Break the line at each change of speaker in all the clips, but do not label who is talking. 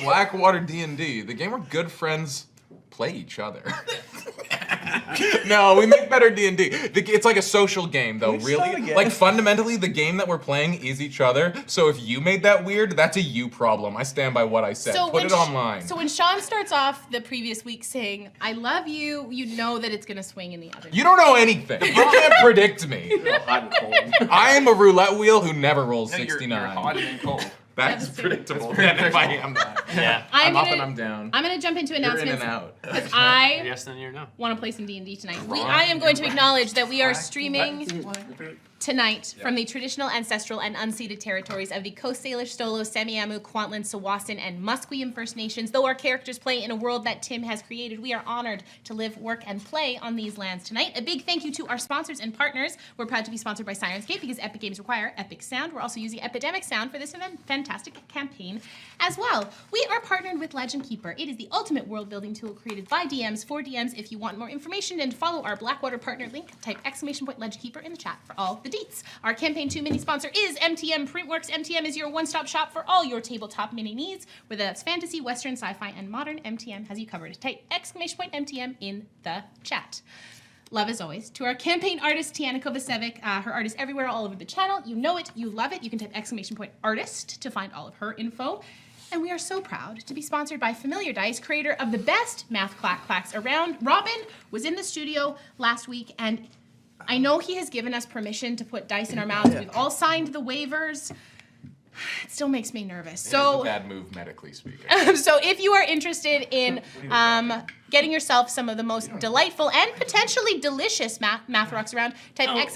Blackwater D&D, the game where good friends play each other. No, we make better D&D. It's like a social game, though, really. Like, fundamentally, the game that we're playing is each other, so if you made that weird, that's a you problem. I stand by what I said.
So
Put it online.
So when Sean starts off the previous week saying, I love you, you know that it's going to swing in the other
You don't know anything. You can't predict me.
You're hot and cold.
I am a roulette wheel who never rolls
Yeah,
69.
You're hot and cold.
That's predictable. If I am that.
Yeah.
I'm up and I'm down.
I'm gonna jump into announcements.
You're in and out.
Because I
Yes, then you're no.
want to play some D&D tonight. I am going to acknowledge that we are streaming tonight from the traditional, ancestral, and unceded territories of the Coast Salish, Stolo, Semiahmoo, Kwantlen, Tsawwassen, and Musqueam First Nations. Though our characters play in a world that Tim has created, we are honored to live, work, and play on these lands tonight. A big thank you to our sponsors and partners. We're proud to be sponsored by Sirenscape because epic games require epic sound. We're also using Epidemic Sound for this fantastic campaign as well. We are partnered with Legend Keeper. It is the ultimate world-building tool created by DMs for DMs. If you want more information and follow our Blackwater partner link, type !Legend Keeper in the chat for all the deets. Our Campaign 2 mini sponsor is MTM Printworks. MTM is your one-stop shop for all your tabletop mini needs, whether that's fantasy, western, sci-fi, and modern. MTM has you covered. Type !MTM in the chat. Love as always to our campaign artist Tiana Kovacevic. Her art is everywhere, all over the channel. You know it, you love it. You can type !artist to find all of her info. And we are so proud to be sponsored by Familiar Dice, creator of the best math clacks around. Robin was in the studio last week, and I know he has given us permission to put dice in our mouths. We've all signed the waivers. It still makes me nervous.
So, it's a bad move, medically speaking.
So if you are interested in getting yourself some of the most delightful and potentially delicious math rocks around, type !dice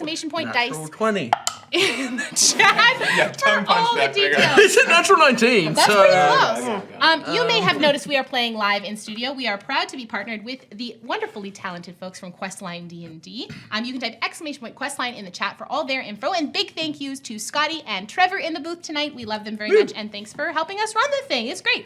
20.
in the chat for all the details.
It's a natural 19.
That's
so,
pretty close. You may have noticed we are playing live in studio. We are proud to be partnered with the wonderfully talented folks from Questline D&D. You can type !Questline in the chat for all their info. And big thank yous to Scotty and Trevor in the booth tonight. We love them very much, and thanks for helping us run the thing. It's great.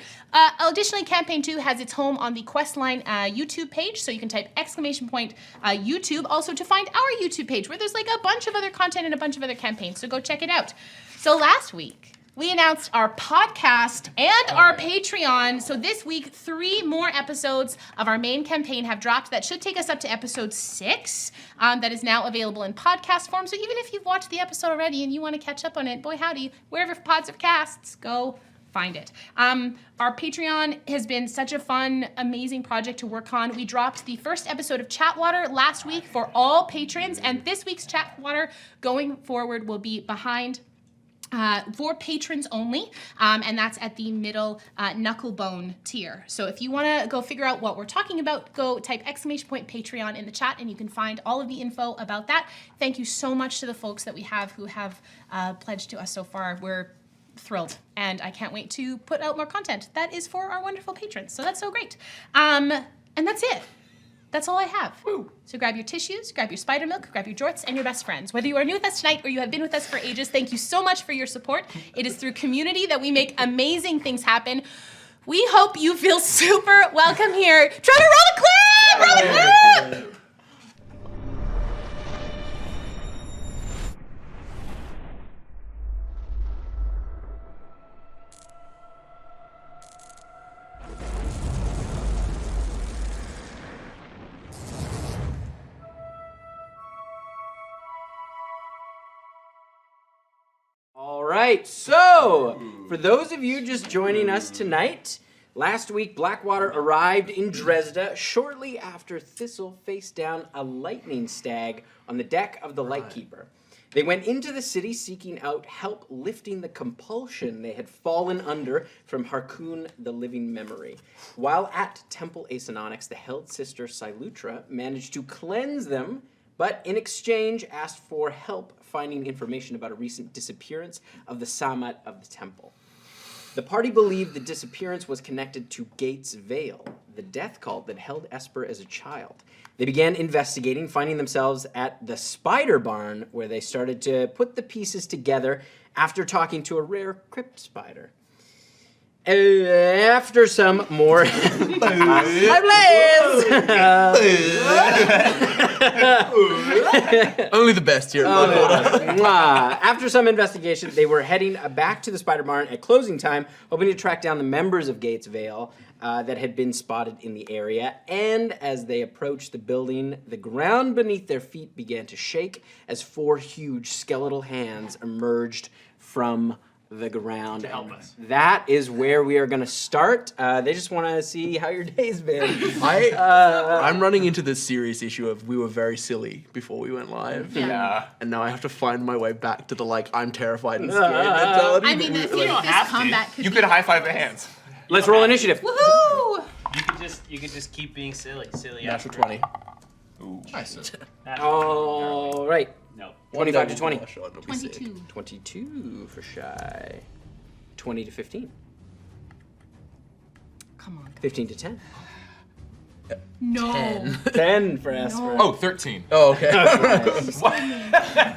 Additionally, Campaign 2 has its home on the Questline YouTube page, so you can type !YouTube also to find our YouTube page, where there's like a bunch of other content and a bunch of other campaigns, so go check it out. So last week, we announced our podcast and our Patreon. So this week, 3 more episodes of our main campaign have dropped. That should take us up to episode 6. That is now available in podcast form. So even if you've watched the episode already and you want to catch up on it, boy howdy, wherever pods are casts, go find it. Our Patreon has been such a fun, amazing project to work on. We dropped the first episode of Chatwater last week for all patrons, and this week's Chatwater going forward will be behind for patrons only, and that's at the middle knucklebone tier. So if you want to go figure out what we're talking about, go type !Patreon in the chat, and you can find all of the info about that. Thank you so much to the folks that we have who have pledged to us so far. We're thrilled, and I can't wait to put out more content that is for our wonderful patrons. So that's so great. And that's it. That's all I have. Woo. So grab your tissues, grab your spider milk, grab your jorts, and your best friends. Whether you are new with us tonight or you have been with us for ages, thank you so much for your support. It is through community that we make amazing things happen. We hope you feel super welcome here. Try to roll the clip! Roll the clip!
All right, so for those of you just joining us tonight, last week Blackwater arrived in Drezda shortly after Thistle faced down a lightning stag on the deck of the Lightkeeper. They went into the city seeking out help lifting the compulsion they had fallen under from Harkoon the Living Memory. While at Temple Acinonyx, the held sister Silutra managed to cleanse them, but in exchange asked for help finding information about a recent disappearance of the Samut of the temple. The party believed the disappearance was connected to Gates Vale, the death cult that held Esper as a child. They began investigating, finding themselves at the Spider Barn, where they started to put the pieces together after talking to a rare crypt spider. After some more...
Only the best here.
After some investigation, they were heading back to the Spider Barn at closing time, hoping to track down the members of Gates Vale that had been spotted in the area. And as they approached the building, the ground beneath their feet began to shake as 4 huge skeletal hands emerged from the ground.
To help us.
That is where we are going to start. They just want to see how your day's been.
I'm running into this serious issue of we were very silly before we went live.
Yeah.
And now I have to find my way back to the I'm terrified and scared mentality.
I mean,
but
I feel like this combat could
You
be...
could high five the hands.
Let's roll initiative.
Woohoo!
You could just keep being silly.
Natural 20.
Ooh, nice.
All right.
No.
25 to 20.
22.
22 for Shy. 20 to 15.
Come on.
15 to 10.
No.
10 for Esper.
Oh, 13.
Oh, okay.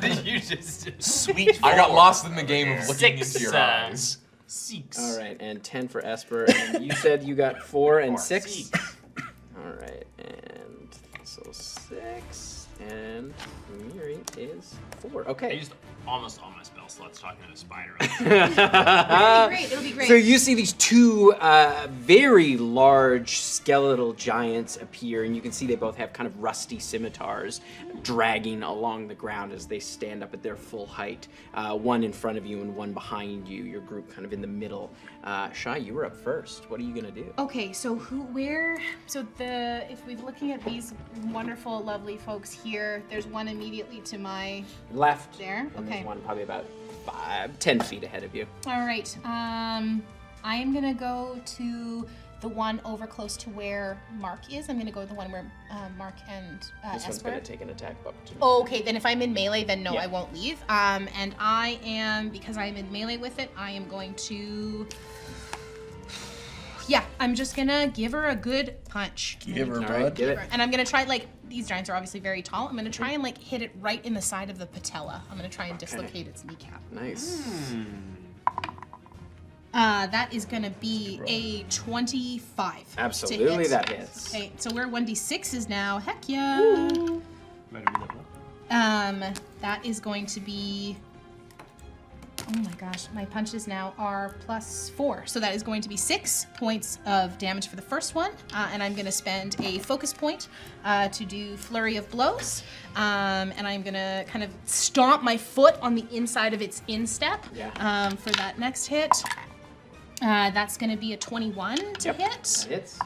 Did you just sweet?
I got lost in the game of looking
6,
into your eyes.
6.
All right, and 10 for Esper. And you said you got 4 and 6. All right, and so 6. And Miri is 4.
I
Okay.
used almost all my spell slots talking to the spider.
It'll be great. It'll be great.
So you see these 2 very large skeletal giants appear, and you can see they both have kind of rusty scimitars dragging along the ground as they stand up at their full height. One in front of you and one behind you. Your group kind of in the middle. Shy, you were up first. What are you gonna do?
Okay, so if we're looking at these wonderful, lovely folks here, there's one immediately to my
Left.
there.
And
Okay.
there's one probably about 10 feet ahead of you.
All right. I am gonna go to the one over close to where Mark is. I'm gonna go to the one where Mark and
This one's
Esper.
gonna take an attack of opportunity.
Okay, then if I'm in melee, then no,
Yeah.
I won't leave. And I am, because I'm in melee with it, I am going to. Yeah, I'm just gonna give her a good punch.
Give her,
All right,
bud.
give it.
And I'm gonna try, these giants are obviously very tall. I'm gonna try and hit it right in the side of the patella. I'm gonna try and dislocate its kneecap.
Nice.
That is gonna be a 25. to
Absolutely,
hit.
that hits.
Okay, so we're 1d6s now. Heck yeah. That is going to be. Oh my gosh, my punches now are +4. So that is going to be 6 points of damage for the first one. And I'm going to spend a focus point to do Flurry of Blows. And I'm going to kind of stomp my foot on the inside of its instep for that next hit. That's going to be a 21 to hit.
That hits.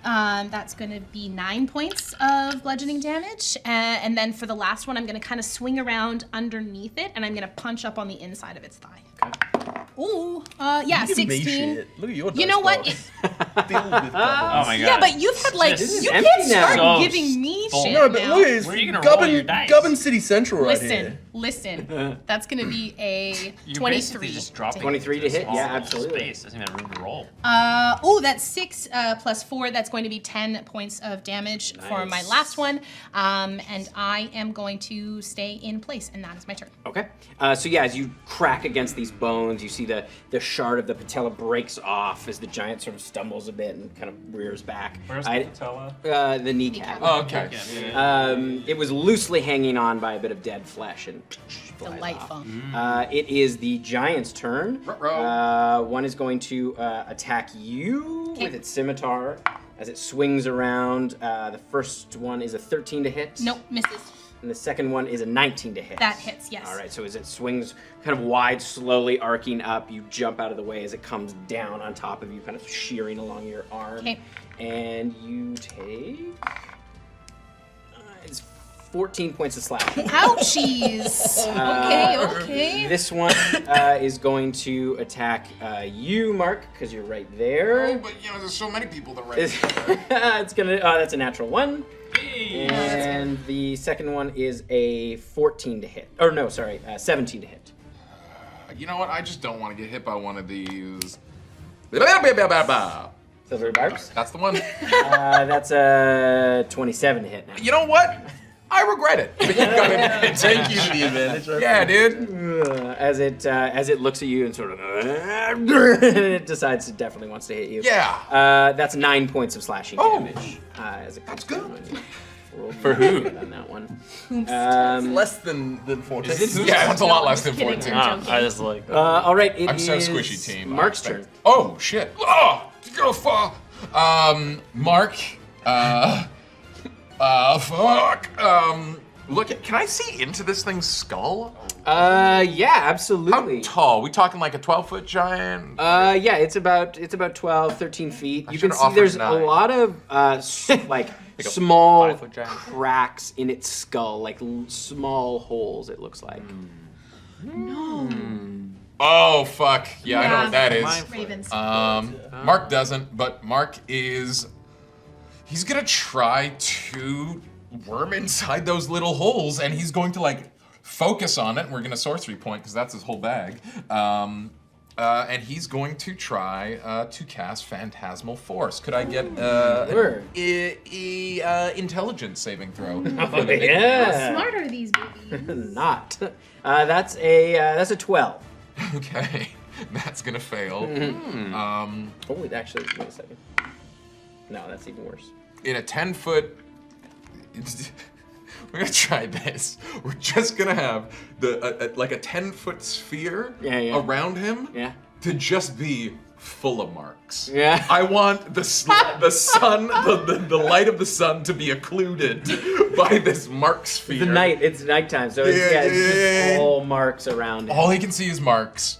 That's going to be 9 points of bludgeoning damage. And then for the last one, I'm going to kind of swing around underneath it, and I'm going to punch up on the inside of its thigh.
Okay.
Ooh, yeah,
Give me
16.
shit. Look at your
You know what?
dice box. Filled with
Oh
bubbles.
my god.
Yeah, but you've had
This is
you
empty
can't
now.
start
So
giving me
full.
shit
No, but
now.
look, it's
Where are you gonna roll your dice?
Gubbin City Central right here.
Listen. That's going to be a
You're
23.
basically just dropping
23 to hit?
small
Yeah,
little
absolutely.
Space. Doesn't even have room to roll.
That's 6 plus 4. That's going to be 10 points of damage for my
Nice.
last one. And I am going to stay in place, and that is my turn.
Okay. So yeah, as you crack against these bones, you see the shard of the patella breaks off as the giant sort of stumbles a bit and kind of rears back.
Where's the patella?
The kneecap.
Oh, okay.
It was loosely hanging on by a bit of dead flesh and flies
Delightful.
off. It is the giant's turn.
Ruh-roh.
One is going to attack you
Okay.
with its scimitar as it swings around. The first one is a 13 to hit.
Nope, misses.
And the second one is a 19 to hit.
That hits, yes.
All right, so as it swings kind of wide, slowly arcing up, you jump out of the way as it comes down on top of you, kind of shearing along your arm.
Okay.
And you take... it's 14 points of slashing.
Ouchies! Okay.
This one is going to attack you, Mark, because you're right
Oh,
there.
but there's so many people that
It's gonna. That's a natural 1. And the second one is a 14 to hit. Or no, sorry, 17 to hit.
You know what? I just don't want to get hit by one of these.
Silvery barbs.
That's the one.
That's a 27 to hit now.
You know what? I regret it.
Thank you for the advantage.
Yeah, dude.
As it looks at you and sort of it decides it definitely wants to hit you.
Yeah.
That's 9 points of slashing
Oh.
damage. As it comes
That's good.
down on you. roll
For who?
on that one.
Less than 14.
Yeah, that's a lot less than
Kidding,
14.
I'm joking.
I just like.
All right, it
I'm so
is
squishy, team.
Mark's turn.
Oh shit! Oh, go far. Mark. Fuck. Look, can I see into this thing's skull?
Yeah,
How
absolutely.
tall? We talking like a 12-foot giant?
Yeah, it's about 12, 13 feet.
I
You can
should've
see there's
offered
a
9.
lot of like small
5-foot giant.
cracks in its skull, like small holes. It looks like.
Oh fuck! Yeah, I know what that is.
Ravens.
Mark doesn't, but Mark is. He's gonna try to worm inside those little holes, and he's going to like focus on it. And we're gonna sorcery point because that's his whole bag. And he's going to try to cast Phantasmal Force. Could I get
Sure.
intelligence saving throw?
Oh, yeah.
Smart are these babies?
Not. That's a 12.
Okay, that's gonna fail.
Oh, wait, actually, wait a second. No, that's even worse.
In a 10-foot. We're gonna try this. We're just gonna have like a 10-foot sphere around him to just be full of marks.
Yeah.
I want the sun, the light of the sun to be occluded by this mark sphere.
It's nighttime, so it's just all marks around him.
All he can see is marks.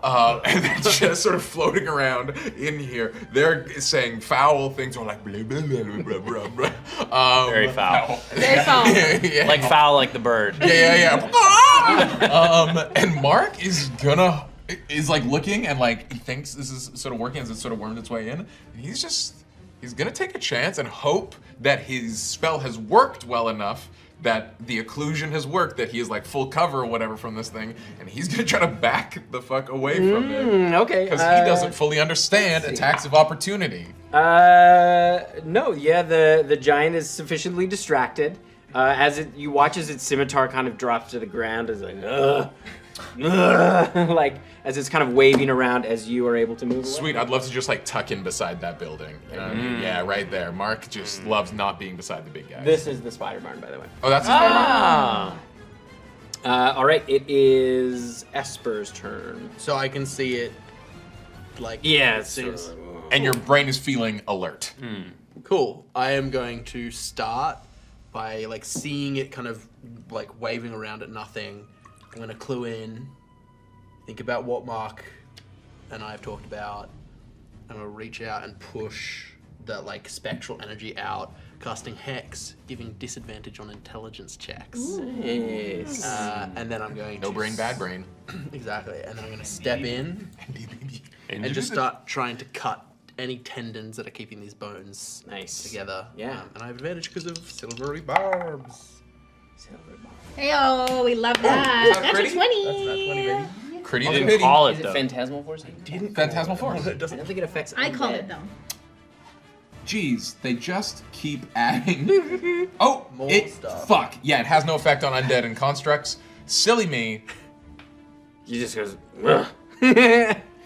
And they're just sort of floating around in here. They're saying foul things or like blah, blah, blah, blah, blah, blah.
Very foul.
Very foul.
Yeah.
Like foul, like the bird.
Yeah. And Mark is like looking and like he thinks this is sort of working as it's sort of wormed its way in. And he's gonna take a chance and hope that his spell has worked well enough, that the occlusion has worked, that he is like full cover or whatever from this thing, and he's gonna try to back the fuck away from it.
Okay.
Because he doesn't fully understand attacks of opportunity.
No, yeah, the giant is sufficiently distracted. You watch as its scimitar kind of drops to the ground, as like, like as it's kind of waving around as you are able to move away.
Sweet, I'd love to just like tuck in beside that building. You know what I mean? Yeah, right there. Mark just loves not being beside the big guy.
This is the spider barn, by the way.
Oh, that's his
All right, it is Esper's turn.
So I can see it, like...
Yes.
And your brain is feeling alert.
Cool. I am going to start by like seeing it kind of like waving around at nothing. I'm going to clue in, think about what Mark and I have talked about. I'm going to reach out and push that like spectral energy out, casting Hex, giving disadvantage on intelligence checks.
Yes.
And then I'm going
No
to...
brain, bad brain.
Exactly. And then I'm going to step in and just start trying to cut any tendons that are keeping these bones together.
Yeah.
And I have advantage because of silvery barbs.
Hey, oh, we love that.
is that
That's
pretty?
a 20.
That's 20, baby.
Pretty
You
than
didn't
pity.
call it
Is it
though.
Phantasmal Force?
Phantasmal Force.
I don't think it affects
I called
undead.
it though.
Jeez, they just keep adding. Oh,
More
it.
stuff.
Fuck. Yeah, it has no effect on undead and constructs. Silly me.
He just goes,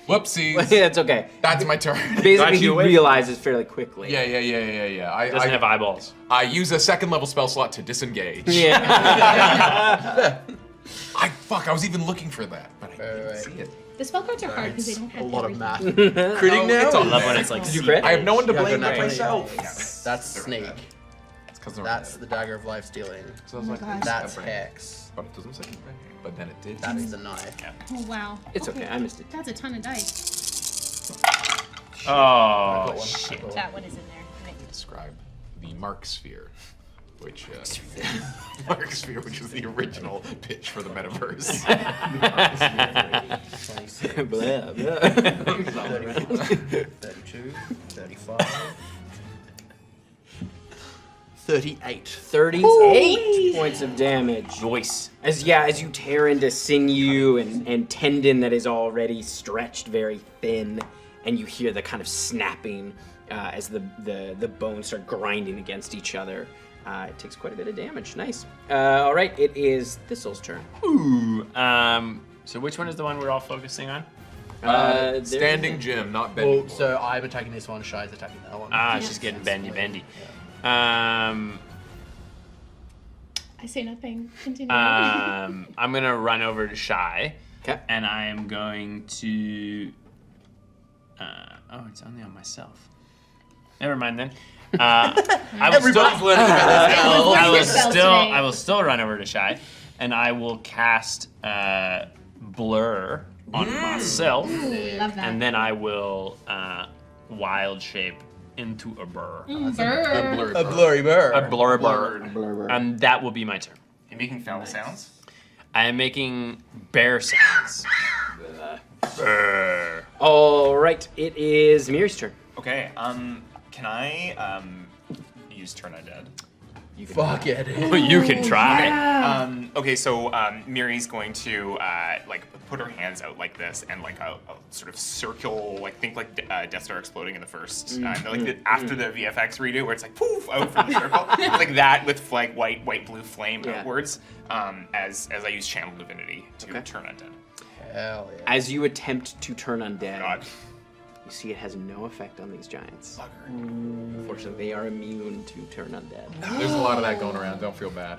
Whoopsies.
yeah, it's okay.
That's my turn.
Basically, he
you away.
realizes fairly quickly.
Yeah.
Doesn't have eyeballs.
I use a second level spell slot to disengage.
Yeah.
I was even looking for that, but I didn't
Right.
see it.
The spell cards are hard because they
It's
don't
a
have
lot of
everything.
math. Critting now?
It's all
I love
there.
when it's like.
you crit?
I have no one to
Yeah,
blame
go
but
20.
myself.
That's Snake.
It's because they're
That's the Dagger of Life Stealing.
So I was like,
gosh.
That's
Brain.
Hex.
But it doesn't say brain. But then it did.
That is the knife.
Oh, wow.
It's okay, I missed it.
That's a ton of dice.
Oh shit.
That one is in there. Right.
Describe the Mark Sphere, which Mark Sphere, which was the original pitch for the metaverse.
Blah, blah.
32, 35. 38.
38 points of damage.
Voice.
As you tear into sinew and tendon that is already stretched very thin, and you hear the kind of snapping as the bones start grinding against each other. It takes quite a bit of damage. Nice. All right, it is Thistle's turn.
Ooh. So which one is the one we're all focusing on?
Standing Jim, not bending.
Well, so I'm attacking this one, Shy's attacking that one.
She's getting bendy.
I say nothing. Continue.
I'm gonna run over to Shy.
Okay.
And I am going to. It's only on myself. Never mind then.
Everybody's learning about this.
I will still run over to Shy, and I will cast Blur on myself,
Ooh, love that.
and then I will wild shape into a burr.
Burr.
A blurry bird.
A blur bird. And that will be my turn.
You making foul sounds?
I am making bear sounds. Brr.
All right, it is Mir's turn.
Okay, can I use Turn Undead?
You can
Fuck it.
You can try.
Okay, so Miri's going to like put her hands out like this and like a sort of circle, like think like Death Star exploding in the first, after the VFX redo where it's like poof out from the circle, like that with like white, blue flame outwards. As I use Channel Divinity to turn undead.
Hell yeah.
As you attempt to turn undead,
God.
you see it has no effect on these giants. Unfortunately, they are immune to turn undead.
There's a lot of that going around. Don't feel bad.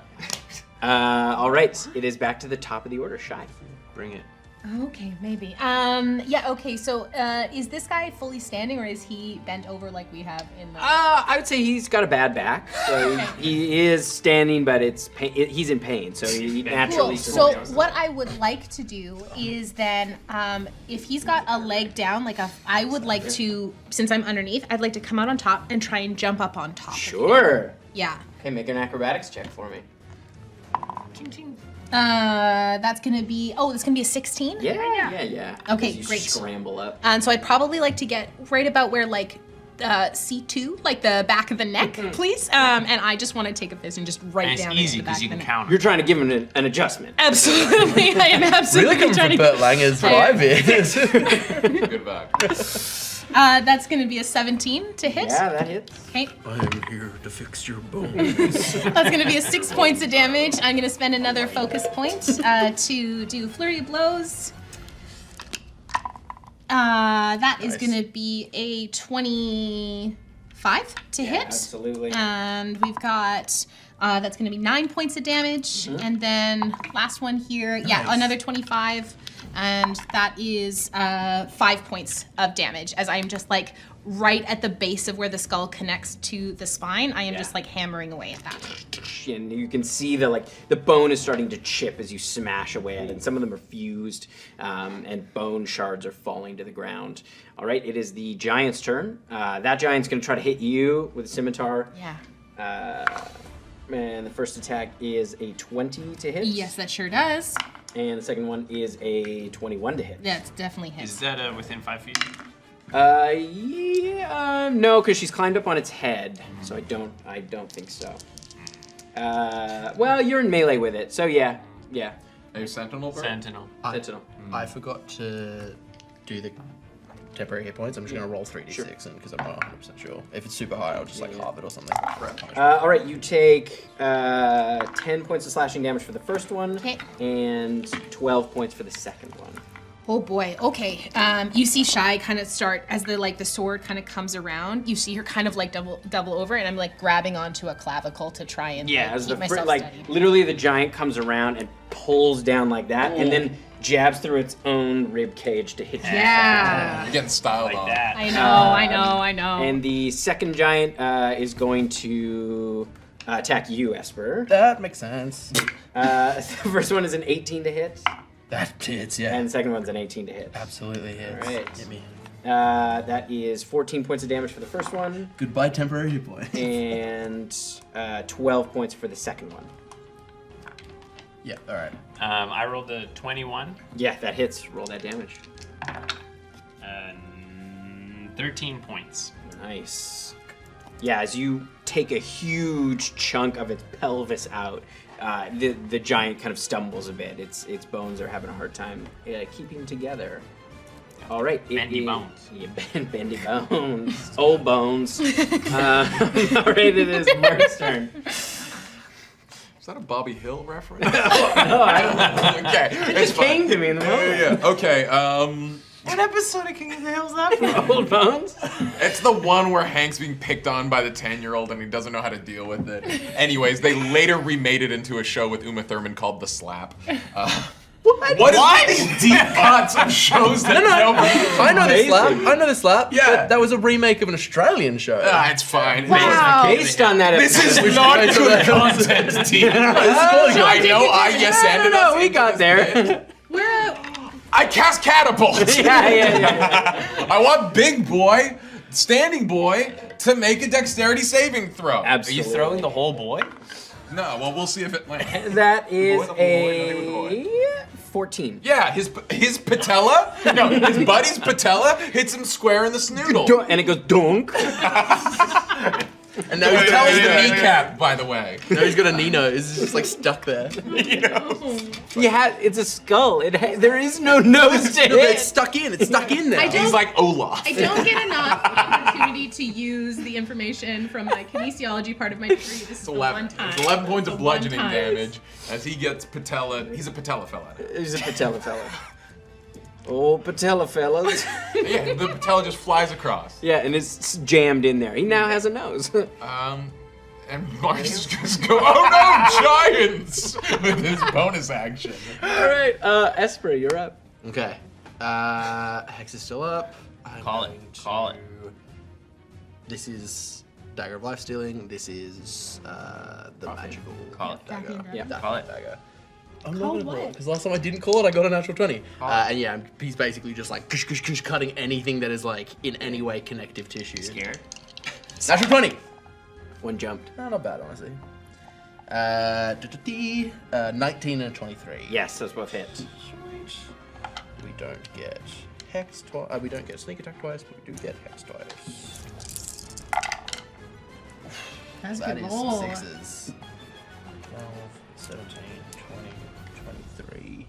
All right, it is back to the top of the order. Shy, bring it.
Okay, maybe. Okay, so is this guy fully standing or is he bent over like we have in the...
I would say he's got a bad back, so he is standing, but he's in pain, so he naturally...
Cool. So what I would like to do is then, if he's got a leg down, I would like to, since I'm underneath, I'd like to come out on top and try and jump up on top.
Sure.
Yeah.
Okay, make an acrobatics check for me.
Ching, ching. That's gonna be, it's gonna be a 16?
Yeah.
Okay,
As you
great.
Scramble up.
And so I'd probably like to get right about where C2, like the back of the neck, please. And I just want to take a fist and just right
And
down
it's easy
into the back
because you
of the
can
neck.
counter.
You're trying to give him an adjustment.
Absolutely, I am absolutely
Really
trying
coming
to.
from Bert Langer's vibe here.
Good back.
That's gonna be a 17 to hit.
Yeah, that hits.
Okay.
I am here to fix your bones.
That's gonna be a 6 points of damage. I'm gonna spend another focus point to do flurry of blows. That is gonna be a 25 to hit.
Absolutely.
And we've got that's gonna be 9 points of damage, and then last one here, another 25, and that is 5 points of damage. As I am just like right at the base of where the skull connects to the spine, I am just like hammering away at that.
And you can see the bone is starting to chip as you smash away at it. And some of them are fused, and bone shards are falling to the ground. All right, it is the giant's turn. That giant's going to try to hit you with a scimitar.
Yeah.
And the first attack is a 20 to hit.
Yes, that sure does.
And the second one is a 21 to hit.
That's definitely hits.
Is that within 5 feet?
No, because she's climbed up on its head, so I don't think so. Well, you're in melee with it, so yeah.
Are you Sentinel, bro?
Sentinel.
Sentinel.
I forgot to do the temporary hit points. I'm just going to roll 3d6 because I'm not 100% sure. If it's super high, I'll just halve it or something.
All right, you take 10 points of slashing damage for the first one,
Okay.
and 12 points for the second one.
Oh boy. Okay. You see Shy kind of start as the sword kind of comes around. You see her kind of like double over, and I'm like grabbing onto a clavicle to try and
As
keep
the
myself
like
steady.
literally the giant comes around and pulls down like that, and then jabs through its own rib cage to hit you.
Yeah.
You're getting styled
Like
on.
that.
I know.
And the second giant is going to attack you, Esper.
That makes sense.
The first one is an 18 to hit,
That hits, yeah.
and the second one's an 18 to hit.
Absolutely hits.
All right.
Hit me.
That is 14 points of damage for the first one,
Goodbye, temporary hit point.
and 12 points for the second one.
Yeah, alright.
I rolled a 21.
Yeah, that hits. Roll that damage.
13 points.
Nice. Yeah, as you take a huge chunk of its pelvis out, the giant kind of stumbles a bit. Its bones are having a hard time keeping together. All right.
Bendy bones.
Yeah, bendy bones. Old bones. All right, it is Mark's turn.
Is that a Bobby Hill reference?
No, I don't know.
Okay.
It just came to me in the moment.
Yeah. Okay.
What episode of King of the Hill is that from?
Old Bones?
It's the one where Hank's being picked on by the 10-year-old and he doesn't know how to deal with it. Anyways, they later remade it into a show with Uma Thurman called The Slap. What is these deep cuts of shows that nobody...
I know this slap. I know this slap.
Yeah.
That was a remake of an Australian show.
It's fine.
Wow.
Based on that
This
episode.
is not good content, team. I know I yes ended us.
No, we got there.
I cast catapult.
yeah.
I want big boy, standing boy, to make a dexterity saving throw.
Are
Absolutely.
you throwing the whole boy?
No, well, we'll see if it lands.
That is
Boy, the boy,
a 14.
Yeah, his patella, no, his buddy's patella hits him square in the snoodle.
And it goes donk.
And now
His
he's
patella's
got
the
a
kneecap, by the way.
Now he's got a Nino. It's just like stuck there.
Yeah, it's a skull. There is no nose to
No, but it's
hit.
stuck in. It's stuck in there.
I don't-
He's like Olaf.
I don't get enough opportunity to use the information from my kinesiology part of my degree. This is
It's
the
11,
one time.
it's 11 points of
The one
bludgeoning
time.
damage as he gets patella. He's a patella fella.
He's a patella fella. Oh, patella fellas.
Yeah, the patella just flies across.
Yeah, and it's jammed in there. He now has a nose.
And Marcus just go, oh no, giants! With his bonus action.
All right, Esper, you're up.
Okay. Hex is still up. I'm
Call it.
going to-
Call it.
This is Dagger of Life Stealing. This is the magical
Call it.
dagger.
Yeah.
Call it.
Dagger. I'm
Call
not gonna call
what?
it because last time I didn't call it, I got a natural 20. And yeah, he's basically just like cutting anything that is like in any way connective tissue.
Scared?
Natural 20.
One jumped.
No, not bad, honestly. 19 and 23.
Yes, those both hit.
We don't get hex twice. We don't get sneak attack twice, but we do get hex twice.
That's a
That
good
is
roll.
sixes. 12, 17, 20, 23.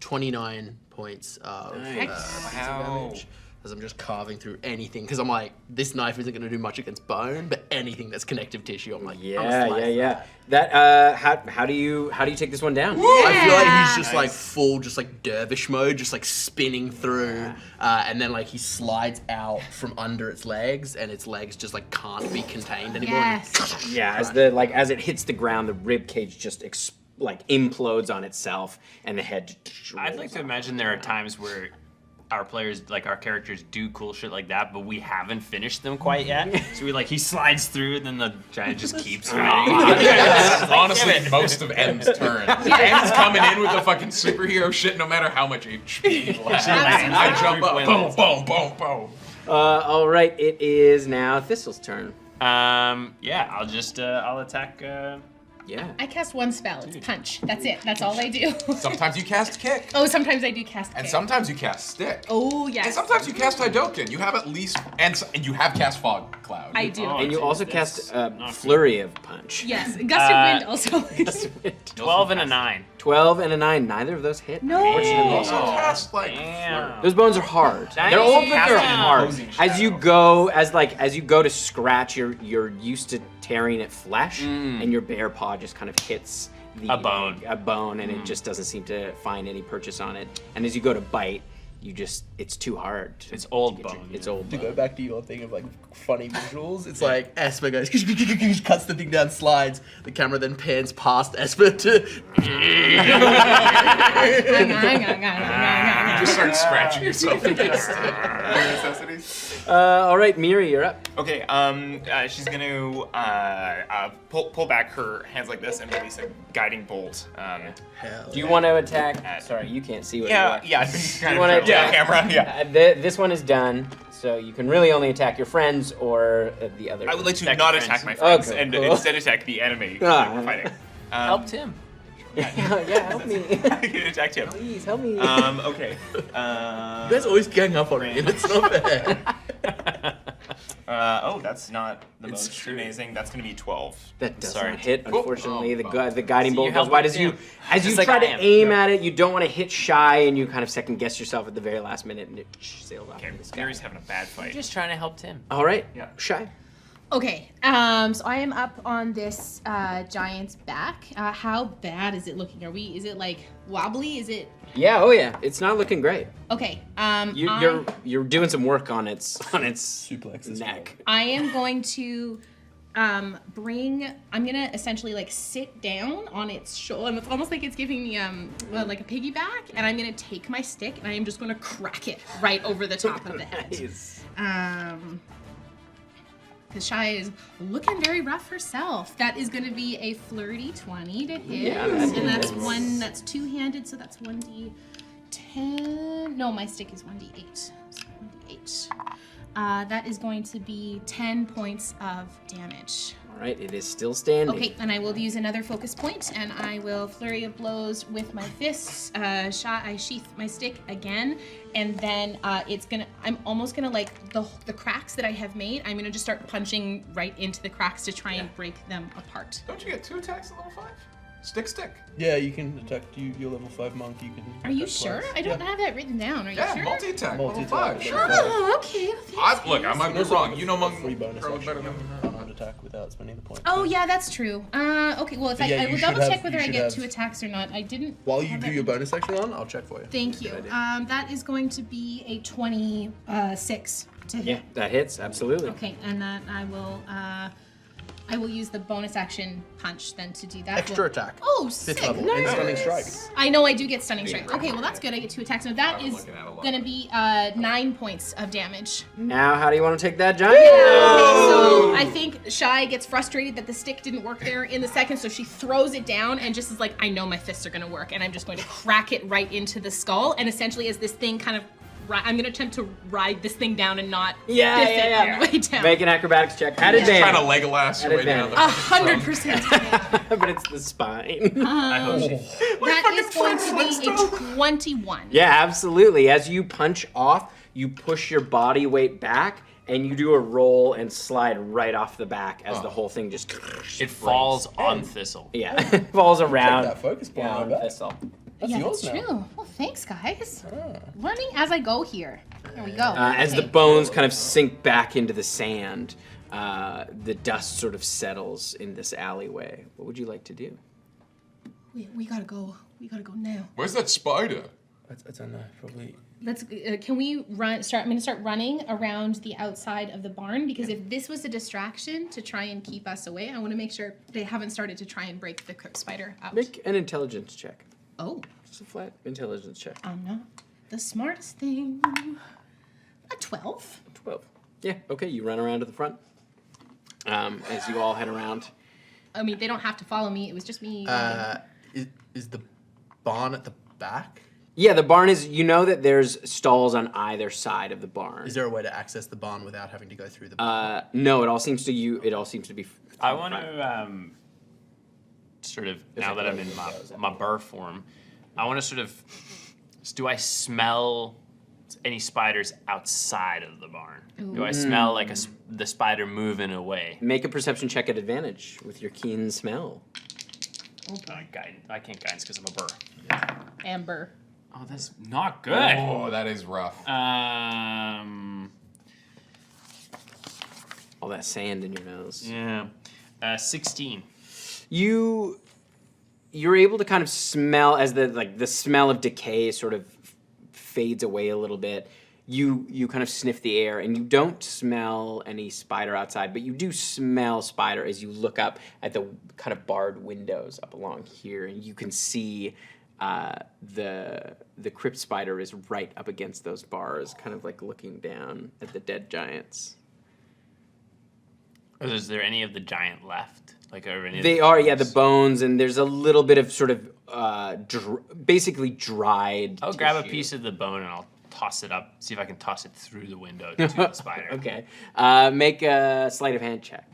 29 points of
Nice.
damage. As I'm just carving through anything, because I'm like, this knife isn't going to do much against bone, but anything that's connective tissue, I'm like, I'm gonna slice
Yeah. That how do you take this one down?
I feel like he's
Yeah.
just like full, just like dervish mode, just like spinning through, and then like he slides out from under its legs, and its legs just like can't be contained anymore.
Yes.
Yeah, as it hits the ground, the rib cage just implodes on itself, and the head. Just
I'd like to imagine there are times where our players, like our characters, do cool shit like that, but we haven't finished them quite yet. So he slides through, and then the giant just keeps fighting.
That's honestly most of M's turn. M's coming in with the fucking superhero shit no matter how much HP he lands. I jump up, boom, boom, boom, boom.
All right, it is now Thistle's turn.
Yeah, I'll just I'll attack.
Yeah.
I cast one spell. It's punch. That's it. That's all I do.
Sometimes you cast kick,
Oh, sometimes I do cast
and
kick.
sometimes you cast stick.
Oh, yes.
And sometimes you cast Hidoken. You have at least, and you have cast Fog Cloud.
I do.
Oh,
And you
geez,
also
that's
cast
not
Flurry of Punch.
Yes. Gust of wind also.
12 and a 9.
12 and a 9. Neither of those hit.
No.
You
Unfortunately.
also cast like
Damn.
Those bones are hard.
Nice.
They're old, but they're
Casting
hard.
opposing
As you
shadow.
go, as you go to scratch, you're used to tearing at flesh, and your bare paw just kind of hits
A bone.
and it just doesn't seem to find any purchase on it. And as you go to bite, it's too hard.
It's old bone.
It's old
To
bone.
go back to your thing of like funny visuals, it's like Esper goes, cuts the thing down, slides. The camera then pans past Esper to.
just start scratching yourself against it.
necessities.
All right, Miri, you're up.
Okay, she's gonna pull back her hands like this and release a guiding bolt.
Hell.
Do you want to attack? Sorry, you can't see what.
Yeah,
you are.
yeah, I've been kind
wanna
of trying to
attack?
camera. Yeah.
This one is done, so you can really only attack your friends or the other.
I would like to
Attack
not
your
attack
friends.
my friends
Okay,
and
cool.
instead attack the enemy
Ah.
that we're fighting.
Helped him.
yeah, help me.
I can attack him.
Please help me.
Okay.
You guys always gang up on me, and it's not fair.
That's not the most
true.
amazing. That's gonna be 12.
That does
Sorry.
not hit, unfortunately.
Oh,
The guiding
So
bolt
you
goes
helped
wide
him
as you
too.
as you
Just like
try
I
to
am.
aim at it. You don't want to hit shy, and you kind of second guess yourself at the very last minute, and it sails off
Okay,
into the sky.
Gary's having a bad fight.
Just trying to help Tim.
All right,
Yeah.
shy.
Okay, so I am up on this giant's back. How bad is it looking? Is it like wobbly? Is it?
Yeah, oh yeah, it's not looking great.
Okay,
You're doing some work on its
Suplex this
neck.
I am going to I'm gonna essentially like sit down on its shoulder. It's almost like it's giving me like a piggyback, and I'm gonna take my stick and I am just gonna crack it right over the top of the head.
Nice.
Because Shy is looking very rough herself. That is going to be a flirty 20 to hit.
Yeah, that
and that's
hits.
that's two-handed, so that's 1d10. No, my stick is 1d8. So 1d8. That is going to be 10 points of damage.
All right, it is still standing.
Okay, and I will use another focus point, and I will flurry of blows with my fists. I sheath my stick again, and then I'm almost gonna like the cracks that I have made. I'm gonna just start punching right into the cracks to try and break them apart.
Don't you get 2 attacks at level 5? Stick.
Yeah, you can attack your level 5 monk. You can.
Are you
attack
sure?
twice.
I don't
Yeah.
have that written down. Are you
Yeah,
sure?
multi-attack, level
Multi-attack,
5, sure.
level
Oh, okay. Well, thanks,
Look, I
guys.
might be
Also
wrong.
a
You know,
free
Monk
bonus
probably
action.
better than
Unarmed attack without spending the point.
Oh yeah, that's true. Okay, well if
But yeah,
I
you
will
should
double check
have-
whether
you
I
should
get
have-
2 attacks or not. I didn't.
While you
have
do
that
your
written.
bonus action on, I'll check for you.
Thank you.
Good idea.
That is going to be a 26 to hit.
Yeah, that hits, absolutely.
Okay, and that I will use the bonus action punch then to do that.
Extra
Well-
attack.
Oh,
5th
sick.
level.
Nice.
And stunning strike.
I know I do get stunning strike. Okay, well that's good. I get 2 attacks. So that
I'm
is
looking at a lot.
going to be 9 points of damage.
Now, how do you want to take that giant?
Okay, so I think Shy gets frustrated that the stick didn't work there in the second, so she throws it down and just is like, I know my fists are going to work, and I'm just going to crack it right into the skull. And essentially, as this thing kind of, I'm going to attempt to ride this thing down and not
Yeah,
biff it
yeah,
on
yeah.
the way down.
Make an acrobatics check at
Yeah.
Trying to
advantage.
Legolas your
At
way down the
100%.
But it's the spine.
I hope she.
That is going to be a 21.
Yeah, absolutely. As you punch off, you push your body weight back, and you do a roll and slide right off the back as the whole thing just.
It falls on Thistle.
Yeah, falls around.
that focus point
down
on that.
Thistle.
That's
Yeah,
yours
that's
now.
true. Well, thanks, guys. Learning as I go here. There we go.
As the
Okay.
bones kind of sink back into the sand, the dust sort of settles in this alleyway. What would you like to do?
We gotta go. We gotta go now.
Where's that spider?
I don't know. Probably.
Let's. Can we run? I'm gonna start running around the outside of the barn because if this was a distraction to try and keep us away, I want to make sure they haven't started to try and break the crypt spider out.
Make an intelligence check.
Oh,
Just a flat intelligence check.
I'm not the smartest thing. A 12.
12. Yeah, okay, you run around to the front. As you all head around.
I mean, they don't have to follow me. It was just me.
Is the barn at the back?
Yeah, the barn is, you know that there's stalls on either side of the barn.
Is there a way to access the barn without having to go through the barn?
No, it all seems to be.
I want to sort of now that I'm in my burr form, I want to sort of. Do I smell any spiders outside of the barn? Do I smell like the spider moving away?
Make a perception check at advantage with your keen smell.
Guidance. I can't guidance because I'm a burr.
Amber.
Oh, that's not good.
Oh, that is rough.
All that sand in your nose.
Yeah. 16.
You're able to kind of smell as the smell of decay sort of fades away a little bit. You kind of sniff the air and you don't smell any spider outside, but you do smell spider as you look up at the kind of barred windows up along here, and you can see the crypt spider is right up against those bars, kind of like looking down at the dead giants.
Is there any of the giant left? Like, are any?
They are, yeah, the bones, and there's a little bit of sort of basically dried.
I'll grab a
tissue.
piece of the bone and I'll toss it up. See if I can toss it through the window to the spider.
Okay. Make a sleight of hand check.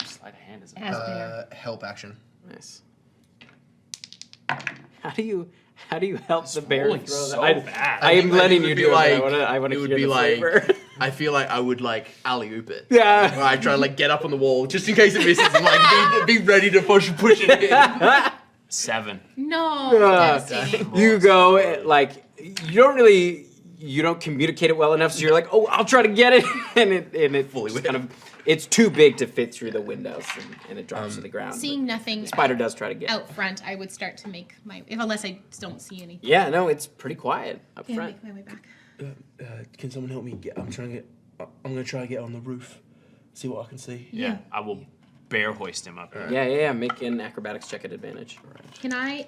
Sleight of hand is.
Help action.
Nice. How do you help the bear
rolling
throw
so
that?
bad.
I am letting
it
you
would
do
be
it.
like-
But I want to
it would
hear
be
the
like-
flavor.
I feel like I would like alley-oop it.
Yeah.
Where I try to like get up on the wall just in case it misses and like be ready to push it in.
7.
No.
Uh,
Devastating.
You go like you don't communicate it well enough, so you're like, oh, I'll try to get it, and it
Fully
just kind of It's too big to fit through the windows, and it drops to the ground.
Seeing nothing
The spider does try to get.
out front, I would start to make my unless I don't see any.
Yeah, no, it's pretty quiet up
Yeah,
front.
make my way back.
Can someone help me get? I'm gonna try to get on the roof. See what I can see.
Yeah, I will bear hoist him up.
Yeah. Make an acrobatics check at advantage.
Can I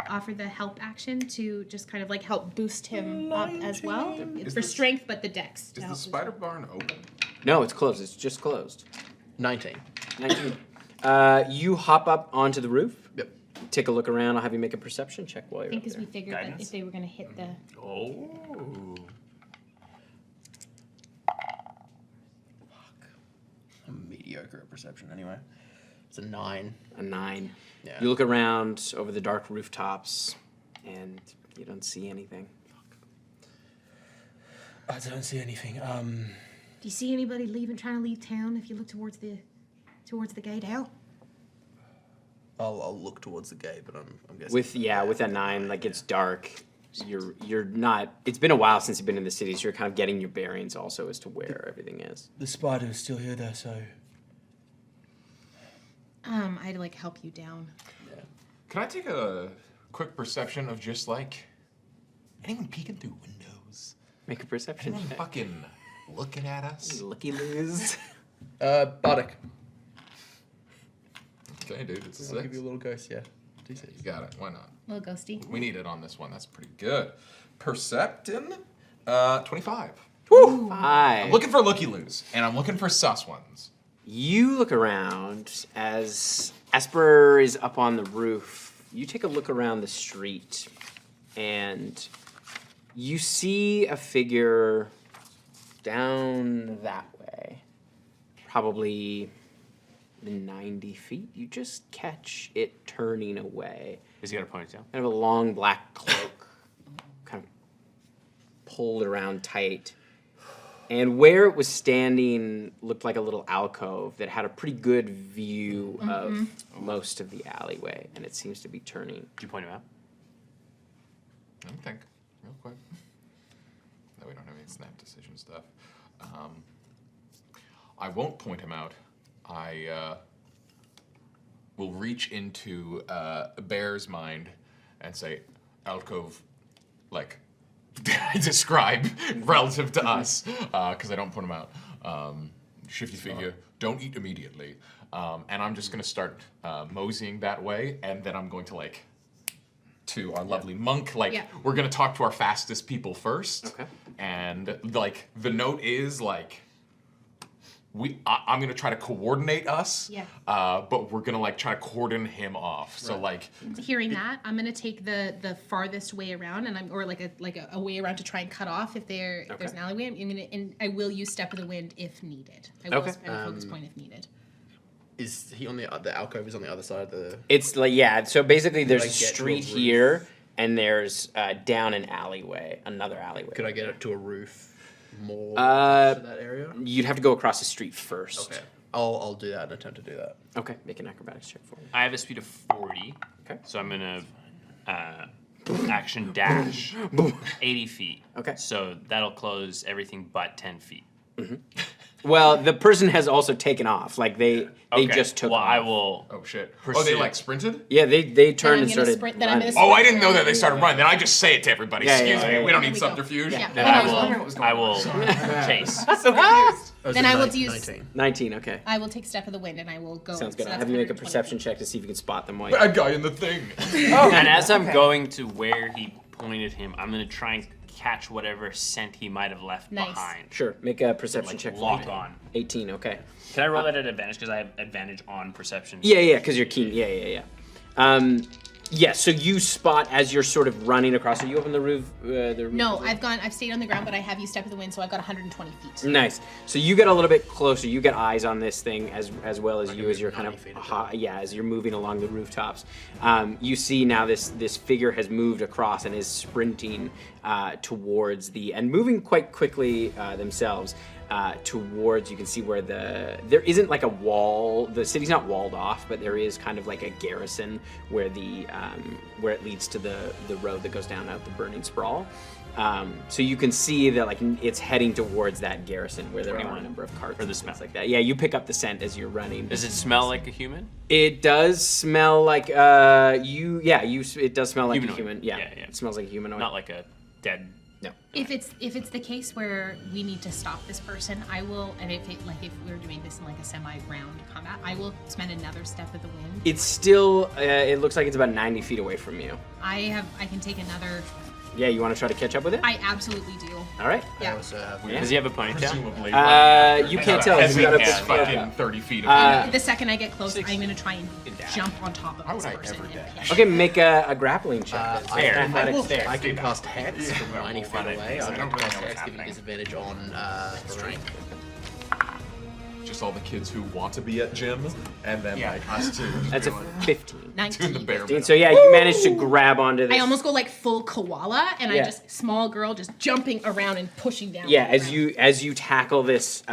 offer the help action to just kind of like help boost him up as well?
Is
For
this-
strength, but the dex. to
Is the
help boost
spider
him.
barn open?
No, it's closed. It's just closed.
19.
19. You hop up onto the roof.
Yep.
Take a look around. I'll have you make a perception check while
I
you're
think
up
because we
there.
figured that
Guidance?
if they were going to hit the.
Oh.
I'm mediocre at perception anyway. It's a 9.
A 9.
Yeah.
You look around over the dark rooftops, and you don't see anything.
I don't see anything.
Do you see anybody trying to leave town? If you look towards the gate out.
I'll look towards the gate, but I'm guessing.
With that 9, like it's dark. You're not. It's been a while since you've been in the city, so you're kind of getting your bearings also as to where everything is.
The spider is still here though, so.
I'd like help you down.
Can I take a quick perception of just like anyone peeking through windows?
Make a perception
Anyone
check.
fucking looking at us?
Looky loos.
Bardic.
Okay, dude, it's a
I'll
6.
give you a little ghost, yeah. D6.
You got it. Why not?
Little ghosty.
We need it on this one. That's pretty good. Perceptin, 25.
Woo! 5.
I'm looking for looky-loos, and I'm looking for sus ones.
You look around as Esper is up on the roof. You take a look around the street, and you see a figure down that way, probably 90 feet. You just catch it turning away.
Has he got a ponytail?
Kind of a long black cloak, kind of pulled around tight. And where it was standing looked like a little alcove that had a pretty good view of most of the alleyway, and it seems to be turning.
Do you point him out?
Let me think real quick. No, we don't have any snap decision stuff. I won't point him out. I will reach into Bear's mind and say, alcove, like, describe relative to us, because I don't put him out. Shifty figure, don't eat immediately. And I'm just going to start moseying that way, and then I'm going to, like, to our lovely monk, like, we're going to talk to our fastest people first.
Okay.
And, like, the note is, like, I'm going to try to coordinate us, but we're going to, like, try to cordon him off. So, like...
Hearing that, I'm gonna take the farthest way around, and or like a way around to try and cut off if there's an alleyway. And I will use Step of the Wind if needed. I will spend a focus point if needed.
Is he on the alcove is on the other side of the...
It's like, yeah, so basically there's
Could
a
I get to a
street
roof?
here, and there's down an alleyway, another alleyway.
Could I get it to a roof more
Uh,
to that area?
You'd have to go across the street first.
Okay. I'll do that and attempt to do that.
Okay, make an acrobatics check for me.
I have a speed of 40.
Okay.
So I'm gonna action dash 80 feet.
Okay.
So that'll close everything but 10 feet.
Well, the person has also taken off. Like they
Okay.
just took
well,
off.
I will.
Oh, shit.
Pursue.
Oh, they, like, sprinted?
Yeah, they
Then
turned
I'm
and
gonna
started
sprint. Then I'm
running.
gonna
Oh, I didn't know that they started running. Then I just say it to everybody.
Yeah,
Excuse
yeah,
me.
yeah,
We don't
yeah.
need
There we go.
subterfuge.
Yeah.
Then I will chase.
Then I will use.
19.
19, okay.
I will take Step of the Wind, and I will go.
Sounds good.
so
I'll
that's
have you make a
120
perception check to see if you can spot them while
Bad guy in the thing.
And as I'm going to where he pointed him, I'm gonna try and catch whatever scent he might have left
Nice.
behind.
Sure, make a perception
Like
check for
lock
me.
on.
18, okay.
Can I roll that at advantage? Because I have advantage on perception.
Yeah, because you're keen. Yeah. Yeah, so you spot as you're sort of running across. Are you up on the roof?
No, I've stayed on the ground, but I have used Step of the Wind, so I got 120 feet.
Nice. So you get a little bit closer. You get eyes on this thing as well as you as you're kind
90
of
feet of
as you're moving along the rooftops. You see now this figure has moved across and is sprinting towards and moving quite quickly themselves. towards, you can see where there isn't like a wall. The city's not walled off, but there is kind of like a garrison where where it leads to the road that goes down out the burning sprawl. So you can see that like it's heading towards that garrison where there are a number of carts
For the
and
smell.
things like that. Yeah, you pick up the scent as you're running.
Does it smell like a human?
It does smell like it does smell like
Humanoid.
a human. Yeah,
Yeah.
it smells like a humanoid.
Not like a dead.
No.
If it's the case where we need to stop this person, I will, and if we're doing this in like a semi-round combat, I will spend another step of the wind.
It's still. It looks like it's about 90 feet away from you.
I can take another.
Yeah, you want to try to catch up with it?
I absolutely do.
All right.
I
Yeah.
also have.
Yeah.
Does he have a ponytail?
Presumably.
You can't tell.
Heavy
You got
hands,
a
fucking 30 feet of
The second I get close, I'm gonna try and
dash.
jump on top of
Why
this
would I
person.
ever
and
dash?
pinch.
Okay, make a grappling check.
I can cast Hex from 90 feet away. I
I don't
can
really
cast
know what's
Hex, giving
happening.
disadvantage on strength.
just all the kids who want to be at gym, and then like us two.
That's a 15.
doing the
19.
bare minimum.
So yeah, you managed to grab onto this.
I almost go like full koala, and
Yeah.
I just small girl just jumping around and pushing down.
Yeah,
the
as
ground.
you tackle this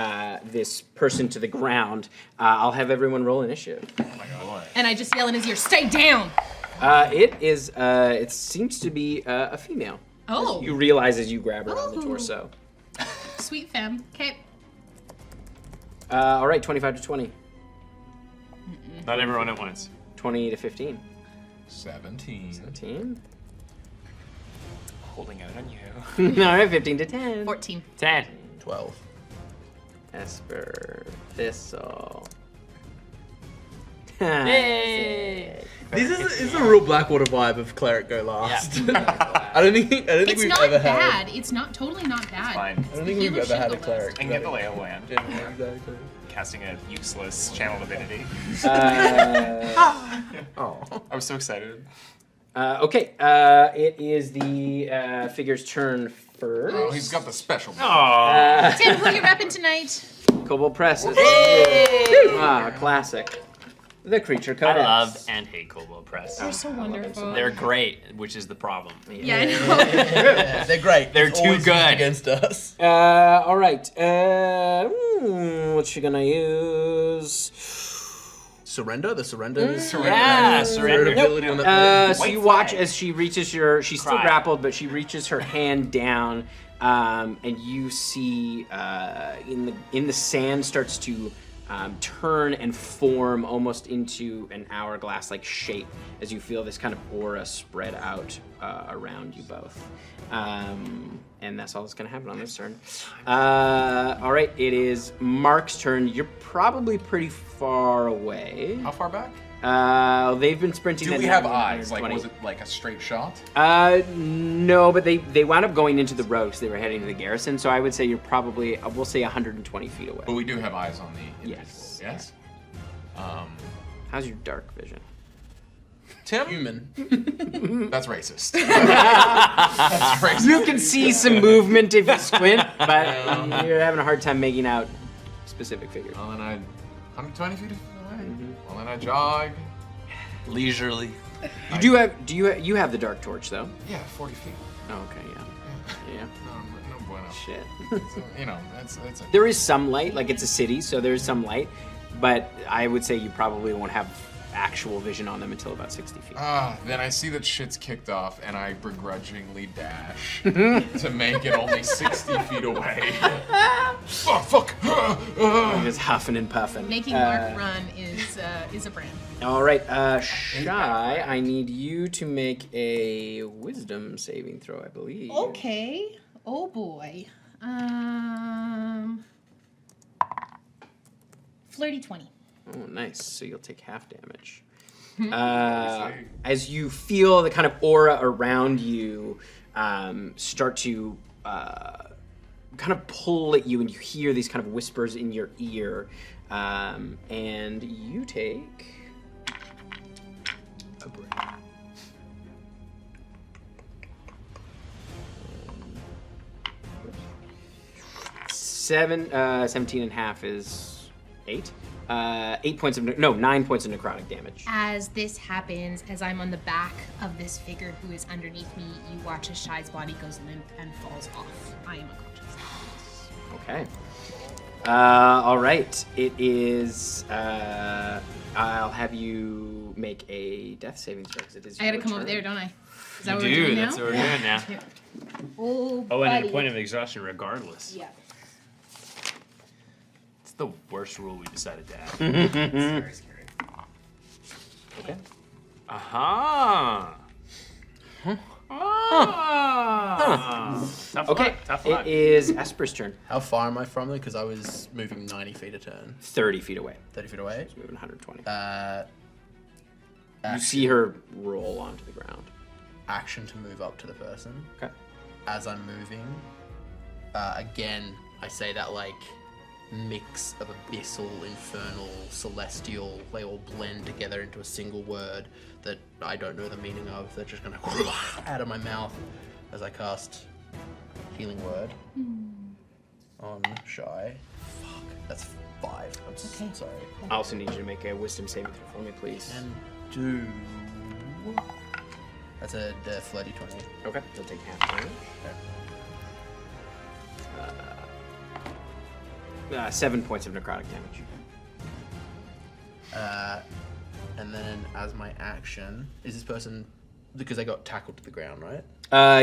this person to the ground, I'll have everyone roll initiative.
And I just yell in his ear, "Stay down!"
It seems to be a female.
Oh,
You realize as you grab her on the
Oh.
torso.
sweet femme. Okay.
All right, 25 to 20,
Not everyone at once.
20 to 15,
17.
17.
Holding out on you.
All right, 15 to 10.
14.
10.
12.
Esper, Thistle.
Yay!
This is a real Blackwater vibe of Cleric go last. I don't think
It's
we've
not
ever
bad.
had.
It's not totally not bad.
Fine.
I don't think we've
Healer
ever had a
should go last.
Cleric.
I can get the lay of the land.
Yeah, exactly.
Casting a useless channel divinity.
Oh.
I was so excited.
Okay, it is the figure's turn first.
Oh, he's got the special.
Aww.
Tim, who are you repping tonight?
Kobold presses. Classic. The creature
I
codex.
love and hate Kobold Press.
They're so wonderful.
They're great, which is the problem.
Yeah, I know.
They're great.
They're
It's
too
always used
good.
against us.
All right. What's she gonna use?
Surrender. The surrender.
Yeah, surrender.
ability on that.
So
White
you watch
flag.
as she reaches she's still
Cry.
grappled, but she reaches her hand down, and you see in the sand starts to turn and form almost into an hourglass-like shape as you feel this kind of aura spread out around you both. And that's all that's going to happen on this turn. All right, it is Mark's turn. You're probably pretty far away.
How far back?
They've been sprinting.
Do
at
we have
90,
eyes? Like,
120.
was it like a straight shot?
No, but they wound up going into the road because they were heading to the garrison. So I would say you're probably, we'll say 120 feet away.
But we do have eyes on the individual.
Yes.
Yes.
How's your dark vision?
Tim?
Human.
That's racist. That's racist.
You can see some movement if you squint, but you're having a hard time making out specific figures.
Well, then I 120 feet away. Well, then I jog.
Leisurely.
You have the dark torch though.
Yeah, 40 feet.
Oh, okay, yeah.
No bueno.
Shit.
So, you know, that's a
There is some light, like it's a city, so there's some light, but I would say you probably won't have actual vision on them until about 60 feet.
Then I see that shit's kicked off, and I begrudgingly dash to make it only 60 feet away. Fuck!
Just huffing and puffing.
Making Mark run is a brand.
All right, Shy, I need you to make a wisdom saving throw, I believe.
Okay. Oh boy. Flirty 20.
Oh, nice. So you'll take half damage. As you feel the kind of aura around you start to kind of pull at you, and you hear these kind of whispers in your ear, and you take a break. 17 and a half is 8. 9 points of necrotic damage.
As this happens, as I'm on the back of this figure who is underneath me, you watch as Shy's body goes limp and falls off. I am unconscious.
Okay. All right. It is. I'll have you make a death saving throw because it is.
I gotta
your
come over
turn.
there, don't I? Is that
You
what we're doing
do.
now?
That's what we're doing now.
Oh,
Oh, and at a
buddy.
point of exhaustion, regardless.
Yeah.
It's the worst rule we decided to have.
It's very scary.
Okay.
Aha. Ah. Tough
Okay.
luck. Tough luck.
It is Esper's turn.
How far am I from there? Because I was moving 90 feet a turn.
30 feet away.
30 feet away.
She's moving 120. You
Action,
see her roll onto the ground.
action to move up to the person.
Okay.
As I'm moving, again, I say that like mix of abyssal, infernal, celestial, they all blend together into a single word that I don't know the meaning of. They're just gonna out of my mouth as I cast Healing Word on Shy. Fuck, that's 5. I'm
Okay.
sorry.
I also need you to make a wisdom saving throw for me, please.
And do. That's a flirty 20.
Okay. You'll take half damage. 7 points of necrotic damage.
And then as my action, is this person, because I got tackled to the ground, right?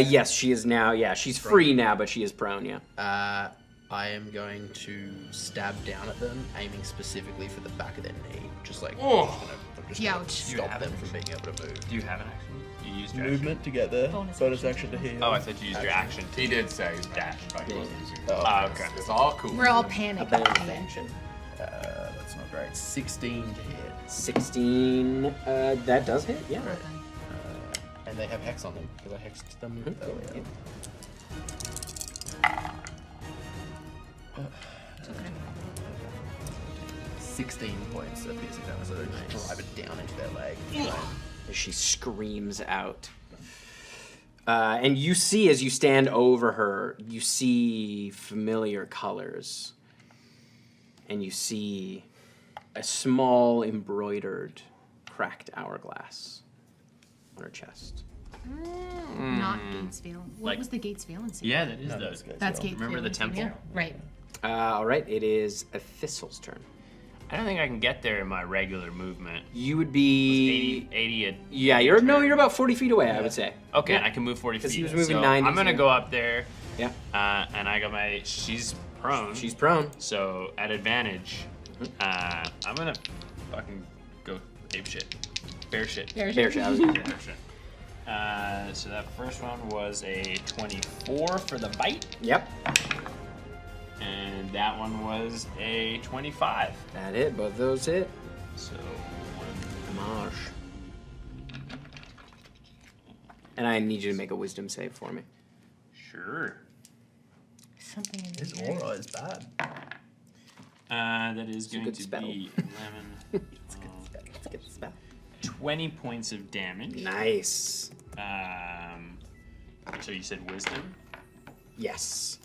Yes, she is now. Yeah, she's free now, but she is prone. Yeah.
I am going to stab down at them, aiming specifically for the back of their knee. Just like,
Oh.
I'm just gonna
Youch.
stop them from being able to move.
Do you have an action? You used your
Movement to get there.
Bonus
action to heal.
action. Oh, I thought you used your action.
He did say dash.
Oh,
Okay.
It's all cool.
We're all
A
panicking.
bonus action.
that's not great. 16 to hit.
16. That does hit. Yeah.
And they have hex on them, because I hexed them earlier. 16 points of piercing damage, so they drive it down into their leg.
As she screams out. And you see, as you stand over her, you see familiar colors. And you see a small embroidered cracked hourglass on her chest.
Not Gatesvale. What
Like-
was the Gatesvale insignia?
Yeah, that is the.
That's Gatesvale.
Remember the
insignia?
temple?
Right.
All right, it is a Thistle's turn.
I don't think I can get there in my regular movement.
You would be
80
Yeah, you're about 40 feet away, I would say.
Okay,
Yeah.
I can move 40 feet.
'Cause he was moving
so
90,
I'm gonna
so-
go up there,
Yeah.
and I got my. She's prone.
She's prone.
So at advantage, I'm gonna fucking go ape shit, bear shit.
Bear
Bear
shit.
shit. I was
Bear shit. So that first one was a 24 for the bite,
Yep.
and that one was a 25.
That hit. Both of those hit.
So
Damage. And I need you to make a wisdom save for me.
sure.
Something in
His
here.
aura is bad.
That is
a
going
good
to
spell.
be 11,
Let's get the spell.
20 points of damage.
Nice.
So you said wisdom?
Yes.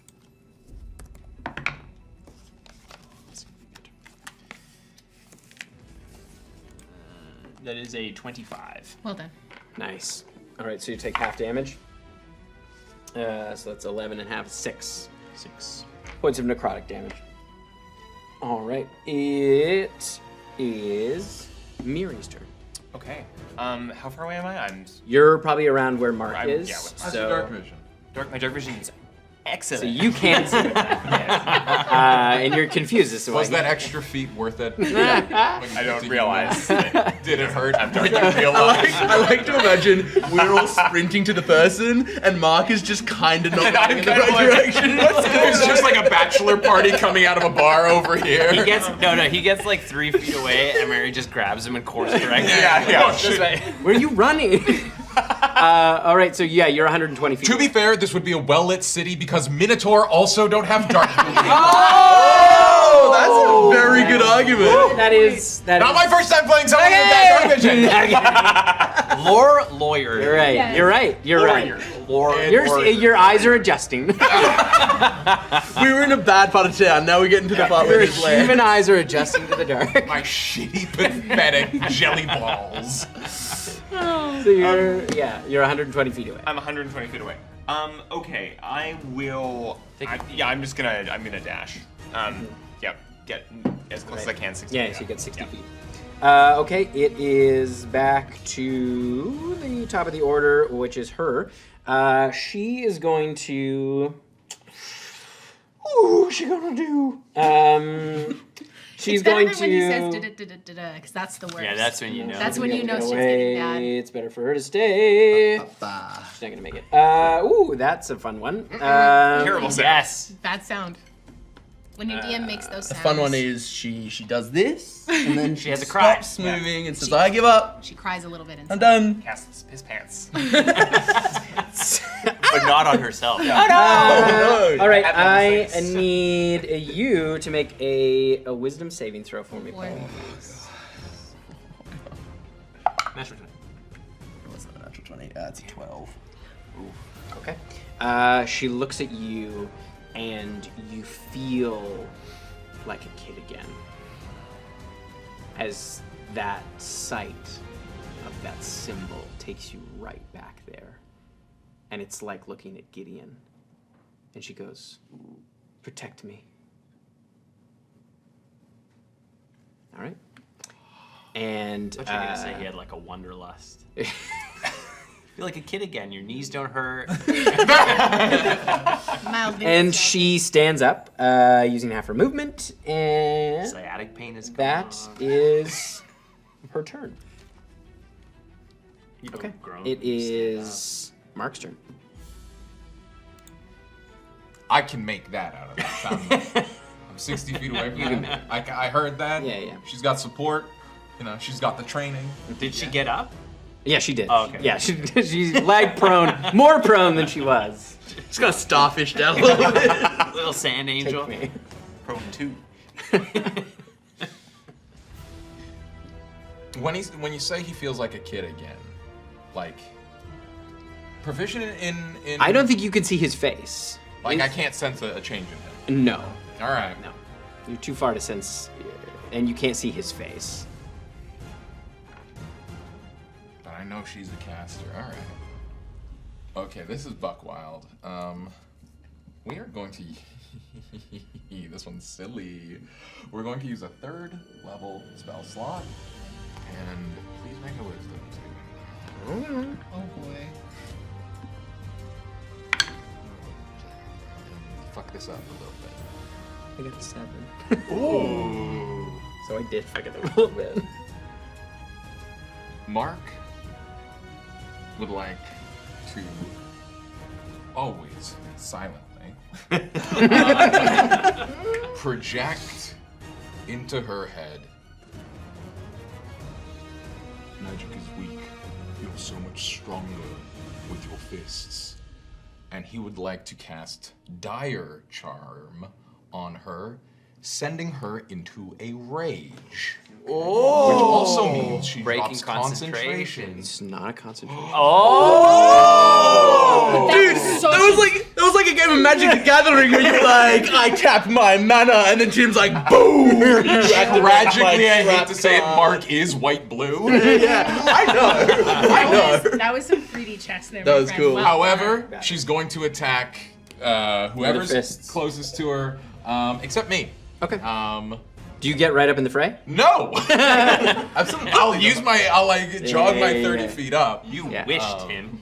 That is a 25.
Well done.
Nice. All right, so you take half damage. So that's 11 and half, 6
6.
points of necrotic damage. All right, it is Miri's turn.
Okay. How far away am I?
You're probably around where Mark
I'm-
is.
yeah, with-
How's your dark
so,
vision?
My dark vision is
so
excellent.
you can't see it. And you're confused as to why.
Was that extra feet worth it?
I don't realize.
Did it hurt?
When you realize.
I like to imagine we're all sprinting to the person, and Mark is just kind of not
And
going
I'm
in the
kinda
right
like,
direction.
There's just like a bachelor party coming out of a bar over here.
He gets like 3 feet away, and Mary just grabs him and course corrects him.
Yeah.
Oh, shit.
Where are you running? All right, so yeah, you're 120 feet
To be
away.
fair, this would be a well-lit city because Minotaur also don't have dark vision.
Oh, that's a very good argument.
That is
Not my first time playing someone with that dark vision.
Lore lawyer.
You're right.
Yes.
You're right. You're right.
Lore.
Your eyes are adjusting.
We were in a bad part of town. Now we get into the part where
Your
his land.
human eyes are adjusting to the dark.
My shitty, pathetic jelly balls.
So you're 120 feet away.
I'm 120 feet away. Okay, I will. I'm gonna dash. Yeah, get as close as I can. 60
Yeah,
feet
so you
up.
get 60
Yeah.
feet. Okay, it is back to the top of the order, which is her. She is going to. Ooh, what's she gonna do? She's
It's better
going
than
to.
when he says da-da-da-da-da, because that's the worst.
Yeah, that's when you know.
That's when you know
Get
shit's
away.
getting bad.
It's better for her to stay. She's not gonna make it. Ooh, that's a fun one.
Terrible sound.
Yes.
Bad sound. When your DM makes those
The
sounds.
fun one is she does this, and then she
has a cry.
stops moving and says, "I give up.
She cries a little bit inside.
I'm done."
Casts his pants.
But not on herself.
Oh, no.
All right,
Have
I
those things.
need you to make a wisdom saving throw for me,
Boy.
Paul.
Natural 20.
What's that, natural 20? It's a 12.
Okay. She looks at you, and you feel like a kid again. As that sight of that symbol takes you right back there. And it's like looking at Gideon. And she goes, "Protect me." All right. And
I thought you were gonna say he had like a wanderlust. Feel like a kid again. Your knees don't hurt.
Mildly
and
distracted.
she stands up using half her movement, and
Sciatic pain is gone.
that is her turn.
You don't
Okay.
groan
It
when you stand
is Mark's turn.
I can make that out of that sound. I'm 60 feet away from that. I heard that.
Yeah, yeah.
She's got support. You know, she's got the training.
up. Did she get up?
Yeah, she did.
Oh, okay.
Yeah, she's lag prone, more prone than she was.
Just got starfish down a little bit.
Little sand angel.
Take me.
Prone 2.
When you say he feels like a kid again, like proficient in
I don't think you can see his face.
like I can't sense a change in him.
No,
All right.
no. You're too far to sense, and you can't see his face.
But I know she's a caster. All right. Okay, this is Buckwild. We are going to. This one's silly. We're going to use a 3rd level spell slot, and please make a wisdom saving.
Oh boy.
Fuck this up a little bit.
I got a 7.
Ooh.
So I did fuck it up a little bit.
Mark would like to always silently project into her head. Magic is weak. You're so much stronger with your fists. And he would like to cast Dire Charm on her, sending her into a rage. Oh! Which also means she
Breaking
drops
concentration.
concentration.
It's not a concentration.
Oh!
Dude, that was like a game of Magic the Gathering where you're like, I tap my mana, and then Jim's like, boom!
Tragically, I hate to say it, Mark is white blue.
Yeah, I know.
That was some 3D chess there.
That
my
was
friend.
cool.
Well
However,
done.
she's going to attack whoever's
fists.
closest to her, except me.
Okay.
Um,
Do you get right up in the fray?
no.
Absolutely.
I'll jog my
Yeah.
30 feet up,
You
Yeah.
wished him.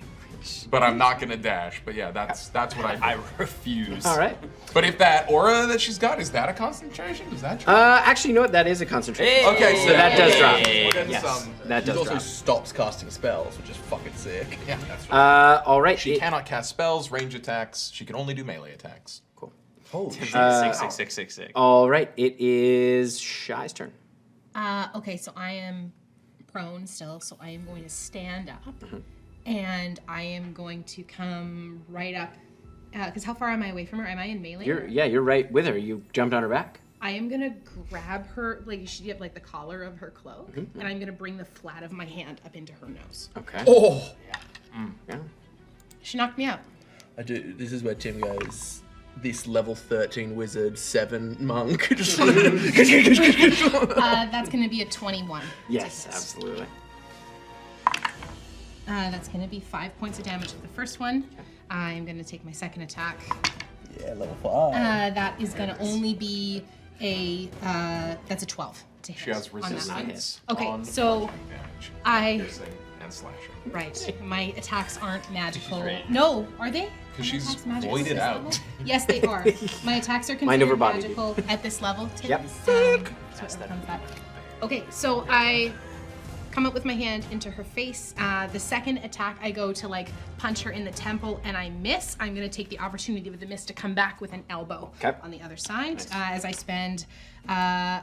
but I'm not gonna dash. But yeah, that's what I do.
I refuse.
All right.
But if that aura that she's got, is that a concentration? Does that drop?
Actually, you know what? That is a concentration.
Okay,
So that does drop.
We're getting
Yes,
some.
that
He
does
also
drop.
stops casting spells, which is fucking sick.
Yeah, that's right.
All right.
She
it-
cannot cast spells, range attacks. She can only do melee attacks.
Cool.
Holy shit.
66666.
All right. It is Shy's turn.
Okay, so I am prone still, so I am going to stand up,
Mm-hmm.
and I am going to come right up. Because how far am I away from her? Am I in melee?
You're right with her. You jumped on her back.
I am gonna grab her, like she have like the collar of her cloak,
Mm-hmm.
and I'm gonna bring the flat of my hand up into her nose.
Okay.
Oh!
Yeah.
She knocked me out.
I do. This is where Tim goes, this level 13 wizard, 7 monk. Just
That's gonna be a 21.
Yes, absolutely.
That's gonna be 5 points of damage to the first one. I'm gonna take my second attack.
Yeah, level 5.
That is gonna only be that's a 12 to hit.
She has
on that one.
resistance.
Okay,
on
so
damage,
I-
piercing, and slashing.
Right. My attacks aren't magical.
right.
No, are they?
Because
Are my
she's
attacks magical at
voided
this
out.
level? Yes, they are. My attacks are
Mind over
considered
body,
magical at this level.
Yep.
So it comes back. Okay, so I come up with my hand into her face. The second attack, I go to like punch her in the temple and I miss. I'm gonna take the opportunity with the miss to come back with an elbow
Okay.
on the other side as I spend a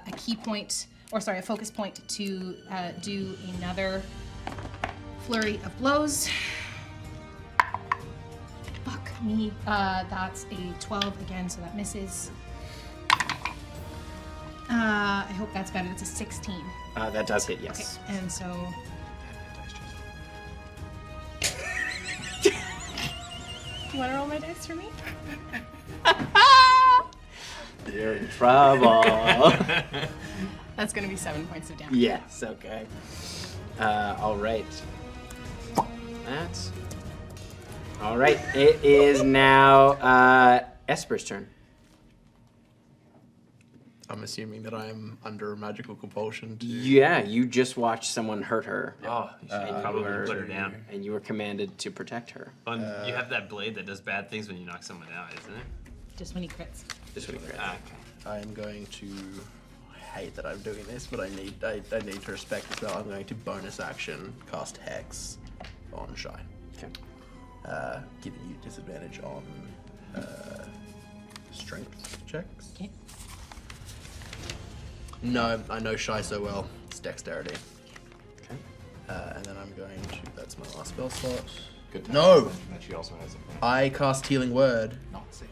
focus point to do another flurry of blows. Fuck me. That's a 12 again, so that misses. I hope that's better. That's a 16.
That does hit, yes.
Okay, and so. You want to roll my dice for me?
You're in trouble.
That's going to be 7 points of damage.
Yes, okay. All right. That's... All right, it is now Esper's turn.
I'm assuming that I'm under magical compulsion to...
Yeah, you just watched someone hurt her,
Oh, you should probably put her down.
and you were commanded to protect her.
You have that blade that does bad things when you knock someone out, isn't it?
Just when he crits.
This would be great.
Okay.
I am going to... I hate that I'm doing this, but I need to respect the spell. I'm going to bonus action cast Hex on Shy.
Okay.
Giving you disadvantage on strength checks.
Okay.
No, I know Shy so well. It's dexterity.
Okay.
And then I'm going to... That's my last spell slot.
Good to
No!
know that she also has a
I cast Healing Word.
not safe.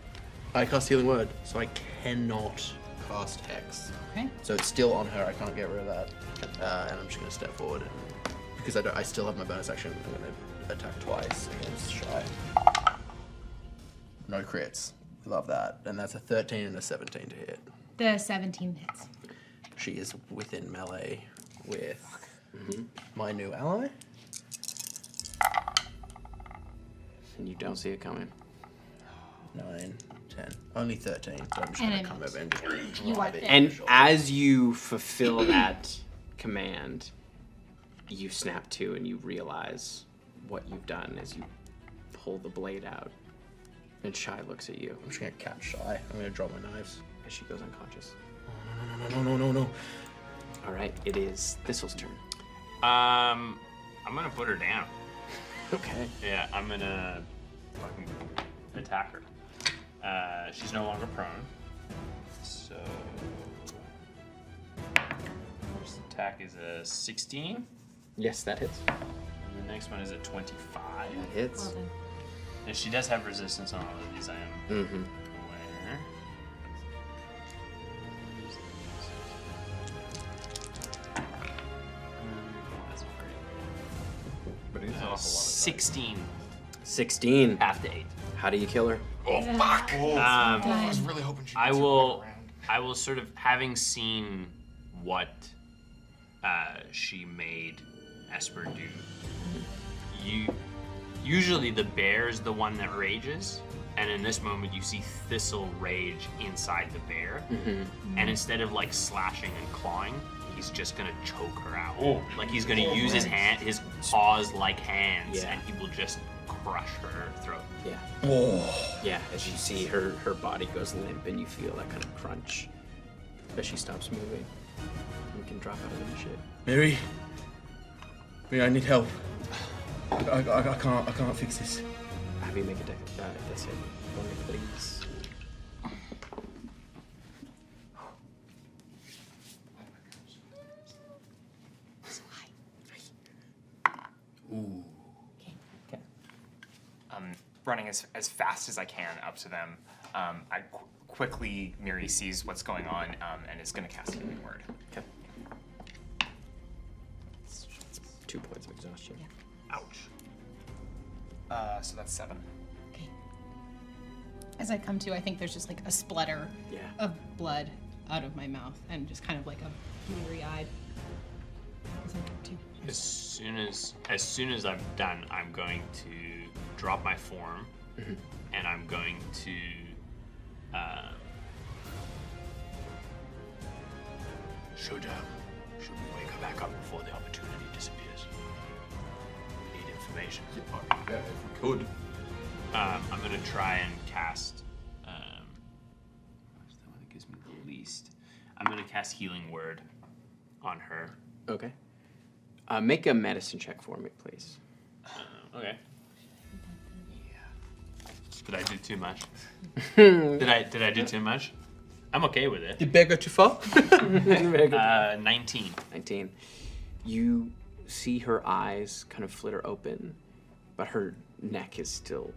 I cast Healing Word, so I cannot cast Hex.
Okay.
So it's still on her. I can't get rid of that. And I'm just going to step forward and... Because I still have my bonus action, I'm going to attack twice against Shy. No crits. Love that. And that's a 13 and a 17 to hit.
The 17 hits.
She is within melee with my new ally.
And you don't see it coming.
9, 10. Only 13. So I'm just
And
going
I
to come
missed.
over and just
You
drive
are
it.
dead.
And as you fulfill that command, you snap to and you realize what you've done as you pull the blade out. And Shy looks at you
I'm just going to catch Shy. I'm going to drop my knives.
as she goes unconscious.
No.
All right, it is Thistle's turn.
I'm gonna put her down.
Okay.
Yeah, I'm gonna fucking attack her. She's no longer prone. So first attack is a 16,
Yes, that hits.
and the next one is a 25.
That hits.
Well done.
And she does have resistance on all of these, I am
Mm-hmm.
aware. That's great.
But it is an awful lot of
16,
16.
half to 8.
How do you kill her?
Oh, fuck! I was
Done.
really hoping she
I
was
will,
around.
I will sort of, having seen what she made Esper do. Usually the bear is the one that rages, and in this moment you see Thistle rage inside the bear, and instead of like slashing and clawing, he's just gonna choke her out. Like he's gonna use his paws like hands,
Yeah.
and he will just crush her throat.
Yeah. Yeah, as you see her body goes limp and you feel that kind of crunch as she stops moving. You can drop out of the initiative.
Miri, I need help. I can't fix this.
Have you make a deck that's it. For me, please.
Running as fast as I can up to them. Quickly, Miri sees what's going on and is going to cast Healing Word.
Okay. 2 points of exhaustion.
Ouch. So that's 7.
Okay. As I come to, I think there's just like a splutter
Yeah.
of blood out of my mouth and just kind of like a bleary-eyed. As I come to.
As soon as I'm done, I'm going to drop my form, and I'm going to Should we wake her back up before the opportunity disappears? We need information.
Yeah, if we could.
I'm gonna try and cast. What's the one that gives me the least? I'm gonna cast Healing Word on her.
Okay. Make a medicine check for me, please.
Okay. Did I do too much? Did I do too much? I'm okay with it.
Did Bear go too far?
19.
19. You see her eyes kind of flitter open, but her neck is still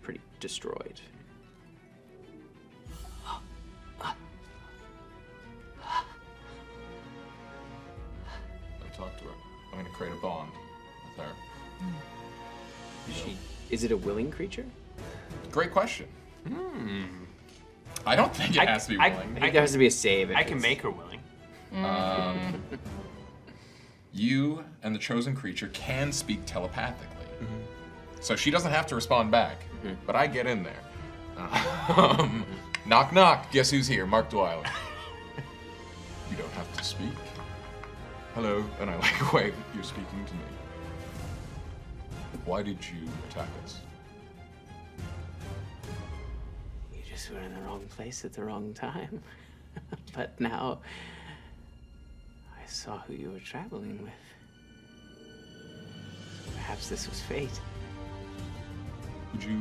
pretty destroyed.
I talked to her. I'm gonna create a bond with her.
Is it a willing creature?
Great question. I don't think it has to be willing.
I think there has to be a save. if
I can
it's-
make her willing.
You and the chosen creature can speak telepathically. So she doesn't have to respond back, but I get in there. Knock, knock. Guess who's here? Mark Dwyler. You don't have to speak. Hello, and I like the way you're speaking to me. Why did you attack us?
You just were in the wrong place at the wrong time. But now I saw who you were traveling with. Perhaps this was fate.
Would you...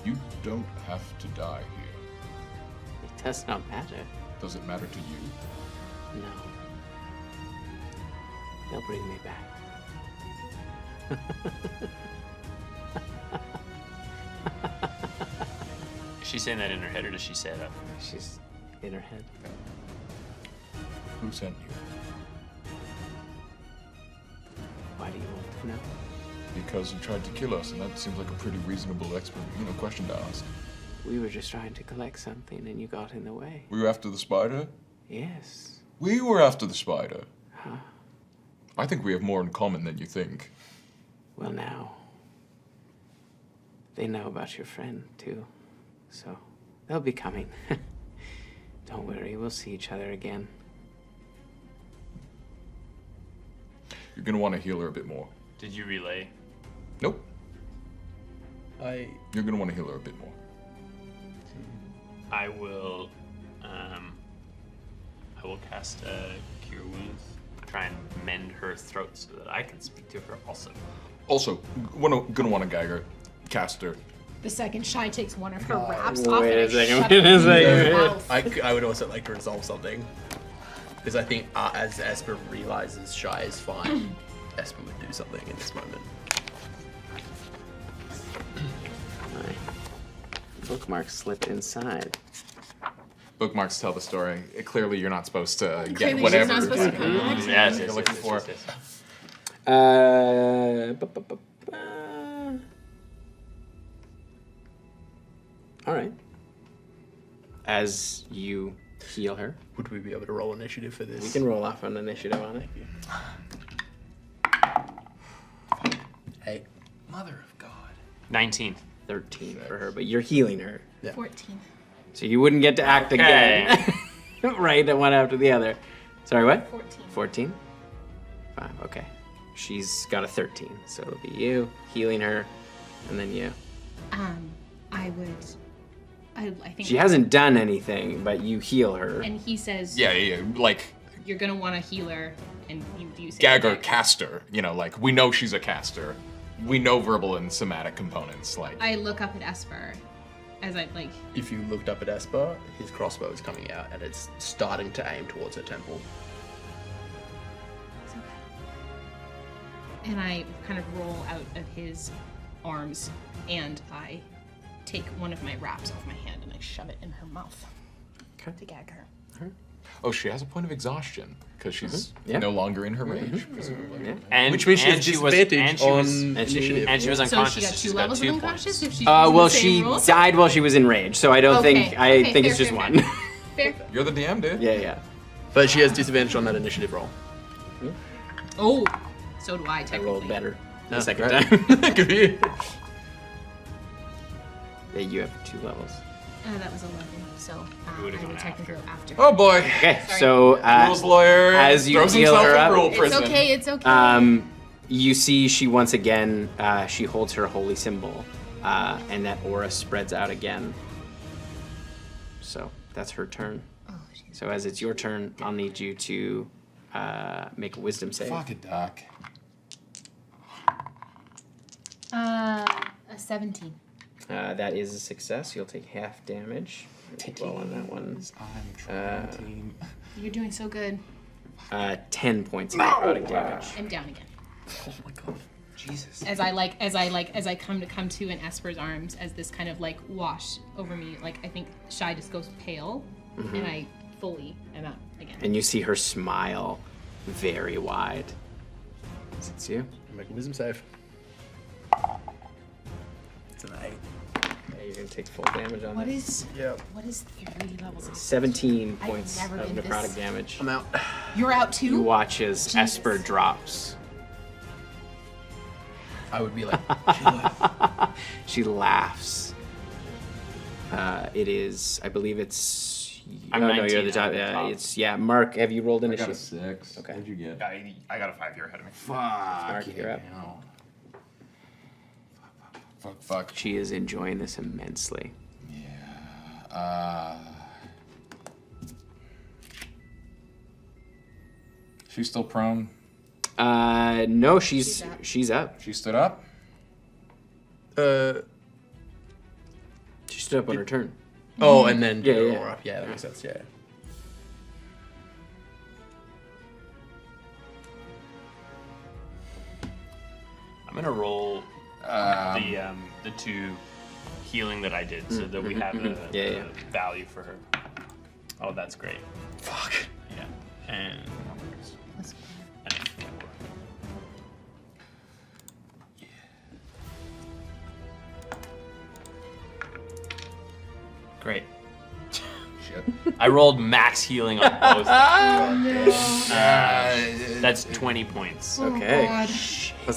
You don't have to die here.
It does not matter.
Does it matter to you?
No. They'll bring me back.
Is she saying that in her head or does she say that?
She's in her head.
Who sent you?
Why do you want to know?
Because you tried to kill us, and that seems like a pretty reasonable question to ask.
We were just trying to collect something and you got in the way.
Were you after the spider?
Yes.
We were after the spider.
Huh.
I think we have more in common than you think.
Well, now they know about your friend, too. So they'll be coming. Don't worry, we'll see each other again.
You're gonna want to heal her a bit more.
Did you relay?
Nope.
I
You're gonna want to heal her a bit more.
I will cast Cure Wounds. Try and mend her throat so that I can speak to her also.
Also, gonna want to gag her, cast her.
The second Shy takes one of her wraps off
Wait
and
a
I
second,
shove
wait a
it in
second.
her mouth.
I would also like to resolve something. Because I think as Esper realizes Shy is fine, Esper would do something in this moment.
My bookmarks slipped inside.
Bookmarks tell the story. Clearly, you're not supposed to
Clearly
get
she's
whatever
not supposed to come back.
Yes,
you're looking for.
All right. As you heal her,
Would we be able to roll initiative for this?
we can roll off an initiative on it.
Hey.
Mother of God.
19.
13 for her, but you're healing her.
14.
So you wouldn't get to act again. Right, one after the other. Sorry, what?
14.
14? 5, okay. She's got a 13, so it'll be you, healing her, and then you.
I think.
She hasn't done anything, but you heal her.
And he says,
Yeah. Like,
you're gonna want to heal her, and you say
gag her,
that.
caster. Like, we know she's a caster. We know verbal and somatic components. Like,
I look up at Esper, as I like.
If you looked up at Esper, his crossbow is coming out and it's starting to aim towards her temple.
It's okay. And I kind of roll out of his arms, and I take one of my wraps off my hand and I shove it in her mouth to gag her.
oh, she has a point of exhaustion because she's
Yeah.
no longer in her rage. presumably.
Yeah.
And,
Which means she
and
has
she was,
disadvantage
and she was,
on
and she-
initiative.
and she was
So
unconscious.
she got
she's
two levels of
got 2
unconscious.
points.
If she's
Well,
using the
she
same rules?
died while she was in rage, so I don't
Okay,
think I
okay,
think
fair,
it's just
fair,
one.
Fair.
You're the DM, dude.
Yeah.
But she has disadvantage on that initiative roll.
Oh, so do I.
I
Technically.
rolled better the
No,
second
right.
time.
Good for you.
Yeah, you have 2 levels.
That was 11, so I
would've
would
gone
technically go
after.
after.
Oh boy.
Okay,
Sorry.
so
Rules lawyer
as you
throws
heal
himself
her
in
up,
rule
It's
prison.
okay, it's okay.
you see she once again, she holds her holy symbol, and that aura spreads out again. So that's her turn.
Oh, jeez.
So as it's your turn, I'll need you to make a wisdom save.
Fuck it, Doc.
A 17.
That is a success. You'll take half damage. Well on that one.
I'm trying.
You're doing so good.
10 points of necrotic damage.
I'm down again.
Oh my god. Jesus.
As I come to in Esper's arms, as this kind of like wash over me, like I think Shy just goes pale, and I fully am out again.
And you see her smile very wide. It's you.
Make a wisdom save. It's an 8.
Yeah, you're gonna take full damage on
What
this.
is
Yep.
3 levels of
17
I've
points
never
of
been
necrotic
this-
damage.
I'm out.
You're out too?
You watch as
Jesus.
Esper drops.
I would be like,
She laughs. It is, I believe it's.
I'm
oh no, you're
19
at the top.
at the
Yeah,
top.
it's Mark. Have you rolled
I got a
initiative?
6.
Okay.
What'd you get?
I got a 5 year ahead of me.
Fuck.
Mark, you're up.
hell. Fuck.
She is enjoying this immensely.
Yeah. She's still prone.
No, she's
She's up.
She stood up.
she stood up on her turn.
oh, and then
Yeah,
do the
yeah.
aura. Yeah, that makes sense. Yeah.
I'm gonna roll the 2 healing that I did, so that we have the
Yeah.
value for her. Oh, that's great.
Fuck.
Yeah. And a 4. Great.
Shit.
I rolled max healing on both.
That's
That's 20 points.
Okay.
God.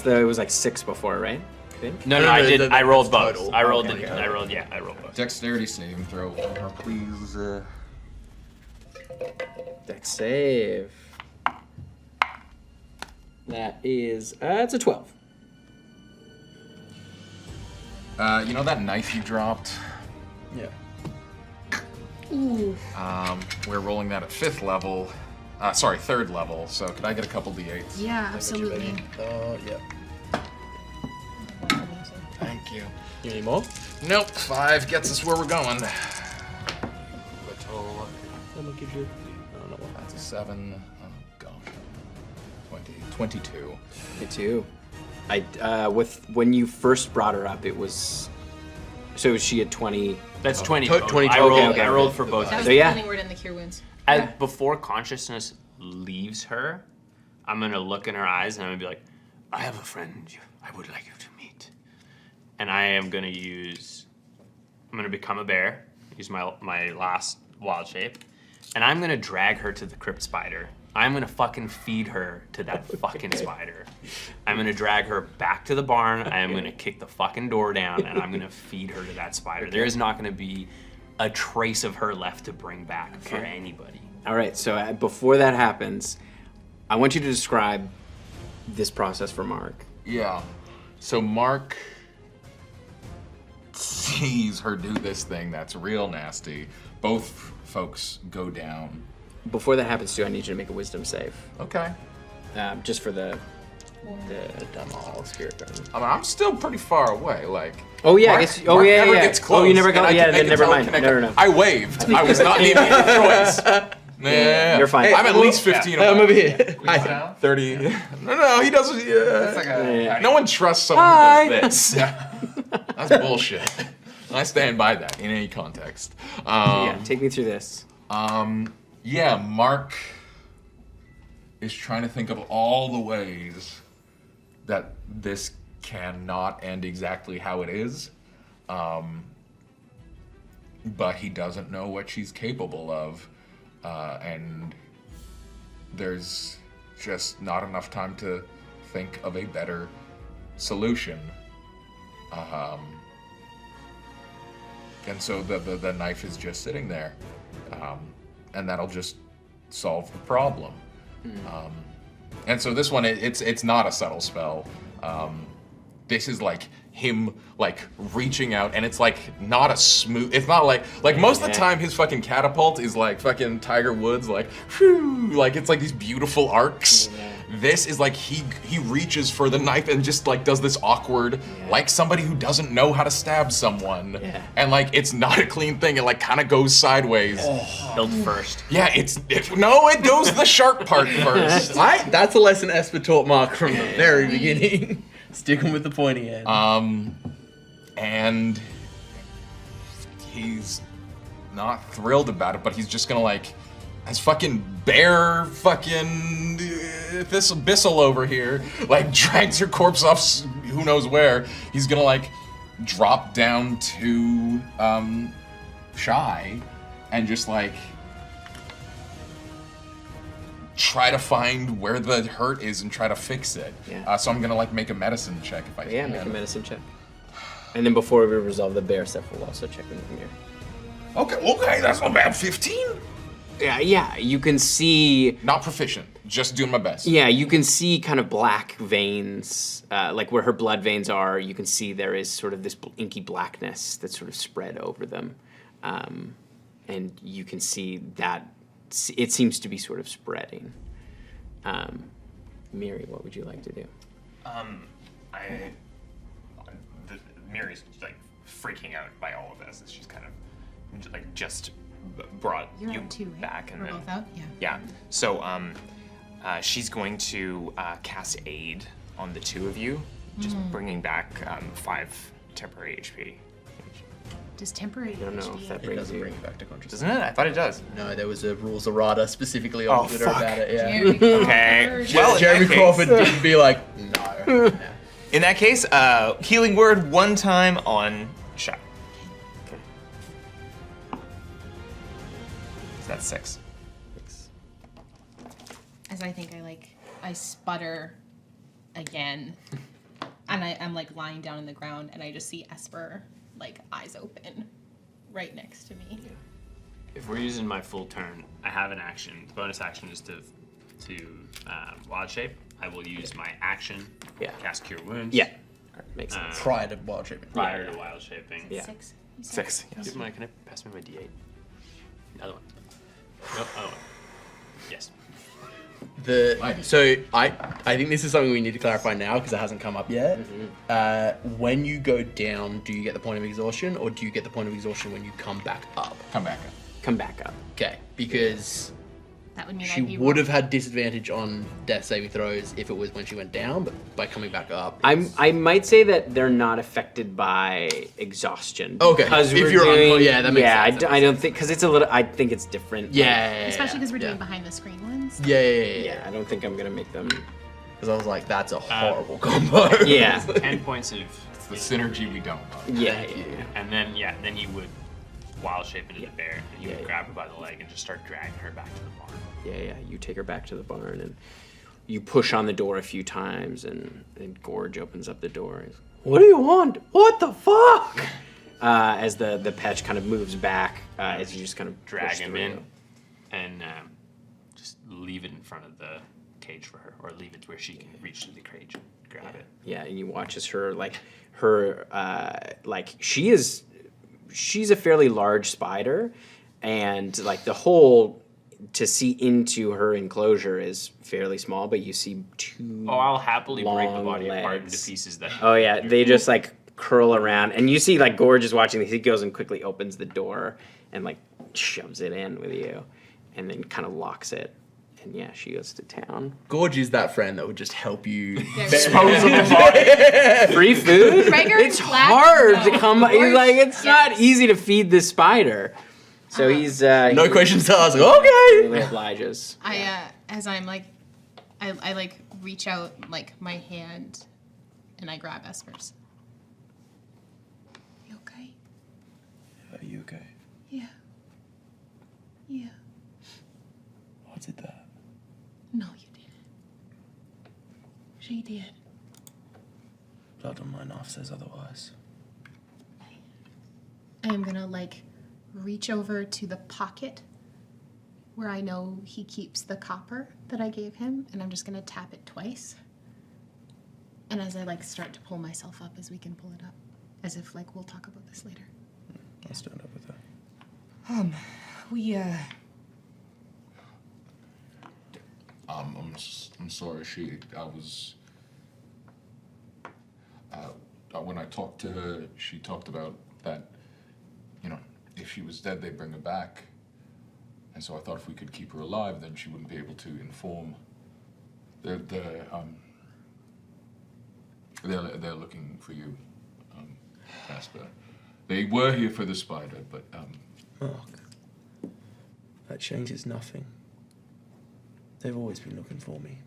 It was like 6 before, right? I think.
No,
No,
I
no,
did.
that-
I rolled
that's
both.
total.
I rolled
Okay,
the.
okay.
I rolled both.
dexterity saving throw, please.
Dex save. That is, it's a 12.
You know that knife you dropped?
Yeah.
Ooh.
We're rolling that at 5th level. Sorry, 3rd level. So could I get a couple d8s?
Yeah, absolutely.
Oh, yeah.
Thank you.
You need more?
Nope, 5 gets us where we're going. Little,
I'm gonna give you. No, not one.
that's a 7. Oh gosh. 22.
Me too. When you first brought her up, it was, so she had 20.
That's 20.
20
I
total.
rolled.
Okay,
I rolled
okay.
for both.
That was
So,
the
yeah.
healing word in the cure wounds.
Before consciousness leaves her, I'm gonna look in her eyes and I'm gonna be like, "I have a friend I would like you to meet," and I'm gonna become a bear, use my last wild shape, and I'm gonna drag her to the crypt spider. I'm gonna fucking feed her to that fucking spider. I'm gonna drag her back to the barn. I am gonna kick the fucking door down, and I'm gonna feed her to that spider. There is not gonna be a trace of her left to bring back for anybody.
All right, so before that happens, I want you to describe this process for Mark.
Yeah. So Mark sees her do this thing that's real nasty. Both folks go down.
Before that happens, too, I need you to make a wisdom save,
Okay.
just for the.
The dumb all spirit guard.
I mean, I'm still pretty far away. Like.
Oh yeah, I
Mark-
guess. Oh
Mark
yeah,
never
yeah.
gets close,
Oh, you never
and
go.
I can
Yeah,
make
then
a
never mind.
telekinetic-
No.
I waved. I was not the immediate choice. Yeah.
You're fine.
I'm at least 15
Hey, I'm
away.
over here. Hi.
30. No, he doesn't.
Yeah.
No one trusts someone
Hi.
who does this. That's bullshit. I stand by that in any context.
Yeah, take me through this.
Yeah, Mark is trying to think of all the ways that this cannot end exactly how it is. But he doesn't know what she's capable of. And there's just not enough time to think of a better solution. And so the knife is just sitting there. And that'll just solve the problem. And so this one, it's not a subtle spell. This is like him like reaching out, and it's like not a smooth. It's not like most of the time his fucking catapult is like fucking Tiger Woods, like whew, like it's like these beautiful arcs. This is like he reaches for the knife and just like does this awkward, like somebody who doesn't know how to stab someone, and like it's not a clean thing. It like kind of goes sideways.
Build first.
Yeah, it goes the sharp part first.
That's a lesson Esper taught Mark from the very beginning. Sticking with the pointy end.
And he's not thrilled about it, but he's just gonna like, as fucking bear fucking Thistle over here, like drags your corpse off who knows where. He's gonna like drop down to Shy and just like try to find where the hurt is and try to fix it. So I'm gonna like make a medicine check if I can.
Yeah, make a medicine check. And then before we resolve the bear stuff, we'll also check in the mirror.
Okay, that's not bad. 15?
Yeah, you can see.
Not proficient, just doing my best.
Yeah, you can see kind of black veins, like where her blood veins are. You can see there is sort of this inky blackness that's sort of spread over them. And you can see that it seems to be sort of spreading. Miri, what would you like to do?
Miri's like freaking out by all of this. She's kind of like just brought
You're
you
out too, right?
back, and
We're
then
both out? Yeah.
yeah. So she's going to cast aid on the two of you, just bringing back 5 temporary HP.
Does temporary
I don't know if that brings you.
Bring it back to consciousness.
Doesn't it? I thought it does.
No, there was a rules errata specifically on
Oh,
Twitter
fuck.
about it. Yeah.
Jeremy Crawford.
Okay. Well, in
Jeremy
that
Crawford
case-
didn't be like, no. Yeah.
In that case, healing word 1 time on Shy.
Okay.
So that's 6.
As I think I sputter again, and I'm like lying down on the ground, and I just see Esper like eyes open, right next to me.
If we're using my full turn, I have an action. The bonus action is to wild shape. I will use my action.
Yeah.
Cast Cure Wounds.
Yeah. Makes sense.
Prior to wild shaping.
Prior to wild shaping.
Yeah.
6. You said
6. Yes.
Give my, can I pass me my D8? Another one. Nope. Other one. Yes.
So I think this is something we need to clarify now because it hasn't come up yet. When you go down, do you get the point of exhaustion, or do you get the point of exhaustion when you come back up?
Come back up.
Come back up.
Okay, because
that would mean
she
I'd be
would have had disadvantage on death saving throws if it was when she went down, but by coming back up,
I might say that they're not affected by exhaustion.
Okay,
Because
if
we're
you're
doing,
yeah, that makes
yeah,
sense.
I don't think because it's a little. I think it's different.
Yeah,
especially because we're doing
yeah.
behind the screen ones.
Yeah, I don't think I'm gonna make them.
Because I was like, that's a horrible combo.
Yeah.
10 points of.
It's the synergy we don't want.
Yeah.
And then, then you would wild shape into the bear, and you would
Yeah.
grab her by the leg and just start dragging her back to the barn.
Yeah. You take her back to the barn and you push on the door a few times, and Gorge opens up the door. He's, what do you want? What the fuck? As the patch kind of moves back, as you just kind of
Drag
push
him
through.
in, and just leave it in front of the cage for her, or leave it where she can reach to the cage and grab it.
Yeah, and you watch as she's a fairly large spider, and like the hole to see into her enclosure is fairly small, but you see 2
Oh, I'll happily break the
long
body apart into
legs.
pieces. That.
Oh yeah, they just like curl around, and you see like Gorge is watching this. He goes and quickly opens the door and like shoves it in with you, and then kind of locks it. And yeah, she goes to town.
Gorge is that friend that would just help you.
Dispose of the body. Free food?
Gregor
It's
slapped
hard
the
to come. He's
horse.
like, it's not
Yes.
easy to feed this spider. So he's
No
he
questions asked. Okay.
really obliges.
As I'm like, I like reach out like my hand, and I grab Esper's. You okay?
Are you okay?
Yeah. Yeah.
I did that.
No, you didn't. She did.
Blood on my knife says otherwise.
I'm gonna like reach over to the pocket where I know he keeps the copper that I gave him, and I'm just gonna tap it twice. And as I like start to pull myself up, as we can pull it up, as if like we'll talk about this later.
I'll stand up with that.
I'm sorry. When I talked to her, she talked about that, if she was dead, they'd bring her back. And so I thought if we could keep her alive, then she wouldn't be able to inform. They're looking for you, Esper. They were here for the spider, but
Mark, that changes nothing. They've always been looking for me.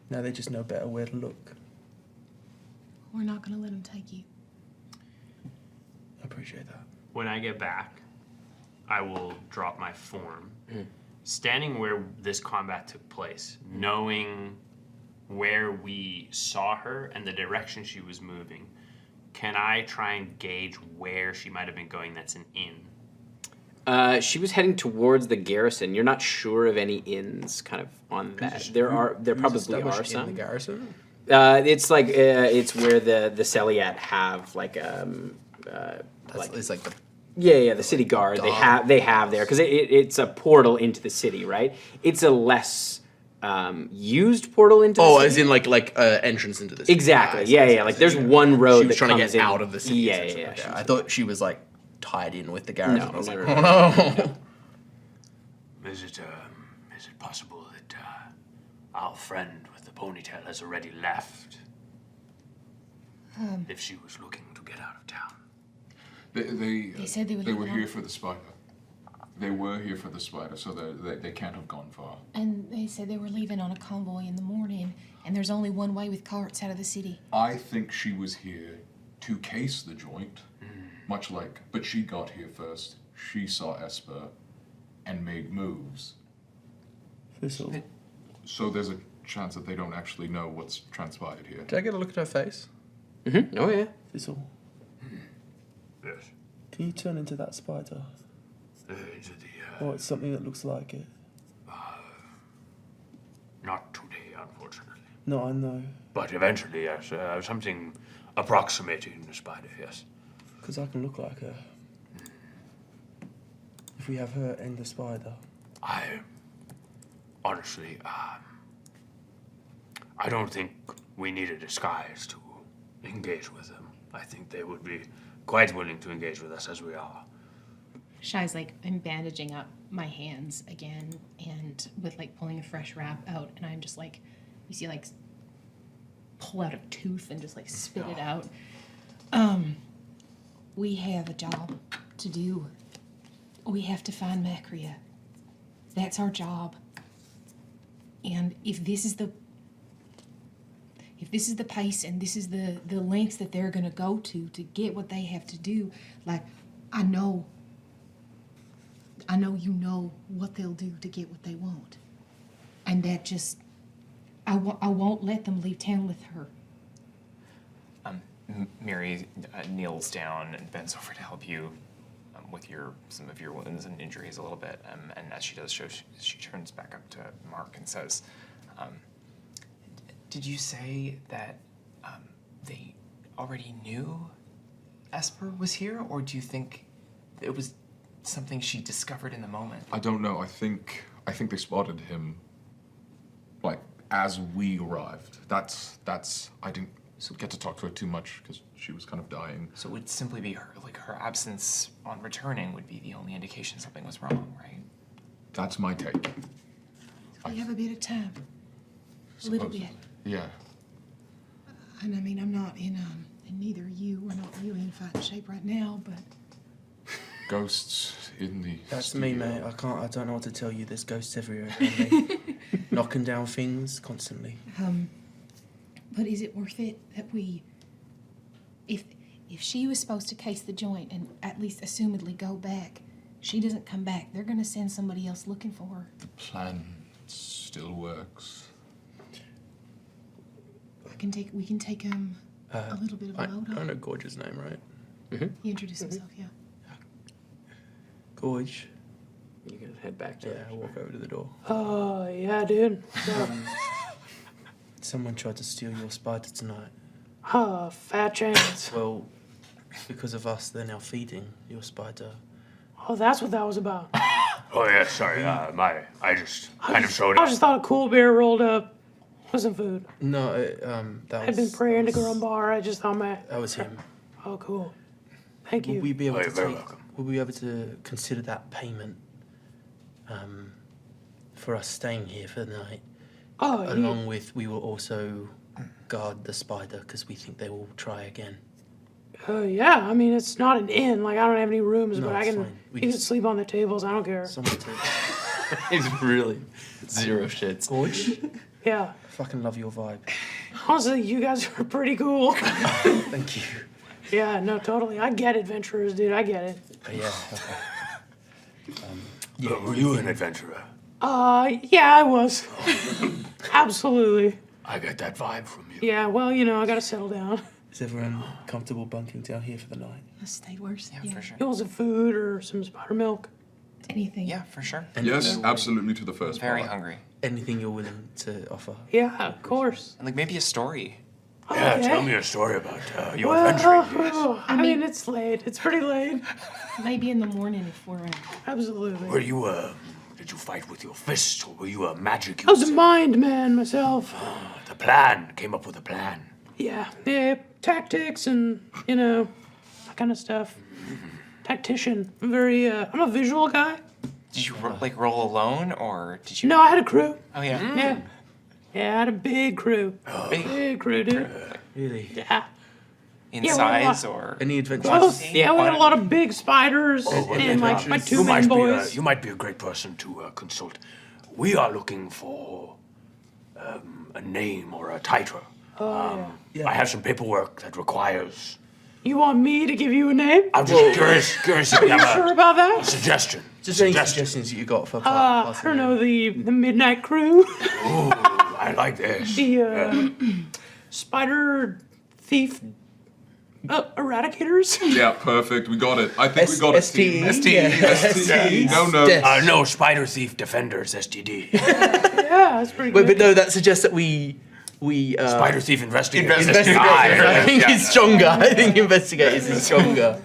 Now they just know better where to look.
We're not gonna let him take you.
I appreciate that.
When I get back, I will drop my form. Standing where this combat took place, knowing where we saw her and the direction she was moving, can I try and gauge where she might have been going that's an inn?
She was heading towards the garrison. You're not sure of any inns kind of on that. There probably are some.
In the garrison?
It's like it's where the Celiat have like
It's like the
the city guard. They have there because it's a portal into the city, right? It's a less used portal into the city.
as in like entrance into the city.
Exactly.
I see.
Like there's one road
She was
that
trying to
comes
get
in.
out of the city.
Yeah.
essentially. Okay. I thought she was like tied in with the garrison.
No,
I was like,
no,
oh no.
Is it possible that our friend with the ponytail has already left? If she was looking to get out of town.
they
said they would
were
leave it
here
on.
for the spider. They were here for the spider, so they can't have gone far.
And they said they were leaving on a convoy in the morning, and there's only one way with carts out of the city.
I think she was here to case the joint, but she got here first. She saw Esper and made moves.
Thistle.
So there's a chance that they don't actually know what's transpired here.
Did I get a look at her face?
Mm-hmm. Oh yeah.
Thistle.
Yes.
Can you turn into that spider?
Is it the,
Or it's something that looks like it?
not today, unfortunately.
No, I know.
But eventually, yes. Something approximating the spider, yes.
Because I can look like her. If we have her and the spider.
Honestly, I don't think we need a disguise to engage with them. I think they would be quite willing to engage with us as we are.
Shai's like, I'm bandaging up my hands again, and with like pulling a fresh wrap out, and I'm just like, you see like pull out a tooth and just like spit it out. We have a job to do. We have to find Macria. That's our job. And if this is the pace and this is the lengths that they're gonna go to get what they have to do, like I know you know what they'll do to get what they want. And that just, I won't let them leave town with her.
Miri kneels down and bends over to help you with some of your wounds and injuries a little bit. And as she does so, she turns back up to Mark and says, did you say that they already knew Esper was here? Or do you think it was something she discovered in the moment?
I don't know. I think they spotted him, like as we arrived. That's I didn't get to talk to her too much because she was kind of dying.
So it would simply be her absence on returning would be the only indication something was wrong, right?
That's my take.
We have a bit of time. A little bit.
Yeah.
And I mean, I'm not in neither you. We're not really in fighting shape right now, but
Ghosts in the
That's
studio.
me, mate. I don't know what to tell you. There's ghosts everywhere around me. Knocking down things constantly.
but is it worth it that we, if she was supposed to case the joint and at least assumedly go back, she doesn't come back, they're gonna send somebody else looking for her.
The plan still works.
We can take a little bit of a
I
load
don't
off.
know Gorge's name, right?
He introduced himself, yeah.
Gorge.
You can head back to
Yeah, I walk over to the door.
Oh, yeah, dude.
Someone tried to steal your spider tonight.
Fat chance.
Well, because of us, they're now feeding your spider.
Oh, that's what that was about.
Oh yeah, sorry. I just kind of showed
I
up.
just thought a cool bear rolled up with some food.
No, that
I'd
was...
been praying to
that was-
Grumbar. I just thought
That was him.
Oh, cool. Thank
Will
you.
we be able
Oh,
to
you're very
take...
welcome.
Will we be able to consider that payment for us staying here for the night?
Oh, yeah.
Along with, we will also guard the spider because we think they will try again.
Yeah, I mean, it's not an inn. Like, I don't have any rooms,
No,
but I
it's
can.
fine. We
You can
just-
sleep on the tables. I don't care.
Someone to...
He's really zero shits.
Gorge,
Yeah.
I fucking love your vibe.
Honestly, you guys are pretty cool.
Thank you.
Yeah, no, totally. I get adventurers, dude. I get it.
Yeah, okay.
Were you an adventurer?
Yeah, I was. Absolutely.
I get that vibe from you.
Yeah, well, you know, I gotta settle down.
Is everyone comfortable bunking down here for the night?
The stay worse.
Yeah, for sure.
You want some food or some spider milk?
Anything.
Yeah, for sure.
Yes, absolutely to the first
Very
part.
hungry.
Anything you're willing to offer?
Yeah, of course.
And like maybe a story.
Oh,
Yeah, tell me a story about your adventuring years.
I mean, it's late. It's pretty late.
Maybe in the morning if we're
Absolutely.
Were you did you fight with your fist or were you a magic
I was a
user?
mind man myself.
The plan came up with a plan.
Yeah, tactics and, you know, that kind of stuff. Tactician. I'm I'm a visual guy.
Did you roll alone or did you?
No, I had a crew.
Oh yeah.
Yeah. Yeah, I had a big crew. Big crew, dude.
Really?
Yeah.
In
Yeah, well,
size or?
Any adventures?
Both. Yeah, we had a lot of big spiders and like my two main boys.
You might be a great person to consult. We are looking for a name or a title.
Yeah.
I have some paperwork that requires.
You want me to give you a name?
I'm just curious if you have
Sure
a
about that?
suggestion.
Just any suggestions that you got for
I don't know, the Midnight Crew,
Ooh, I like this.
the Spider Thief Eradicators.
Yeah, perfect. We got it. I think we got it.
STE.
STE.
Yeah.
STE. No, no.
Death.
No, Spider Thief Defenders, STD.
Yeah, that's pretty
Wait,
good.
but no, that suggests that we
Spider Thief Investigators.
investigate. I think it's stronger. I think investigators is stronger.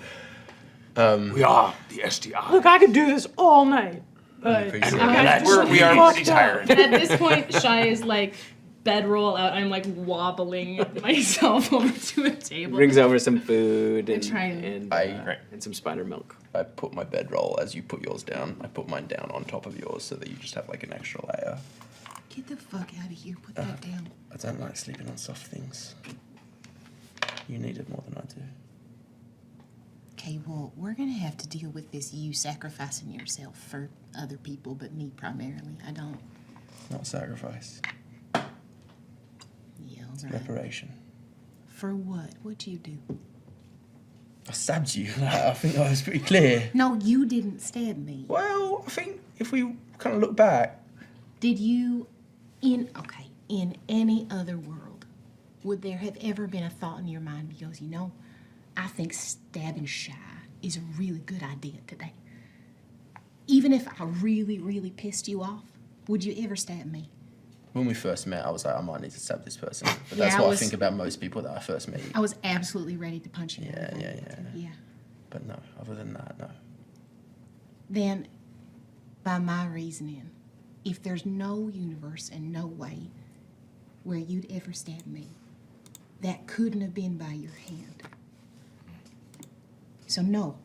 We are the SDI.
Look, I could do this all night, but
appreciate
I'm
it.
We are
fucked
pretty
up.
tired.
At this point, Shy is like bedroll out. I'm like wobbling myself over to a table.
Brings over some food and
trying.
and,
I-
and some spider milk.
I put my bedroll as you put yours down. I put mine down on top of yours so that you just have like an extra layer.
Get the fuck out of here. Put that down.
I don't like sleeping on soft things. You need it more than I do.
Okay, well, we're gonna have to deal with this you sacrificing yourself for other people, but me primarily. I don't.
Not sacrifice.
Yeah, all right.
Reparation.
For what? What'd you do?
I stabbed you. I think I was pretty clear.
No, you didn't stab me.
Well, I think if we kind of look back,
Did you, in any other world, would there have ever been a thought in your mind because, you know, I think stabbing Shy is a really good idea today. Even if I really, really pissed you off, would you ever stab me?
when we first met, I was like, I might need to stab this person. But
Yeah,
that's
I
what I
was-
think about most people that I first meet.
I was absolutely ready to punch you.
Yeah, yeah, yeah.
Yeah.
But no, other than that, no.
Then, by my reasoning, if there's no universe and no way where you'd ever stab me, that couldn't have been by your hand. So no,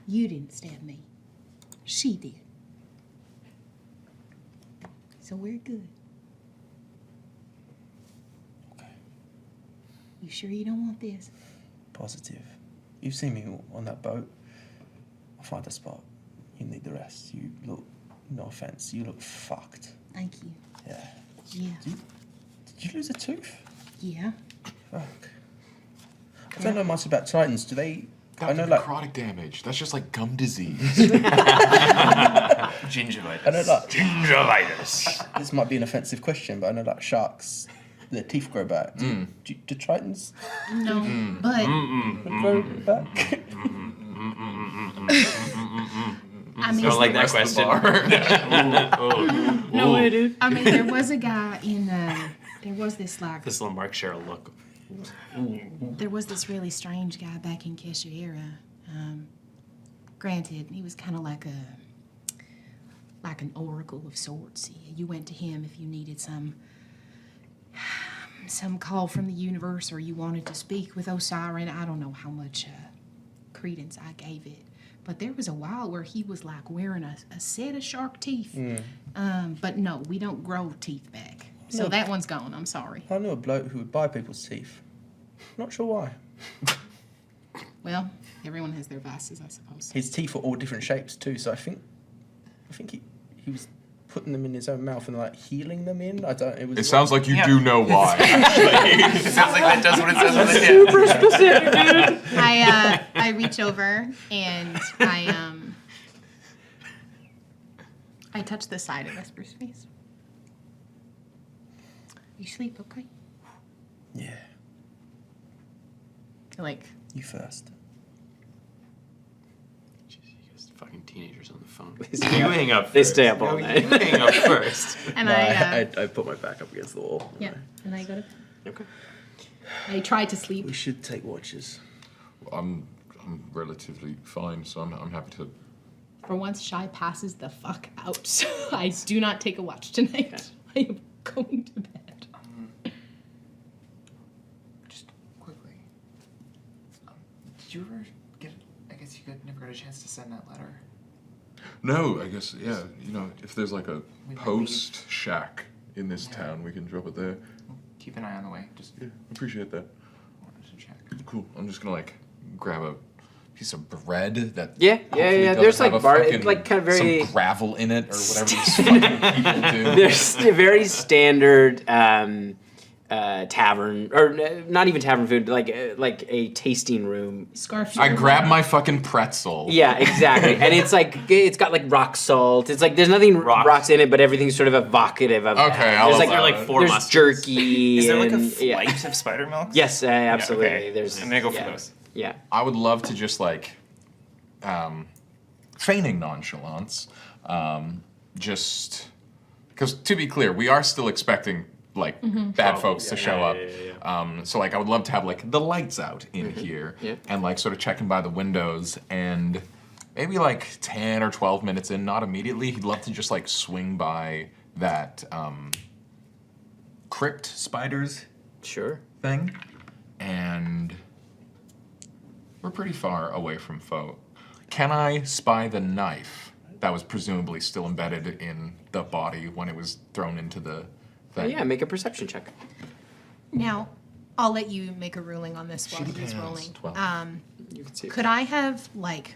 you didn't stab me. She did. So we're good.
Okay.
You sure you don't want this?
Positive. You've seen me on that boat. I'll find a spot. You need the rest. You look, no offense, you look fucked.
Thank you.
Yeah.
Yeah.
Did you lose a tooth?
Yeah.
Fuck. I don't know much about Tritons. Do they...
Got
I know, like...
necrotic damage. That's just like gum disease.
Gingivitis.
I know, like...
Gingivitis.
This might be an offensive question, but I know, like, sharks their teeth grow back. Do Tritons
No, but
grow back?
I mean,
Don't like that question.
No way, dude.
I mean, there was a guy in. There was this like.
Thistle and Mark share a look.
There was this really strange guy back in Keshaira. Granted, he was kind of like an oracle of sorts. You went to him if you needed some call from the universe, or you wanted to speak with Osiris. I don't know how much credence I gave it, but there was a while where he was like wearing a set of shark teeth. But no, we don't grow teeth back, so
No.
that one's gone. I'm sorry.
I knew a bloke who would buy people's teeth. Not sure why.
Well, everyone has their vices, I suppose.
His teeth were all different shapes too, so I think he was putting them in his own mouth and like healing them in. I don't. It was.
It sounds like you do know why.
It sounds like that does what it says on the tin.
Super specific, dude.
I reach over and I touch the side of Esper's face. You sleep, okay?
Yeah.
Like,
You first.
Jeez, you guys fucking teenagers on the phone.
stay
You
up-
hang up first.
they stay up all
No,
night.
You hang up first.
and
No,
I
I put my back up against the wall.
yeah, and I go to bed.
Okay.
I try to sleep.
We should take watches.
I'm relatively fine, so I'm happy to.
For once, Shy passes the fuck out. So I do not take a watch tonight. I am going to bed.
Just quickly. Did you ever get? I guess you never got a chance to send that letter.
No, I guess yeah. You know, if there's like a
We might
post shack in this town, we can drop it there.
Keep an eye on the way. Just
Yeah, appreciate that.
wanted to check.
Cool. I'm just gonna like
Grab a piece of bread that
Yeah.
hopefully doesn't
There's
have
like
a
bar,
fucking-
like kind of very.
some gravel in it or whatever these fucking people do.
There's a very standard tavern, or not even tavern food, like a tasting room.
Scarf.
I grab my fucking pretzel.
Yeah, exactly. And it's like it's got like rock salt. It's like there's nothing rocks in it, but everything's sort of evocative of
Okay,
that.
I'll
There's like
allow
like
it.
four
there's
mustards.
jerky.
Is there like a
and-
flight of spider milk?
Yes, absolutely.
okay.
There's.
I'm gonna go for
yeah.
those.
Yeah.
I would love to just like feigning nonchalance, just because to be clear, we are still expecting like bad folks to show up. So like I would love to have like the lights out in here
Yeah.
and like sort of checking by the windows and maybe like 10 or 12 minutes in, not immediately. He'd love to just like swing by that crypt spiders
Sure.
thing, and we're pretty far away from foe. Can I spy the knife that was presumably still embedded in the body when it was thrown into the thing?
Yeah, make a perception check.
Now, I'll let you make a ruling on this while
Shitty
he's
pants,
rolling.
12.
You can see.
Could I have like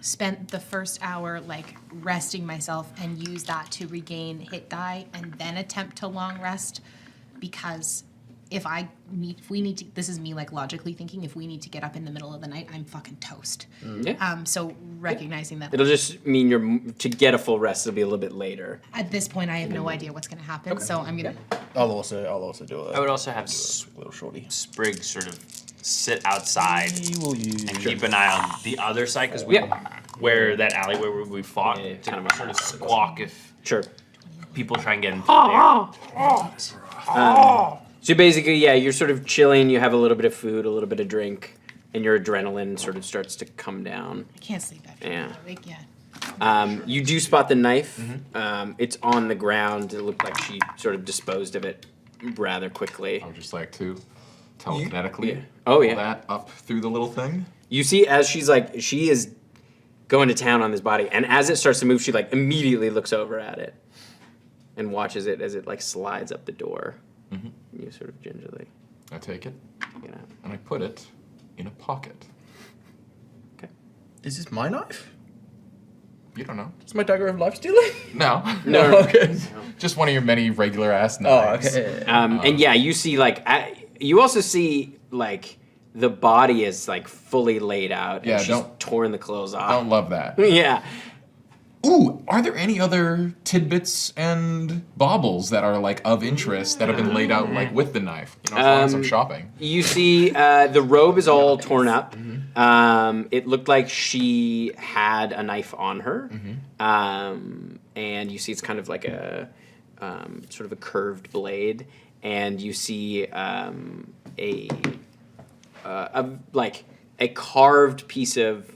spent the first hour like resting myself and use that to regain hit die and then attempt to long rest? Because if we need to, this is me like logically thinking, if we need to get up in the middle of the night, I'm fucking toast.
Yeah.
So recognizing that
It'll just mean to get a full rest. It'll be a little bit later.
at this point I have no idea what's going to happen. So I'm gonna.
I'll also do it.
I would also have
little shorty.
Sprig sort of sit outside
He will use.
and keep an eye on the other side because where that alleyway where we fought,
Yeah,
to
kind of a-
sort of squawk if
Sure.
people try and get into there.
So basically, yeah, you're sort of chilling. You have a little bit of food, a little bit of drink, and your adrenaline sort of starts to come down.
I can't sleep after
Yeah.
another week yet.
You do spot the knife. It's on the ground. It looked like she sort of disposed of it rather quickly.
I would just like to telekinetically
Yeah. Oh,
pull
yeah.
that up through the little thing.
You see, as she is going to town on this body, and as it starts to move, she like immediately looks over at it and watches it as it like slides up the door. You sort of gingerly
I take it
get out.
and I put it in a pocket.
Okay.
Is this my knife?
You don't know.
Is my dagger of life stealing?
No.
No.
Okay.
Just one of your many regular ass
Oh,
knives.
okay.
And yeah, you see like you also see like the body is like fully laid out.
Yeah,
and she's
don't-
torn the clothes off.
Don't love that.
Yeah.
Ooh, are there any other tidbits and baubles that are like of interest that have been laid out like with the knife? You know, as long as I'm shopping.
You see, the robe is all torn up. It looked like she had a knife on her, and you see it's kind of like a sort of a curved blade, and you see a carved piece of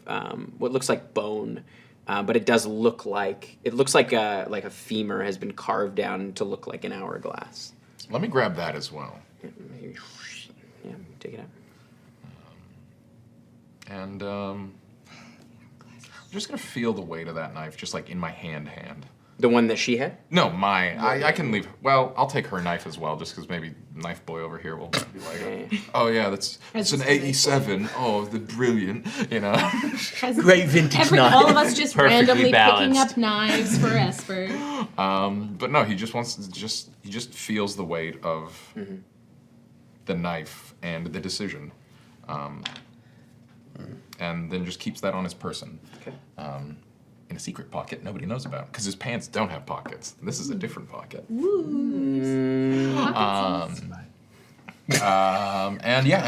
what looks like bone. But it does look like a femur has been carved down to look like an hourglass.
Let me grab that as well.
Yeah, take it out.
And I'm just gonna feel the weight of that knife, just like in my hand.
The one that she had?
No, I can leave. Well, I'll take her knife as well, just because maybe knife boy over here will be like, oh yeah, it's an 87. Oh, the brilliant, you know.
Great vintage knife.
All of us just
Perfectly
randomly picking
balanced.
up knives for Esper.
But no, he just wants to he just feels the weight of the knife and the decision, and then just keeps that on his person.
Okay.
In a secret pocket nobody knows about, because his pants don't have pockets. This is a different pocket. And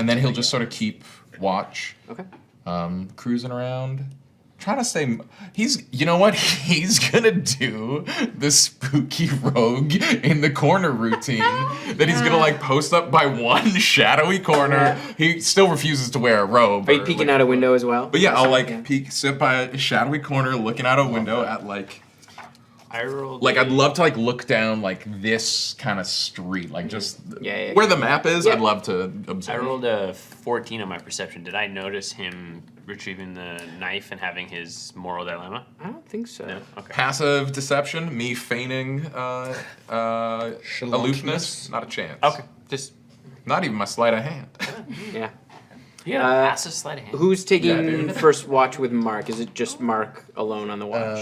then he'll just sort of keep watch.
Okay.
Cruising around. Trying to stay. You know what? He's gonna do the spooky rogue in the corner routine that he's gonna like post up by one shadowy corner.
Yeah.
He still refuses to wear a robe.
Are you peeking out a window as well?
But yeah, I'll sit by a shadowy corner looking out a window at like.
I rolled.
Like I'd love to like look down like this kind of street, like just
Yeah.
where the map is.
Yeah.
I'd love to
I
observe.
rolled a 14 on my perception. Did I notice him retrieving the knife and having his moral dilemma?
I don't think so.
No. Okay.
Passive deception, me feigning aloofness, not a chance.
Okay. Just
Not even my sleight of hand.
Yeah.
yeah. Passive sleight of hand.
Who's taking
Yeah, dude.
first watch with Mark? Is it just Mark alone on the watch?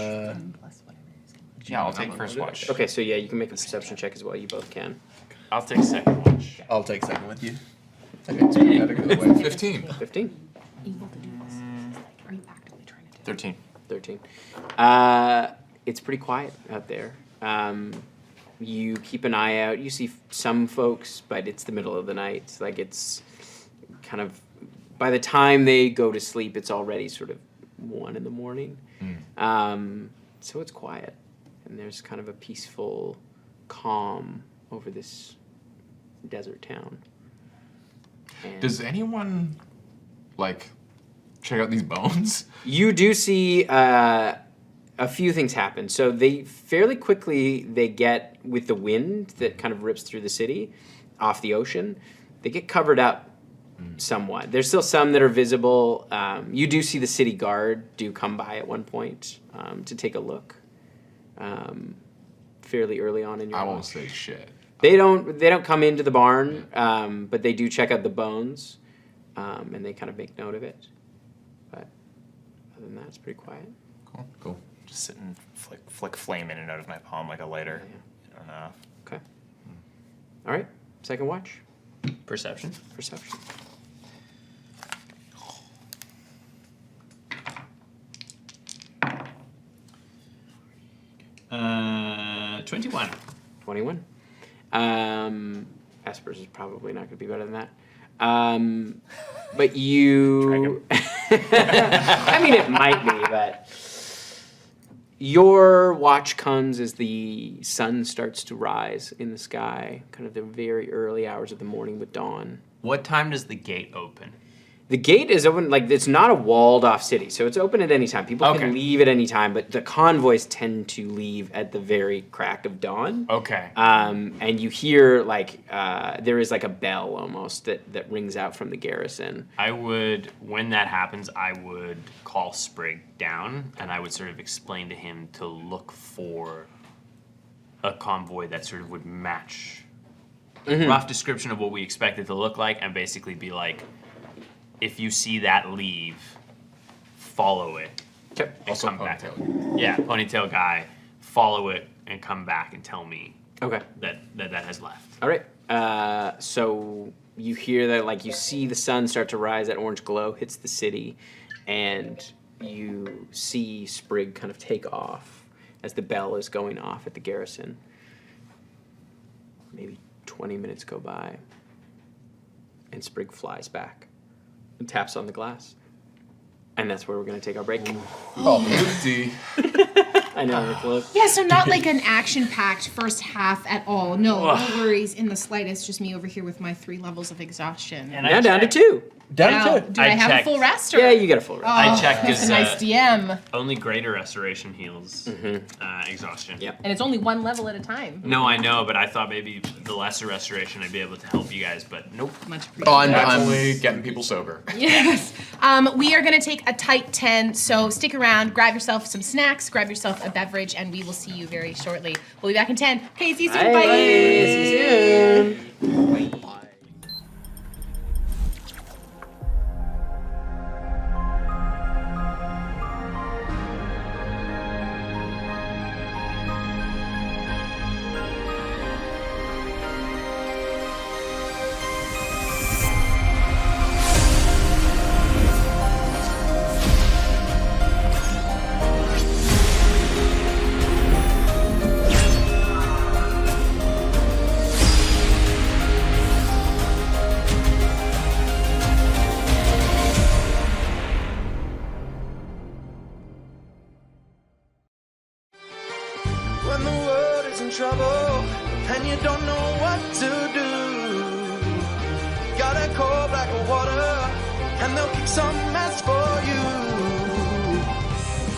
Yeah, I'll take first watch.
Okay, so yeah, you can make a perception check as well. You both can.
I'll take second watch.
I'll take second with you.
Okay, so we gotta go the way. 15.
15.
Able to do this. Are you actively trying to do
13.
13. It's pretty quiet out there. You keep an eye out. You see some folks, but it's the middle of the night. Like it's kind of, by the time they go to sleep, it's already sort of 1 in the morning. So it's quiet. And there's kind of a peaceful calm over this desert town. And
Does anyone like check out these bones?
you do see a few things happen. So they fairly quickly they get with the wind that kind of rips through the city off the ocean. They get covered up somewhat. There's still some that are visible. You do see the city guard do come by at one point to take a look. Fairly early on in your
I
watch.
won't say shit.
They don't come into the barn, but they do check out the bones, and they kind of make note of it. But other than that, it's pretty quiet.
Cool.
Just sit and flick flame in and out of my palm like a lighter. I don't know.
Okay. All right. Second watch.
Perception.
Perception.
21.
21. Esper's is probably not going to be better than that. But you... I mean, it might be, but... Your watch comes as the sun starts to rise in the sky, kind of the very early hours of the morning with dawn.
What time does the gate open?
The gate is open, like, it's not a walled-off city, so it's open at any time. People
Okay.
can leave at any time, but the convoys tend to leave at the very crack of dawn.
Okay.
And you hear, like, there is, like, a bell almost that rings out from the garrison.
When that happens, I would call Sprig down, and I would sort of explain to him to look for a convoy that sort of would match a rough description of what we expect it to look like, and basically be like, if you see that leave, follow it.
Okay.
And
Also
come back.
ponytail.
Yeah, ponytail guy. Follow it and come back and tell me
Okay.
that has left.
All right. So you hear that, like, you see the sun start to rise, that orange glow hits the city, and you see Sprig kind of take off as the bell is going off at the garrison. Maybe 20 minutes go by, and Sprig flies back and taps on the glass. And that's where we're going to take our break.
Oh, oopsie.
I know, we're close.
Yeah, so not like an action-packed first half at all. No worries in the slightest. Just me over here with my 3 levels of exhaustion.
And
Now down to 2.
Now, do I have a full rest? Or?
Yeah, you get a full rest.
I checked
That's
his
a nice DM.
only greater restoration heals exhaustion.
Yep.
And it's only 1 level at a time.
No, I know, but I thought maybe the lesser restoration I'd be able to help you guys, but nope.
Much
Oh,
appreciated.
I'm definitely getting people sober.
Yes. We are going to take a tight 10, so stick around, grab yourself some snacks, grab yourself a beverage, and we will see you very shortly. We'll be back in 10. Okay, see you soon.
Bye.
Bye.
See you soon.
When the world is in trouble and you don't know what to do, gotta call Blackwater and they'll kick some ass for you.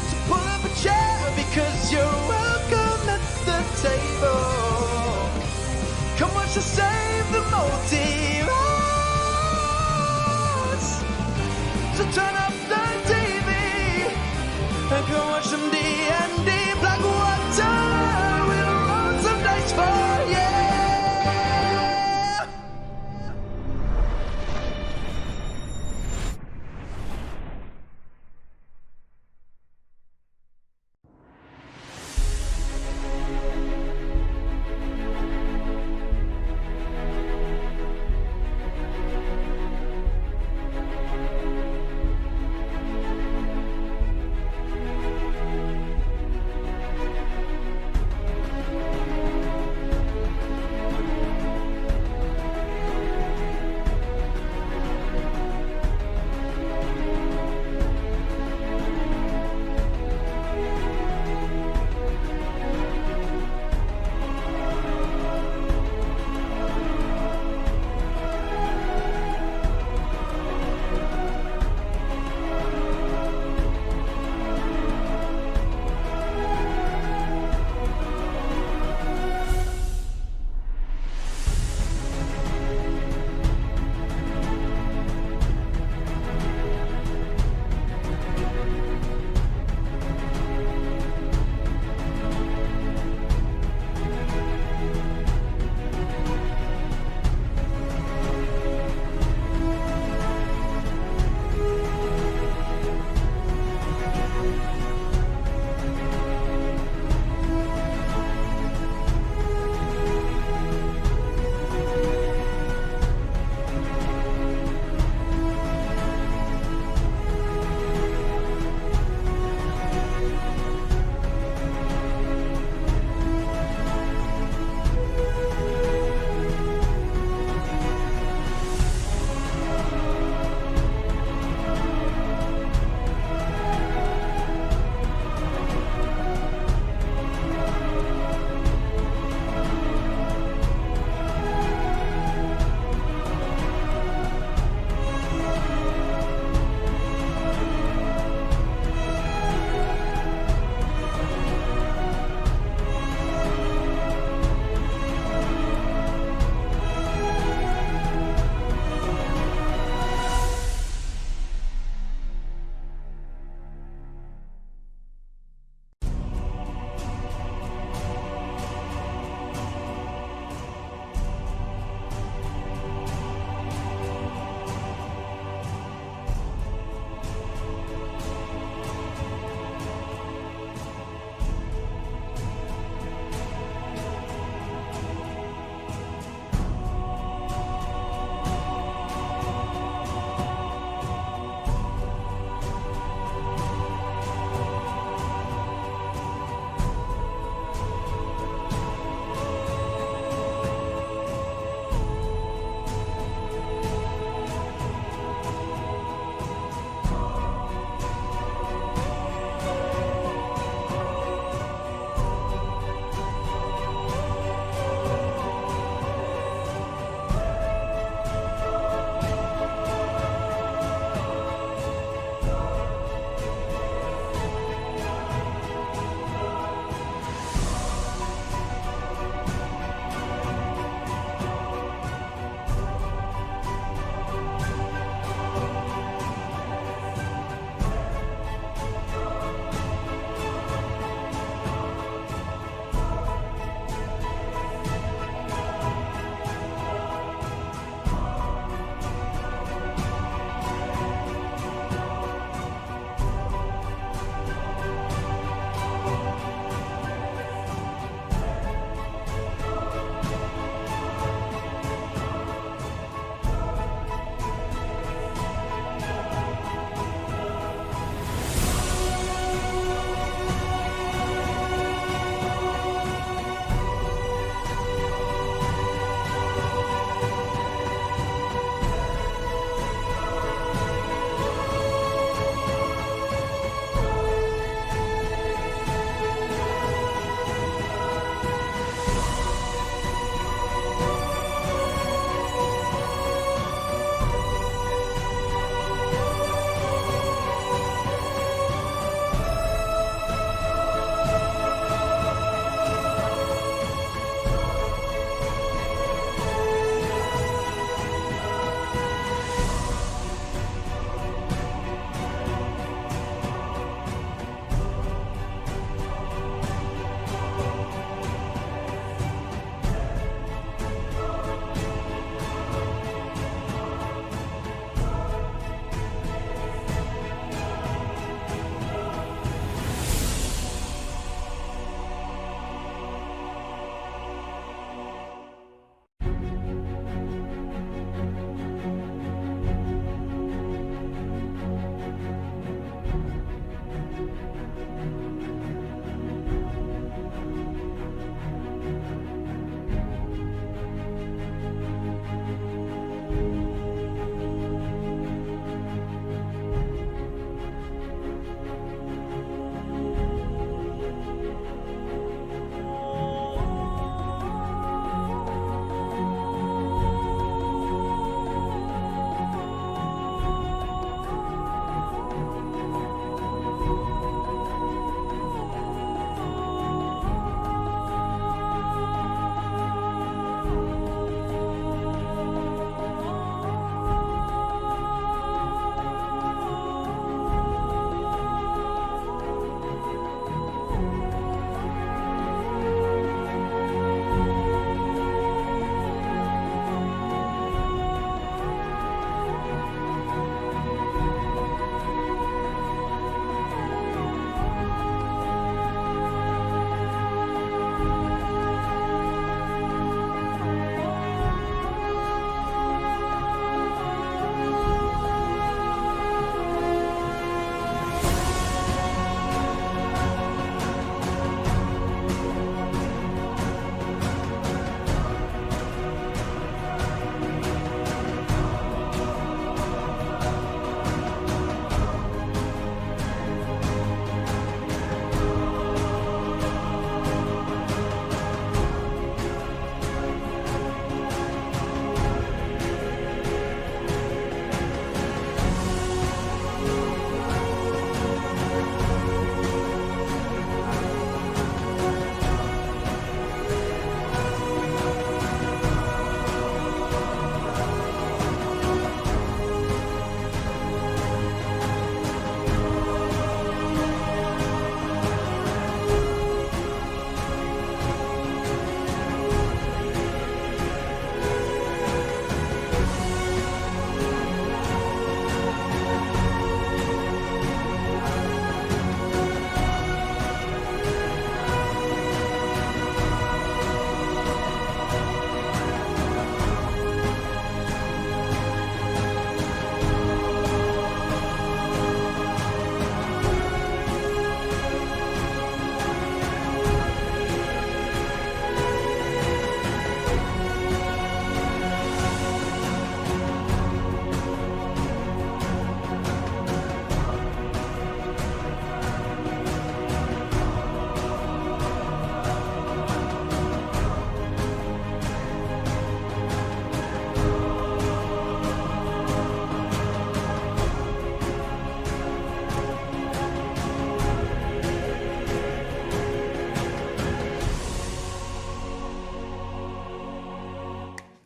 So pull up a chair because you're welcome at the table. Come watch us save the multiverse. So turn up the TV and go watch some D&D. Blackwater, we'll roll some dice for you.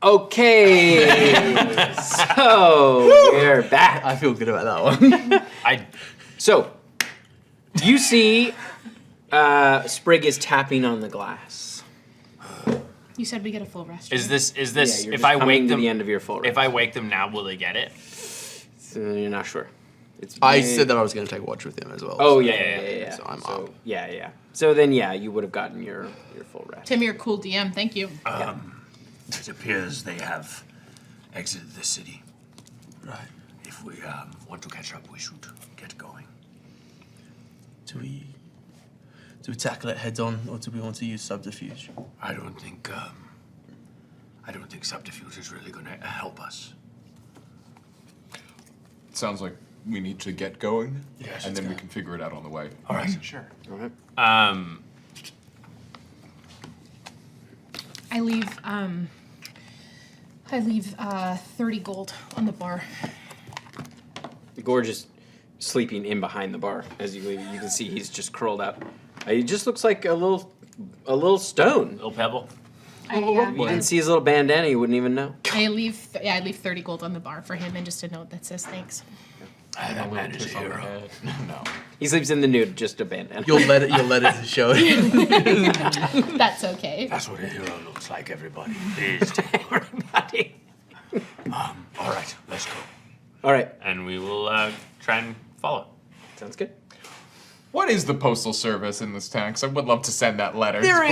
Okay. So we're back.
I feel good about that one.
So you see Sprig is tapping on the glass.
You said we get a full rest.
Is this
Yeah, you're
if
just
I
coming
wake
to
them
the end of your full rest.
if I wake them now, will they get it?
You're not sure.
I said that I was going to take watch with him as well.
Oh
so-
yeah.
So I'm
So
up.
yeah. So then you would have gotten your full rest.
Tim, you're a cool DM. Thank you.
It appears they have exited the city.
Right.
If we want to catch up, we should get going.
Do we tackle it head on, or do we want to use subterfuge?
I don't think subterfuge is really going to help us.
It sounds like we need to get going.
Yes,
And
let's
then we
go.
can figure it out on the way.
All right.
Sure.
All right.
I leave 30 gold on the bar.
Gorgeous sleeping in behind the bar as you leave. You can see he's just curled up. He just looks like a little stone.
Little pebble.
I
You didn't see his little bandana, you wouldn't even know.
leave 30 gold on the bar for him and just a note that says thanks.
That man is a hero.
No.
He sleeps in the nude, just a bandana.
You'll let it show.
That's okay.
That's what a hero looks like, everybody.
Everybody.
All right, let's go.
All right.
And we will try and follow.
Sounds good.
What is the postal service in this town? 'Cause I would love to send that letter.
There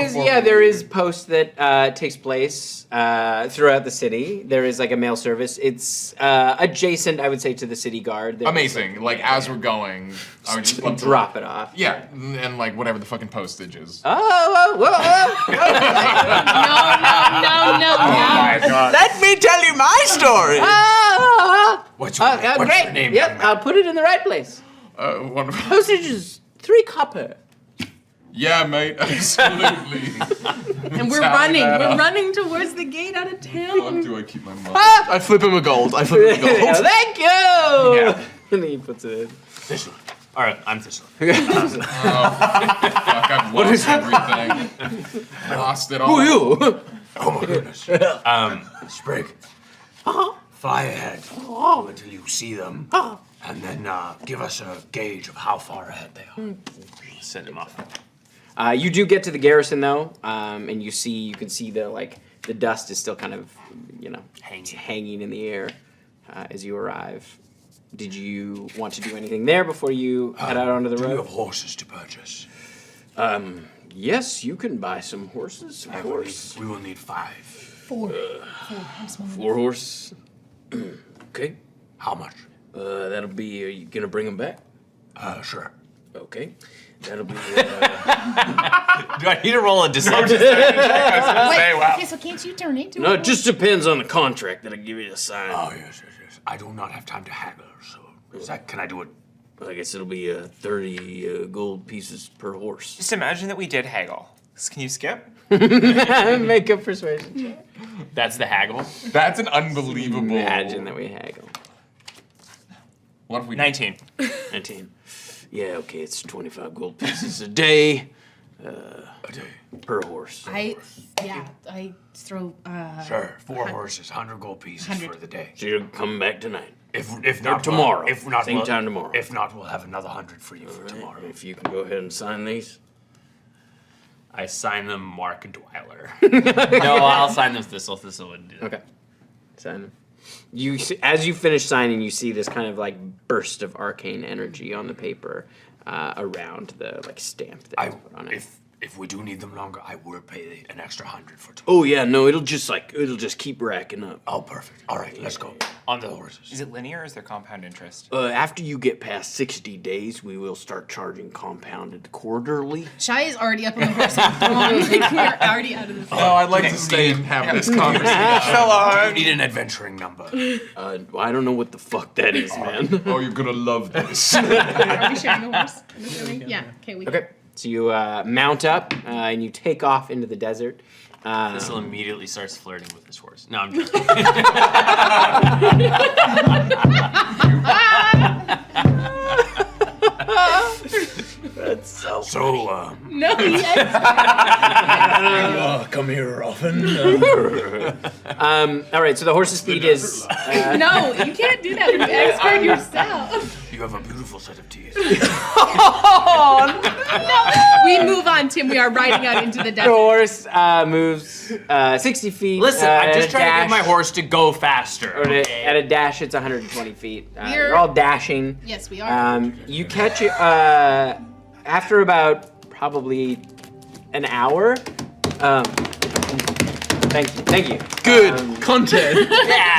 is post that takes place throughout the city. There is like a mail service. It's adjacent, I would say, to the city guard. There's,
Amazing. Like, as we're going, I would just love to
drop it off.
Yeah, and like whatever the fucking postage is.
No.
Oh my god.
Let me tell you my story.
What's your
Great.
name?
Yep,
young man?
I'll put it in the right place.
Wonderful.
Postage is 3 copper.
Yeah, mate, absolutely.
And we're
Tally
running.
that
We're
up.
running towards the gate out of
Fuck,
town.
do I keep my money?
I flip him a gold.
Thank you.
Yeah.
And he puts it in.
Thistle.
All right, I'm Thistle.
Fuck, I've lost everything. Lost it all.
Who are you?
Oh my goodness. Sprig. Fly ahead until you see them, and then give us a gauge of how far ahead they are.
Send him off.
You do get to the garrison though, and you can see the dust is still kind of, hanging in the air as you arrive. Did you want to do anything there before you head out onto the
Do you
road?
have horses to purchase?
Yes, you can buy some horses, of course.
We will need 5.
4.
4 horses. Okay.
How much?
That'll be. Are you gonna bring them back?
Sure.
Okay. That'll be.
Do I need to roll a deception?
Okay, so can't you turn into
No,
a
it just depends on the contract that I give you to sign.
Oh yes. I do not have time to haggle, so can I do it?
I guess it'll be 30 gold pieces per horse.
Just imagine that we did haggle. Can you skip?
Make a persuasion check.
That's the haggle.
That's an unbelievable.
Imagine that we haggle.
What if we
19.
19. Yeah, okay, it's 25 gold pieces a day.
A day.
Per horse.
I throw
Sure. 4 horses, 100 gold pieces
100.
for the day.
So you're coming back tonight.
If
Or
not
tomorrow.
If not,
Same time tomorrow.
If not, we'll have another 100 for you for tomorrow.
If you can go ahead and sign these.
I sign them Mark Dwyler. No, I'll sign them Thistle. Thistle wouldn't do that.
Okay. Sign them. You see, as you finish signing, you see this kind of like burst of arcane energy on the paper around the stamp that you put on it.
If we do need them longer, I will pay an extra 100 for tomorrow.
Oh yeah, no, it'll just keep racking up.
Oh, perfect. All right, let's go. On the horses.
Is it linear or is there compound interest?
After you get past 60 days, we will start charging compounded quarterly.
Shy is already up on the horse. We're already out of the field.
Oh, I'd like to stay and have this conversation.
You need an adventuring number.
I don't know what the fuck that is, man.
Oh, you're gonna love this.
Are we sharing the horse? I'm assuming? Yeah. Okay.
Okay, so you mount up and you take off into the desert.
Thistle immediately starts flirting with his horse. No, I'm joking.
That's so.
So,
No, yes.
Come
come here often.
All right, so the horse's feet is.
No, you can't do that when you expert yourself.
You have a beautiful set of teeth.
We move on, Tim. We are riding out into the
The
desert.
horse moves 60 feet.
Listen, I'm just trying to
dash,
get my horse to go faster.
Or at a dash, it's 120 feet.
We're-
You're all dashing.
Yes, we are.
You catch it after about probably an hour. Thank you.
Good content. You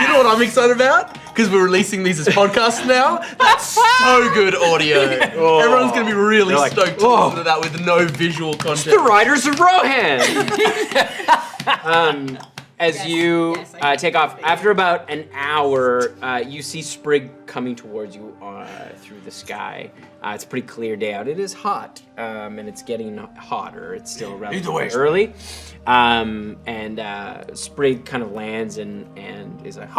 know what I'm excited about? Because we're releasing these as podcasts now. That's so good audio. Everyone's gonna be really
They're like,
stoked to listen to that with no visual content.
The Riders of Rohan. As you take off, after about an hour, you see Sprig coming towards you through the sky. It's a pretty clear day out. It is hot, and it's getting hotter. It's still relatively early. And Sprig kind of lands and is like,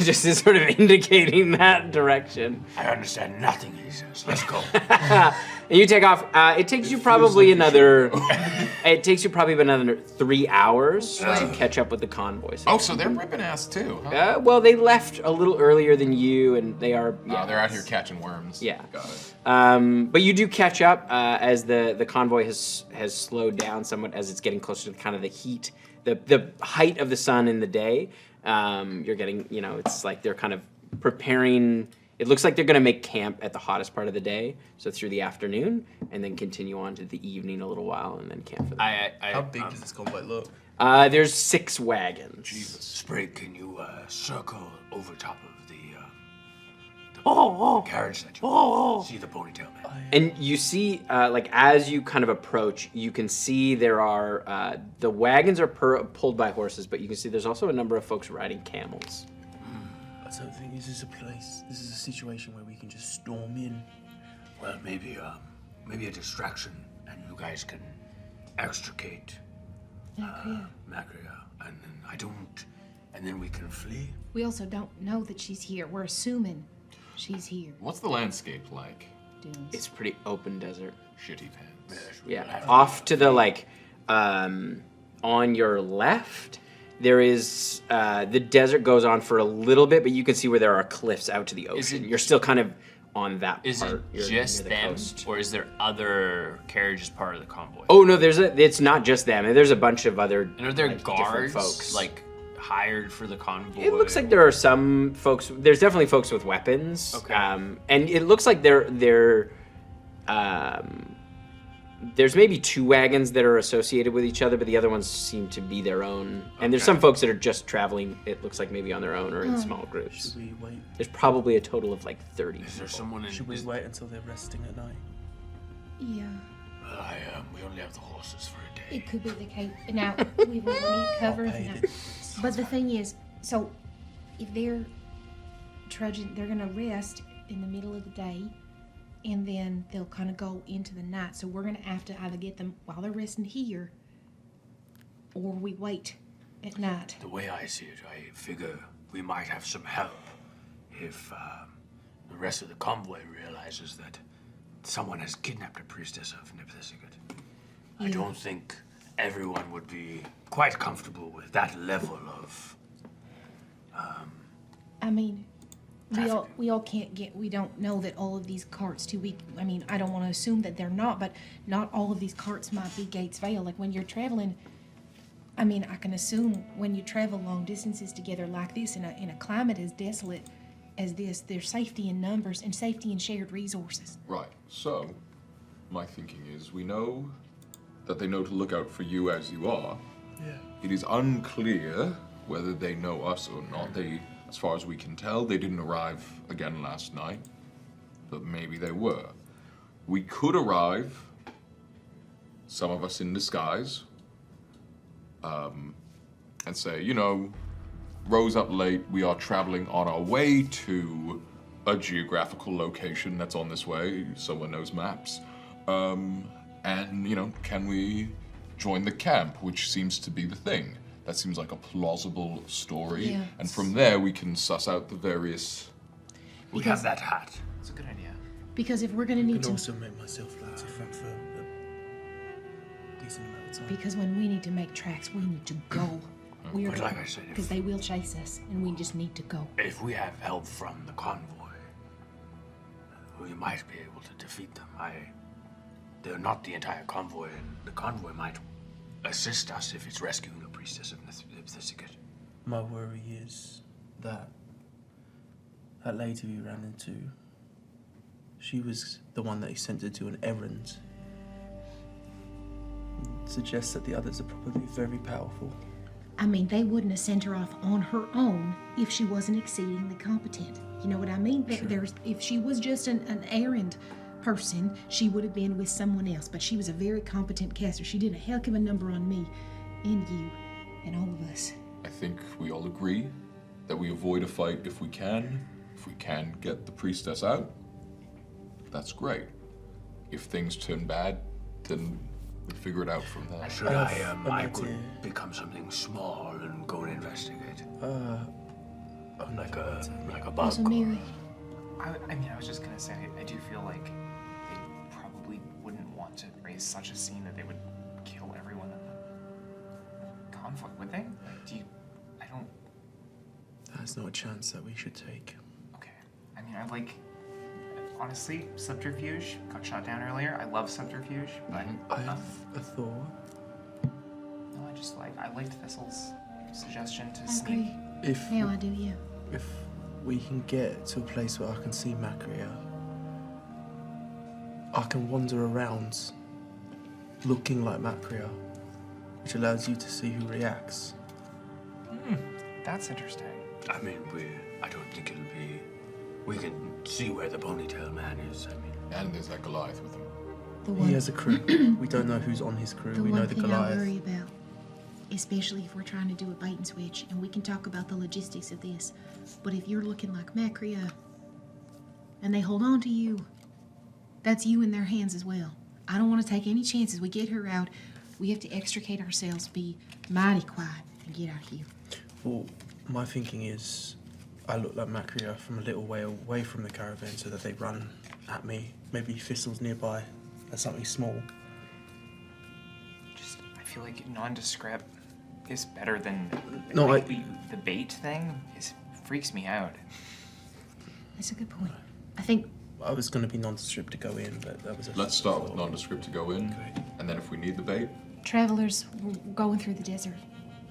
just is sort of indicating that direction.
I understand nothing he says. Let's go.
And you take off. It takes you probably another. It takes you probably another 3 hours to catch up with the convoys.
Oh, so they're ripping ass too, huh?
Well, they left a little earlier than you, and they are. Yeah,
They're out here catching worms.
Yeah.
Got it.
But you do catch up as the convoy has slowed down somewhat as it's getting closer to kind of the heat, the height of the sun in the day. You're getting, it's like they're kind of preparing. It looks like they're going to make camp at the hottest part of the day, so through the afternoon, and then continue on to the evening a little while, and then camp for the night.
How big does this convoy look?
There's 6 wagons.
Jesus. Sprig, can you circle over top of the carriage that you see the ponytail man?
And you see, as you kind of approach, you can see there are, the wagons are pulled by horses, but you can see there's also a number of folks riding camels.
I don't think this is a place. This is a situation where we can just storm in.
Well, maybe a distraction, and you guys can extricate Macria, and then we can flee.
We also don't know that she's here. We're assuming she's here.
What's the landscape like?
Dunes.
It's pretty open desert.
Shitty pants.
Yeah, off to the on your left, there is the desert goes on for a little bit, but you can see where there are cliffs out to the ocean. You're still kind of on that
Is
part.
it
You're
just
near the
them,
coast.
or is there other carriages part of the convoy?
Oh no, it's not just them. There's a bunch of other.
And are there
different
guards
folks
hired for the convoy?
It looks like there are some folks. There's definitely folks with weapons.
Okay.
And it looks like there's maybe 2 wagons that are associated with each other, but the other ones seem to be their own. And there's some folks that are just traveling. It looks like maybe on their own or in small groups.
Should we wait?
There's probably a total of 30.
Is there someone in?
Should we wait until they're resting at night?
Yeah,
We only have the horses for a day.
it could be the case. Now, we will need cover.
I'll pay
Now.
the-
But the thing is, so if they're trudging, they're gonna rest in the middle of the day, and then they'll kind of go into the night. So we're gonna have to either get them while they're resting here, or we wait at night.
The way I see it, I figure we might have some help if the rest of the convoy realizes that someone has kidnapped a priestess of Nibthisigut. I don't think everyone would be quite comfortable with that level of.
I mean, we all can't get. We don't know that all of these carts too weak. I mean, I don't want to assume that they're not, but not all of these carts might be Gates Vale. Like when you're traveling. I mean, I can assume when you travel long distances together like this in a climate as desolate as this, there's safety in numbers and safety in shared resources.
Right. So, my thinking is we know that they know to look out for you as you are.
Yeah.
It is unclear whether they know us or not. They, as far as we can tell, they didn't arrive again last night, but maybe they were. We could arrive, some of us in disguise, and say, rose up late, we are traveling on our way to a geographical location that's on this way, someone knows maps. And, can we join the camp, which seems to be the thing. That seems like a plausible story.
Yeah.
And from there, we can suss out the various...
We have that hat.
That's a good idea.
Because if we're gonna
I
need
can
to,
also make myself look different for reasonable amount of time.
Because when we need to make tracks, we need to go. We are
But like I said,
because they will chase us, and we just need to go.
if we have help from the convoy, we might be able to defeat them. They're not the entire convoy, and the convoy might assist us if it's rescuing the priestess of Nithisigat.
My worry is that lady we ran into, she was the one that he sent to do an errand. It suggests that the others are probably very powerful.
I mean, they wouldn't have sent her off on her own if she wasn't exceedingly competent. You know what I mean? If she was just an errand person, she would have been with someone else. But she was a very competent caster. She did a heck of a number on me, and you, and all of us.
I think we all agree that we avoid a fight if we can. If we can get the priestess out, that's great. If things turn bad, then we figure it out from there.
Should I could become something small and go and investigate? Like a bug.
Also, Mary.
I mean, I was just gonna say, I do feel like they probably wouldn't want to raise such a scene that they would kill everyone in the conflict, would they? Like, I don't.
That's not a chance that we should take.
Okay. I mean, honestly, subterfuge got shot down earlier. I love subterfuge, but
I thought.
no, I liked Thistle's suggestion to
I
sneak.
agree. Yeah, I do, yeah.
If we can get to a place where I can see Macria, I can wander around looking like Macria, which allows you to see who reacts.
That's interesting.
I mean, I don't think it'll be. We can see where the ponytail man is. I mean,
and there's that Goliath with him.
He has a crew. We don't know who's on his crew.
The
We know
one
the
thing I
Goliath.
worry about, especially if we're trying to do a bait and switch, and we can talk about the logistics of this, but if you're looking like Macria and they hold on to you, that's you in their hands as well. I don't want to take any chances. We get her out. We have to extricate ourselves, be mighty quiet, and get out of here.
Well, my thinking is I look like Macria from a little way away from the caravan so that they run at me. Maybe Thistle's nearby. That's something small.
I feel like nondescript is better than
No,
like, the bait thing. Freaks me out.
That's a good point. I think
I was going to be nondescript to go in, but that was a...
Let's start with nondescript to go in, and then if we need the bait,
travelers going through the desert.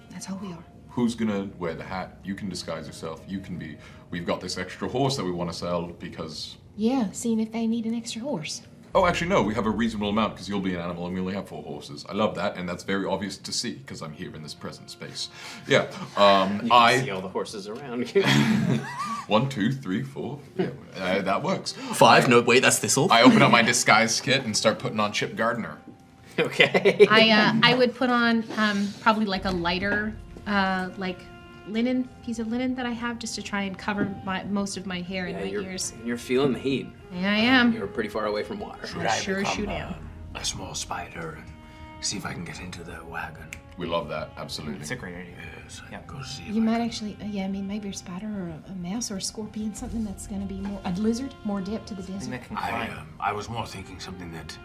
That's all we are.
who's gonna wear the hat? You can disguise yourself. You can be. We've got this extra horse that we want to sell because.
Yeah, seeing if they need an extra horse.
Oh, actually, no. We have a reasonable amount because you'll be an animal and we only have 4 horses. I love that, and that's very obvious to see because I'm here in this present space. Yeah.
You can see all the horses around.
1, 2, 3, 4. Yeah, that works.
5. No, wait, that's Thistle.
I open up my disguise kit and start putting on Chip Gardner.
Okay.
I would put on probably like a lighter like linen piece of linen that I have just to try and cover most of my hair and my ears.
You're feeling the heat.
Yeah, I am.
You're pretty far away from water.
Should I become a small spider and see if I can get into the wagon?
We love that, absolutely.
It's a great idea.
Yes, I can go see.
You might actually, yeah, I mean, maybe a spider or a mouse or a scorpion, something that's going to be more, a lizard, more depth to the desert.
I was more thinking something that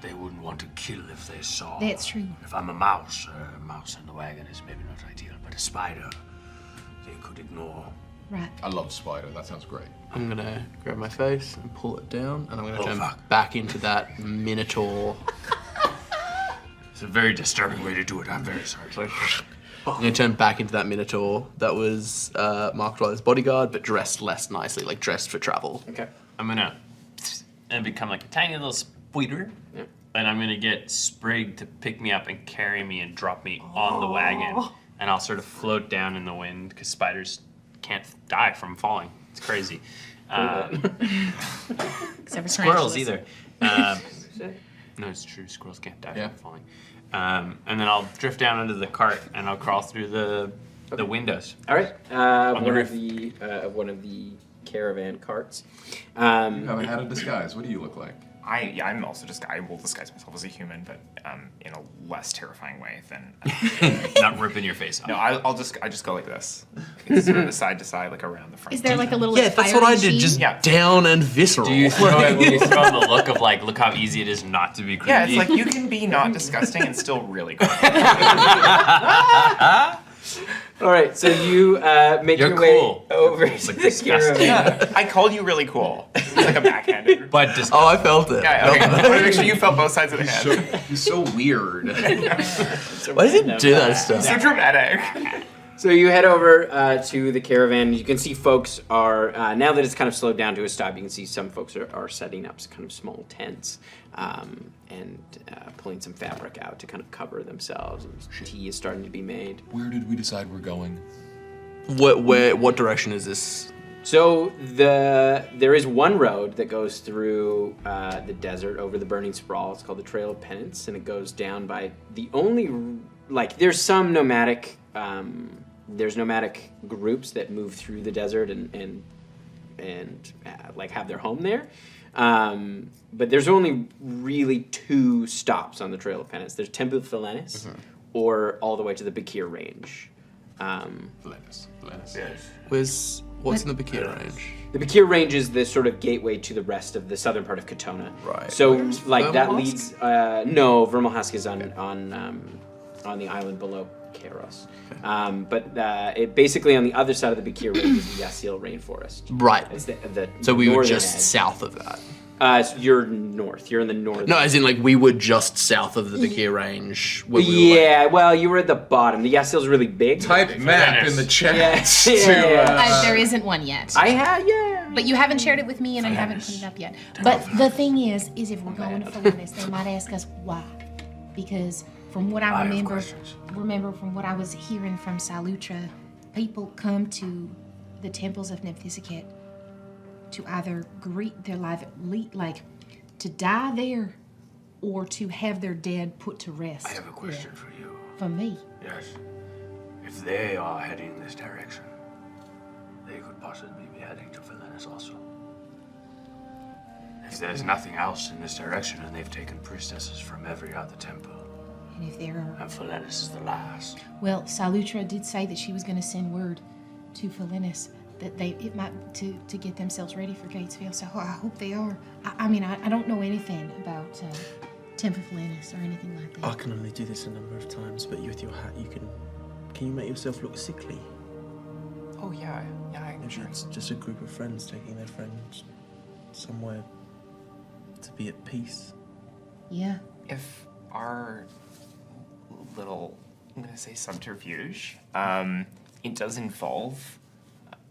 they wouldn't want to kill if they saw.
That's true.
If I'm a mouse in the wagon is maybe not ideal, but a spider, they could ignore.
Right.
I love spider. That sounds great.
I'm gonna grab my face and pull it down, and I'm gonna turn back into that minotaur.
It's a very disturbing way to do it. I'm very sorry.
I'm gonna turn back into that minotaur that was Mark Dwyler's bodyguard, but dressed less nicely, like dressed for travel.
Okay.
I'm gonna become like a tiny little spider, and I'm gonna get Sprig to pick me up and carry me and drop me on the wagon, and I'll sort of float down in the wind because spiders can't die from falling. It's crazy.
Except for
squirrels
tarantulas.
either. No, it's true. Squirrels can't die from falling. And then I'll drift down under the cart and I'll crawl through the windows.
All right.
On the
One
roof.
of the caravan carts.
You haven't had a disguise. What do you look like?
I'm also I will disguise myself as a human, but in a less terrifying way than.
Not ripping your face off.
No, I just go like this. It's sort of the side to side, like around the front.
Is there like a little
Yeah, that's what I did. Just down and visceral.
Do you throw the look of like, look how easy it is not to be creepy?
Yeah, it's like you can be not disgusting and still really cool.
All right, so you make
You're
your way
cool.
over
It's
to
like
the
disgusting.
caravan.
I called you really cool. It's like a backhanded.
But
Oh, I felt it.
Yeah, okay. I want to make sure you felt both sides of the hand.
He's so weird.
Why does it do that stuff?
So dramatic.
So you head over to the caravan. You can see folks are, now that it's kind of slowed down to a stop, you can see some folks are setting up kind of small tents and pulling some fabric out to kind of cover themselves. And tea is starting to be made.
Where did we decide we're going?
What direction is this?
So there is one road that goes through the desert over the burning sprawl. It's called the Trail of Penance, and it goes down by the only, like, there's some nomadic groups that move through the desert and like have their home there. But there's only really 2 stops on the Trail of Penance. There's Temple Acinonyx or all the way to the Bakir Range.
Flennis.
What's in the Bakir range?
The Bakir Range is the sort of gateway to the rest of the southern part of Katona.
Right.
So
Where's
like that
Vermalhask?
leads no, Vermalhask is on the island below Karos. But it basically on the other side of the Bakir Range is the Yasil Rainforest.
Right.
It's the
So we were
northern
just
edge.
south of that.
So you're north. You're in the north.
No, as in like we were just south of the Bakir range. Where we were, like,
Yeah, well, you were at the bottom. The Yasil's really big.
Type map in the chat.
Yeah.
There isn't one yet.
Yeah.
But you haven't shared it with me, and I haven't put it up yet. But the thing is if we're going to Flennis, they might ask us why. Because from what I remember from what I was hearing from Salutra, people come to the temples of Nephthisiket to either greet their life, like to die there, or to have their dead put to rest.
I have a question for you.
For me.
Yes. If they are heading this direction, they could possibly be heading to Flennis also. If there's nothing else in this direction and they've taken priestesses from every other temple,
And if there are,
and Flennis is the last.
well, Salutra did say that she was going to send word to Flennis that it might to get themselves ready for Gatesville. So I hope they are. I mean, I don't know anything about Temple Flennis or anything like that.
I can only do this a number of times, but you with your hat, can you make yourself look sickly?
Oh yeah, I'm
Maybe
sure.
it's just a group of friends taking their friends somewhere to be at peace.
Yeah.
If our little, I'm gonna say subterfuge, it does involve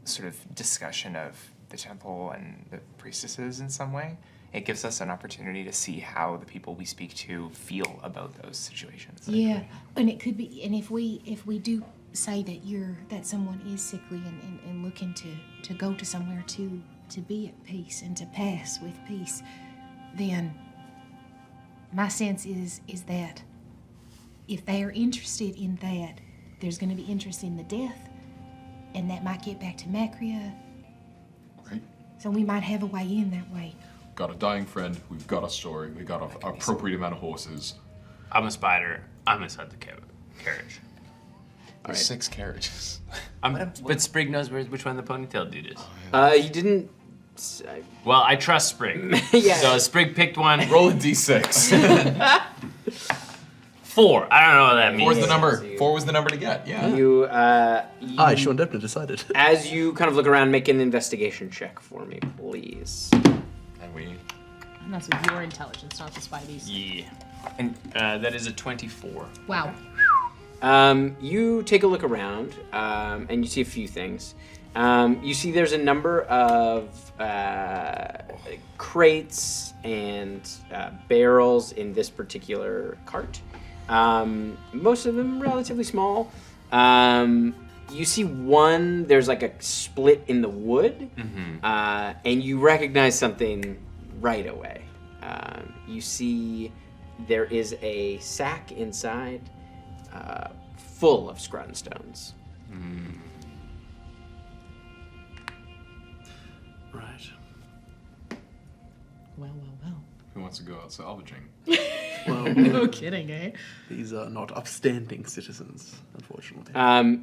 sort of discussion of the temple and the priestesses in some way. It gives us an opportunity to see how the people we speak to feel about those situations.
Yeah, and it could be, and if we do say that someone is sickly and looking to go to somewhere to be at peace and to pass with peace, then my sense is that if they are interested in that, there's going to be interest in the death, and that might get back to Macria.
Right.
So we might have a way in that way.
Got a dying friend. We've got a story. We got an appropriate amount of horses.
I'm a spider. I'm inside the carriage.
There's 6 carriages.
But Sprig knows which one the ponytail dude is.
He didn't.
Well, I trust Sprig.
Yeah.
So Sprig picked one.
Roll a d6.
4. I don't know what that means.
4 is the number. 4 was the number to get. Yeah.
You
Sean Depner decided.
as you kind of look around, make an investigation check for me, please.
And we.
And that's with your intelligence, not the Spidey's.
Yeah. And that is a 24.
Wow.
You take a look around, and you see a few things. You see there's a number of crates and barrels in this particular cart. Most of them relatively small. You see one, there's like a split in the wood, and you recognize something right away. You see there is a sack inside full of Scrutton stones.
Right.
Well, well, well.
Who wants to go out salvaging?
Well,
No kidding, eh?
these are not upstanding citizens, unfortunately.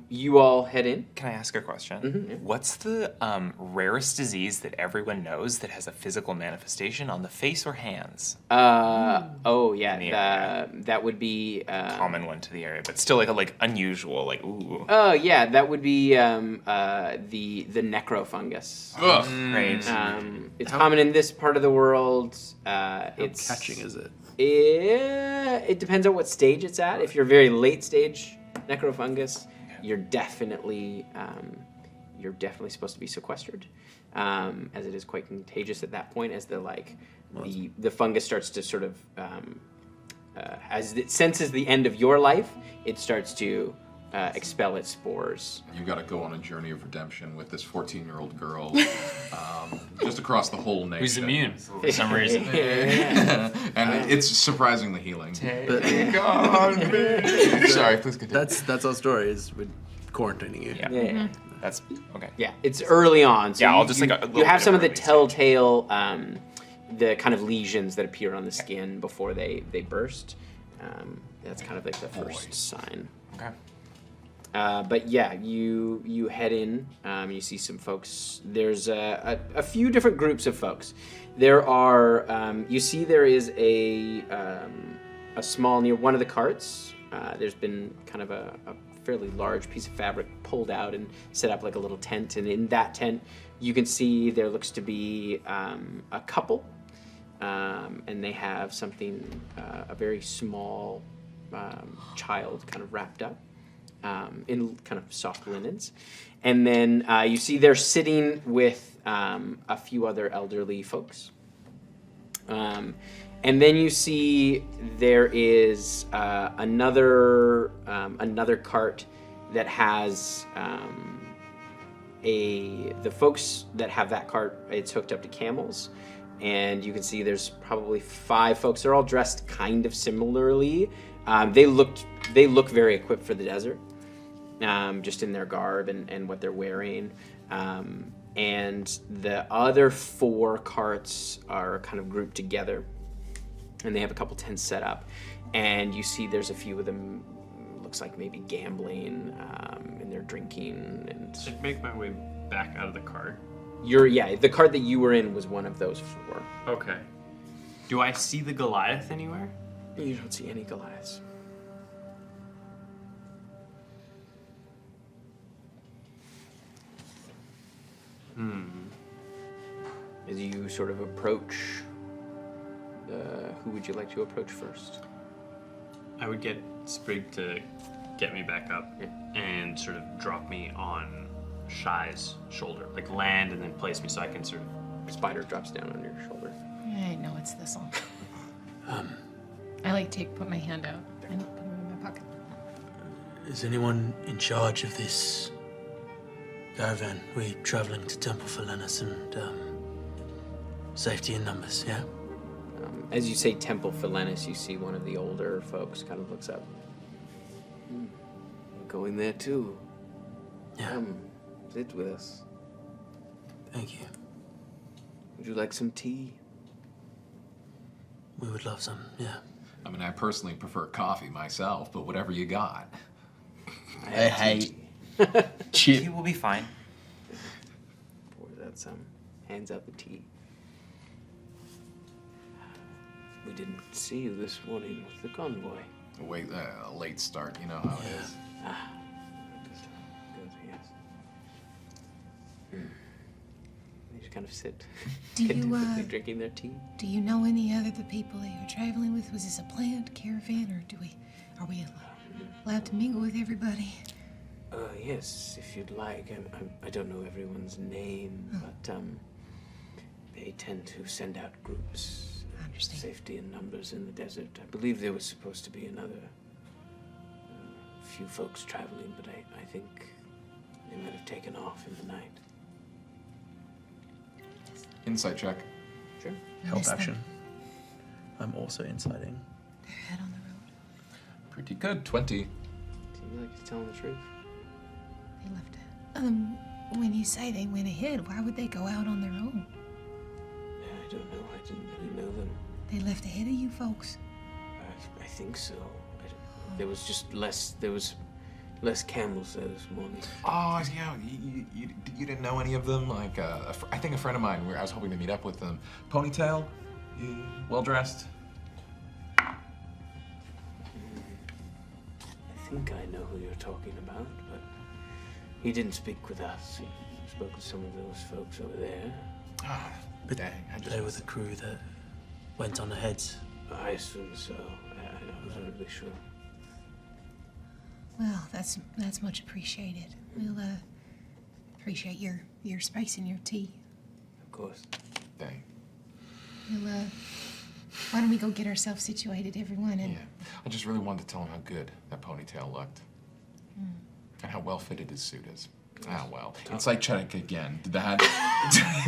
You all head in.
Can I ask a question?
Mm-hmm, yeah.
What's the rarest disease that everyone knows that has a physical manifestation on the face or hands?
Oh yeah,
In the area.
that would be.
Common one to the area, but still like unusual. Like ooh.
Oh yeah, that would be the necrofungus.
Ugh.
Great.
It's common in this part of the world.
How
It's
catching is it?
It depends on what stage it's at. If you're very late stage necrofungus, you're definitely supposed to be sequestered, as it is quite contagious at that point. As the fungus starts to sort of as it senses the end of your life, it starts to expel its spores.
You got to go on a journey of redemption with this 14-year-old girl, just across the whole nation.
Who's immune for some reason.
And it's surprisingly healing.
But
Sorry, please continue.
that's our story. Is we're quarantining you.
Yeah.
Yeah.
That's okay.
Yeah, it's early on. So
Yeah,
you,
I'll just,
you,
like, a
you
little
have
bit
some of
of
the
early
telltale, the kind of lesions that appear on the skin before they burst. That's kind of like the first sign.
Okay.
But yeah, you head in. You see some folks. There's a few different groups of folks. There are. You see there is a small near one of the carts. There's been kind of a fairly large piece of fabric pulled out and set up like a little tent. And in that tent, you can see there looks to be a couple, and they have something, a very small child kind of wrapped up. In kind of soft linens. And then you see they're sitting with a few other elderly folks. And then you see there is another cart that has the folks that have that cart, it's hooked up to camels. And you can see there's probably 5 folks. They're all dressed kind of similarly. They look very equipped for the desert. Just in their garb and what they're wearing. And the other 4 carts are kind of grouped together, and they have a couple tents set up. And you see there's a few of them, looks like maybe gambling, and they're drinking. And
Should make my way back out of the cart.
the cart that you were in was one of those 4.
Okay. Do I see the Goliath anywhere?
You don't see any Goliaths. As you sort of approach, who would you like to approach first?
I would get Sprig to get me back up and sort of drop me on Shy's shoulder, like land and then place me so I can sort of.
Spider drops down on your shoulder.
I know it's Thistle. I put my hand out and put it in my pocket.
Is anyone in charge of this caravan? We're traveling to Temple Acinonyx and safety in numbers, yeah?
As you say Temple Acinonyx, you see one of the older folks kind of looks up. I'm going there too.
Yeah.
Come, sit with us.
Thank you.
Would you like some tea?
We would love some, yeah.
I mean, I personally prefer coffee myself, but whatever you got.
I hate
He will be fine.
Pours out some, hands out the tea. We didn't see you this morning with the convoy.
Wait, a late start, you know how it is.
Good, yes. They just kind of sit,
Do you,
contentedly drinking their tea.
Do you know any other the people that you're traveling with? Was this a planned caravan, or are we allowed to mingle with everybody?
Yes, if you'd like. I don't know everyone's name, but they tend to send out groups.
I understand.
Safety in numbers in the desert. I believe there was supposed to be another few folks traveling, but I think they might have taken off in the night.
Insight check.
Sure.
Help
Miss them.
action. I'm also inciting.
They're ahead on the road.
Pretty good. 20.
Seems like he's telling the truth.
They left it. When you say they went ahead, why would they go out on their own?
I don't know. I didn't really know them.
They left ahead of you folks.
I think so. There was just less. There was less camels there this morning.
Oh, yeah, you didn't know any of them? Like, I think a friend of mine, I was hoping to meet up with them. Ponytail, well-dressed.
I think I know who you're talking about, but he didn't speak with us. He spoke with some of those folks over there.
Ah,
But
dang.
they were the crew that went on ahead.
I assume so. I wasn't really sure.
Well, that's much appreciated. We'll appreciate your space and your tea.
Of course.
Dang.
We'll why don't we go get ourselves situated, everyone? And
Yeah. I just really wanted to tell him how good that ponytail looked. And how well fitted his suit is. Ah, well. Insight check again. Did that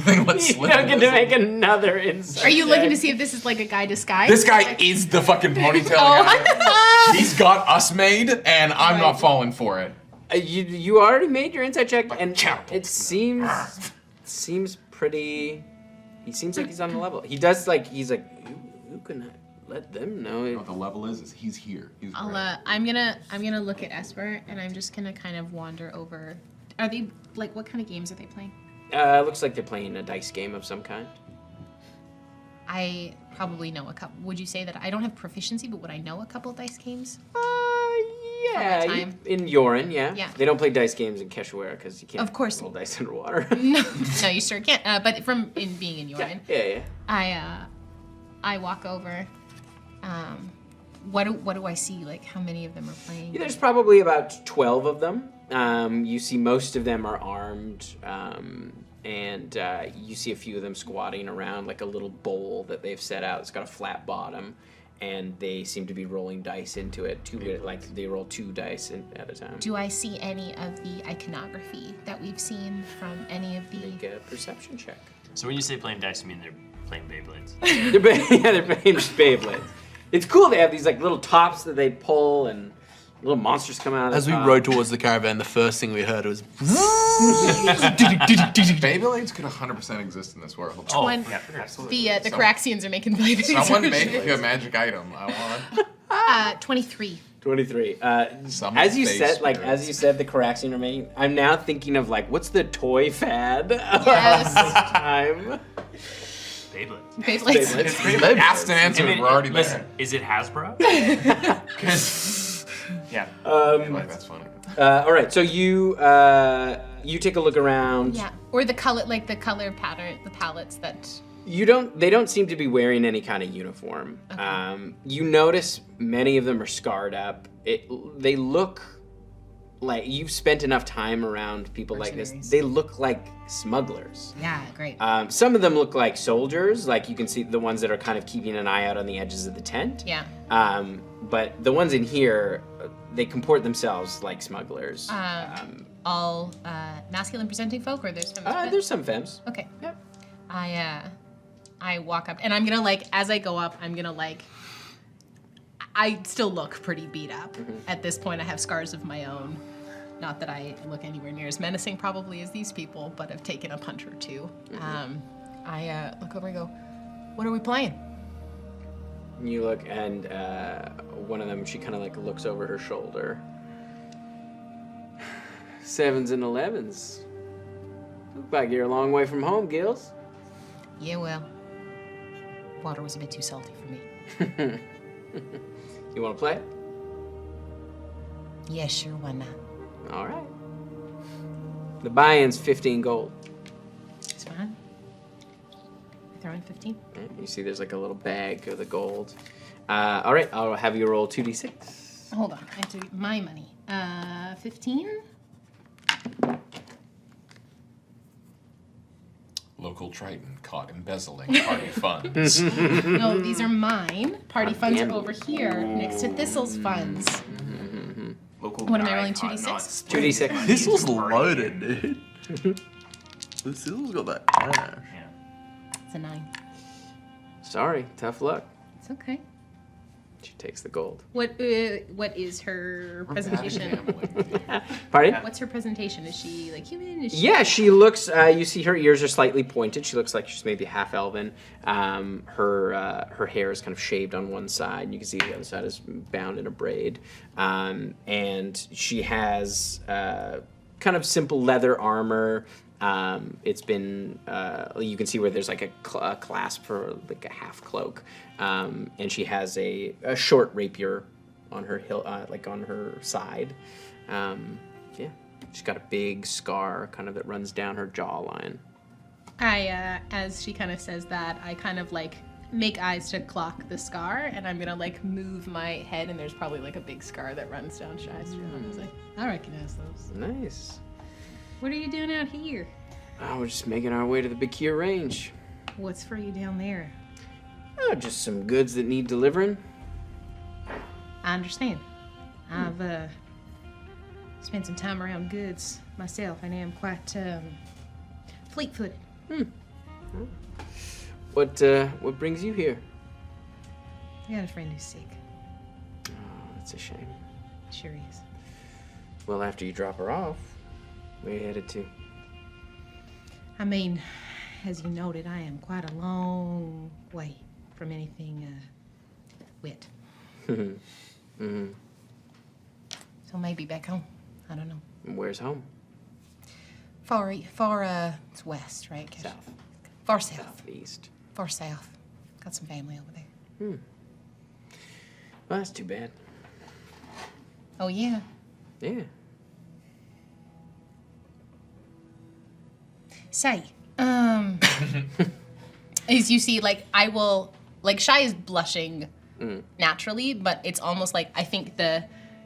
thing let slip?
You're going to make another insight.
Are you looking to see if this is like a guy disguised?
This guy is the fucking ponytail guy. He's got us made, and I'm not falling for it.
You already made your insight check, and it seems pretty. He seems like he's on the level. He does he's like, you can let them know.
You know what the level is he's here. He's great.
I'm gonna look at Esper, and I'm just gonna kind of wander over. Are they like what kind of games are they playing?
Looks like they're playing a dice game of some kind.
I probably know a couple. Would you say that I don't have proficiency, but would I know a couple dice games?
Yeah,
From my time?
in Yorin, yeah.
Yeah.
They don't play dice games in Keshawara because you can't
Of course.
roll dice underwater.
No, you sure can't. But from being in Yorin,
yeah.
I walk over. What do I see? Like how many of them are playing?
There's probably about 12 of them. You see most of them are armed, and you see a few of them squatting around like a little bowl that they've set out. It's got a flat bottom, and they seem to be rolling dice into it. They roll 2 dice at a time.
Do I see any of the iconography that we've seen from any of the?
Make a perception check.
So when you say playing dice, you mean they're playing Beyblades?
they're playing Beyblades. It's cool. They have these like little tops that they pull, and little monsters come out.
As we rode towards the caravan, the first thing we heard was.
Beyblades could 100% exist in this world.
Oh,
Twen-
yeah, absolutely.
The Caraxians are making Beyblades.
Someone make a magic item. I want.
23.
23.
Some
As you
face
said,
spirits.
the Caraxian remain. I'm now thinking of what's the toy fad of
Yes.
this time?
Beyblades.
Beyblades.
Asked and answered. We're already there.
Listen, is it Hasbro? Yeah.
That's funny.
All right, so you take a look around.
Yeah. Or the color, like the color pattern, the palettes that.
They don't seem to be wearing any kind of uniform.
Okay.
You notice many of them are scarred up. They look like you've spent enough time around people like this.
Mercenaries.
They look like smugglers.
Yeah, great.
Some of them look like soldiers, like you can see the ones that are kind of keeping an eye out on the edges of the tent.
Yeah.
But the ones in here, they comport themselves like smugglers.
All masculine presenting folk, or there's femmes?
There's some femmes.
Okay.
Yep.
I walk up, and I'm gonna as I go up, I'm gonna I still look pretty beat up. At this point, I have scars of my own. Not that I look anywhere near as menacing probably as these people, but I've taken a punch or two. I look over and go, what are we playing?
You look, and one of them, she kind of looks over her shoulder. 7s and 11s. Look like you're a long way from home, Gills.
Yeah, well, water was a bit too salty for me.
You want to play?
Yeah, sure, why not?
All right. The buy-in's 15 gold.
It's fine. Throw in 15.
You see there's a little bag of the gold. All right, I'll have you roll 2d6.
Hold on, I have to get my money. 15?
Local Triton caught embezzling party funds.
No, these are mine. Party funds are
gambling.
over here next to Thistle's funds.
Local
What am I
guy
rolling,
caught
2d6?
not
2d6.
Thistle's loaded, dude. Thistle's got that cash.
It's a 9.
Sorry, tough luck.
It's okay.
She takes the gold.
What is her presentation?
Pardon?
What's her presentation? Is she like human? Is she
Yeah, she looks. You see, her ears are slightly pointed. She looks like she's maybe half elven. Her hair is kind of shaved on one side, and you can see the other side is bound in a braid. And she has kind of simple leather armor. It's been you can see where there's like a clasp for like a half cloak, and she has a short rapier on her like on her side. Yeah, she's got a big scar kind of that runs down her jawline.
As she kind of says that, I kind of like make eyes to clock the scar, and I'm gonna like move my head, and there's probably like a big scar that runs down Shy's throat. I was like, I recognize those.
Nice.
What are you doing out here?
Oh, we're just making our way to the Bakir Range.
What's for you down there?
Oh, just some goods that need delivering.
I understand. I've spent some time around goods myself, and I am quite fleet-footed.
What brings you here?
I got a friend who's sick.
Oh, that's a shame.
Sure is.
Well, after you drop her off, where are you headed to?
I mean, as you noted, I am quite a long way from anything wit. So maybe back home. I don't know.
Where's home?
Far, it's west, right?
South.
Far south.
Southeast.
Far south. Got some family over there.
Well, that's too bad.
Oh, yeah.
Yeah.
Say, as you see, like, I will, like, Shy is blushing naturally, but it's almost like, I think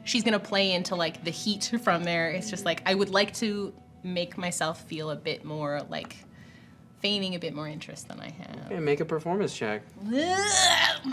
she's gonna play into, like, the heat from there. It's just like, I would like to make myself feel a bit more, like, feigning a bit more interest than I have.
Okay, make a performance check.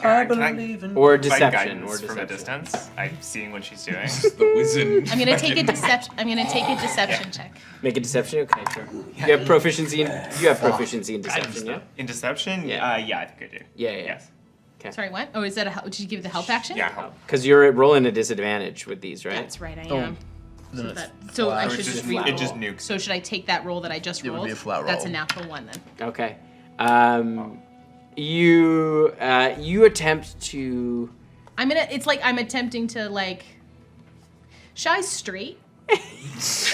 I believe in
Or
provide
deception.
guidance from a distance. I'm seeing what she's doing.
The wizard.
I'm gonna take a deception. I'm gonna take a deception check.
Make a deception. Okay, sure. You have proficiency in. You have proficiency in deception, yeah?
In deception?
Yeah.
Yeah, I think I do.
Yeah.
Yes.
Okay.
Sorry, what? Oh, is that did you give the help action?
Yeah. Help.
Because you're rolling a disadvantage with these, right?
That's right, I
Oh.
am.
Then
So,
it's
so I
flat.
should
It
just
just
re-roll.
nukes.
So should I take that roll that I just
It
rolled?
would be a flat
That's a
roll.
natural one then.
Okay. You attempt to.
It's like I'm attempting to like. Shy's straight.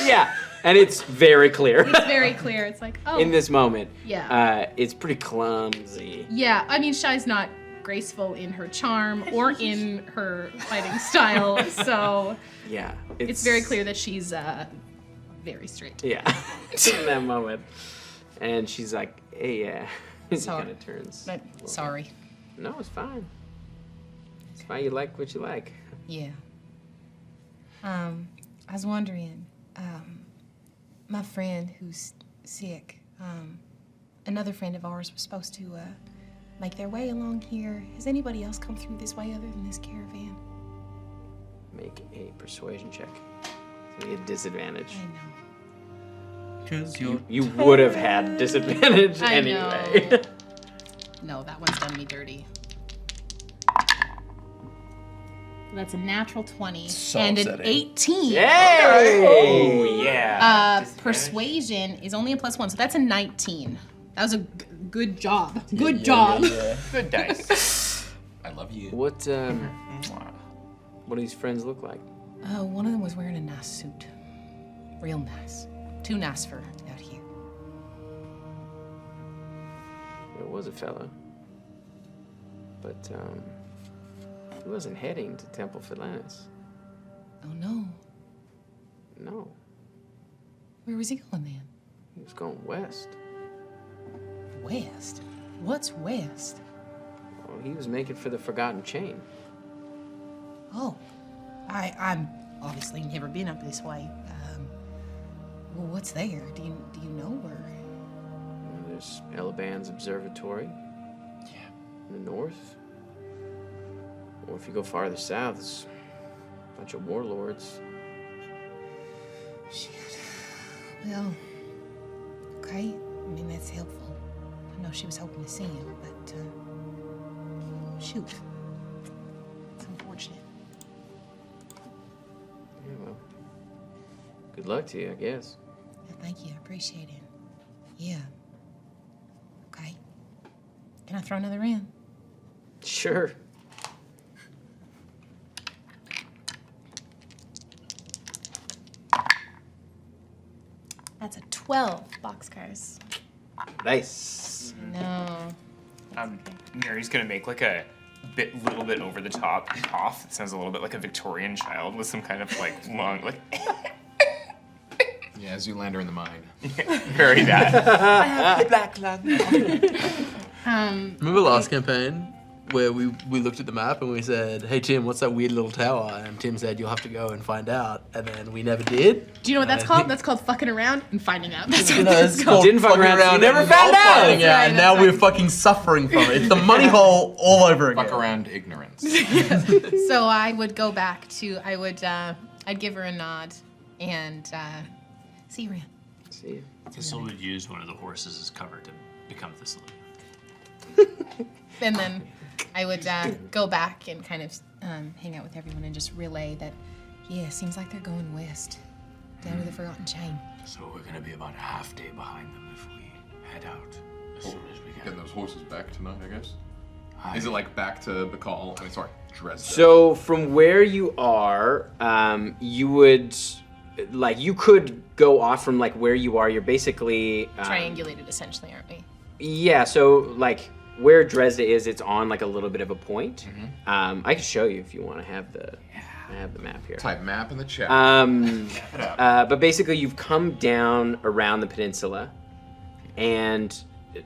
Yeah, and it's very clear.
It's very clear. It's like, oh.
In this moment.
Yeah.
It's pretty clumsy.
Yeah, I mean, Shy's not graceful in her charm or in her fighting style, so
Yeah.
it's very clear that she's very straight.
Yeah. In that moment. And she's like, hey, yeah. She
Sorry.
kind of turns.
Sorry.
No, it's fine. It's fine. You like what you like.
Yeah. I was wondering, my friend who's sick, another friend of ours was supposed to make their way along here. Has anybody else come through this way other than this caravan?
Make a persuasion check. So you get disadvantage.
I know.
Because
You would have had disadvantage
I
anyway.
know. No, that one's done me dirty. That's a natural 20
So
and an
upsetting.
18.
Yay!
Oh, yeah.
Persuasion is only a +1, so that's a 19. That was a good job. Good job.
Good dice.
I love you.
What do these friends look like?
One of them was wearing a nice suit. Real nice. Too nice for out here.
There was a fella. But he wasn't heading to Temple Acinonyx.
Oh no.
No.
Where was he going then?
He was going west.
West? What's west?
Well, he was making for the Forgotten Chain.
Oh. I'm obviously never been up this way. Well, what's there? Do you know where?
Well, there's Elaban's Observatory.
Yeah.
In the north. Or if you go farther south, there's a bunch of warlords.
Shit. Well, okay. I mean, that's helpful. I know she was hoping to see him, but, shoot.
Good luck to you, I guess.
Thank you. I appreciate it. Yeah. Okay. Can I throw another in?
Sure.
That's a 12 boxcars.
Nice.
No.
Mary's gonna make like a little bit over the top cough. It sounds a little bit like a Victorian child with some kind of like long, like.
Yeah, as you land her in the mine.
Very that.
Black lad. Remember last campaign where we looked at the map and we said, "Hey Tim, what's that weird little tower?" And Tim said, "You'll have to go and find out." And then we never did.
Do you know what that's called? That's called fucking around and finding out. That's what
You know,
that's
it's
called.
called
Didn't fuck
fucking
around, so you never
and
found
not
out.
finding
That's right,
and now
that's
we're
right.
fucking suffering from it. It's the money hole all over again.
Fuck around ignorance.
So I would go back to, I'd give her a nod and see you around.
See you.
Thistle would use one of the horses as cover to become Thistle.
And then I would go back and kind of hang out with everyone and just relay that, yeah, seems like they're going west, down to the Forgotten Chain.
So we're gonna be about a half day behind them if we head out as soon as we
Get
can.
those horses back tonight, I guess. Is it like back to Bacall? I mean, sorry, Drezda.
So from where you are, you would, like, you could go off from like where you are. You're basically
Triangulated, essentially, aren't we?
Yeah. So like where Drezda is, it's on like a little bit of a point. I can show you if you want to have the. I have the map here.
Type map in the chat.
But basically, you've come down around the peninsula, and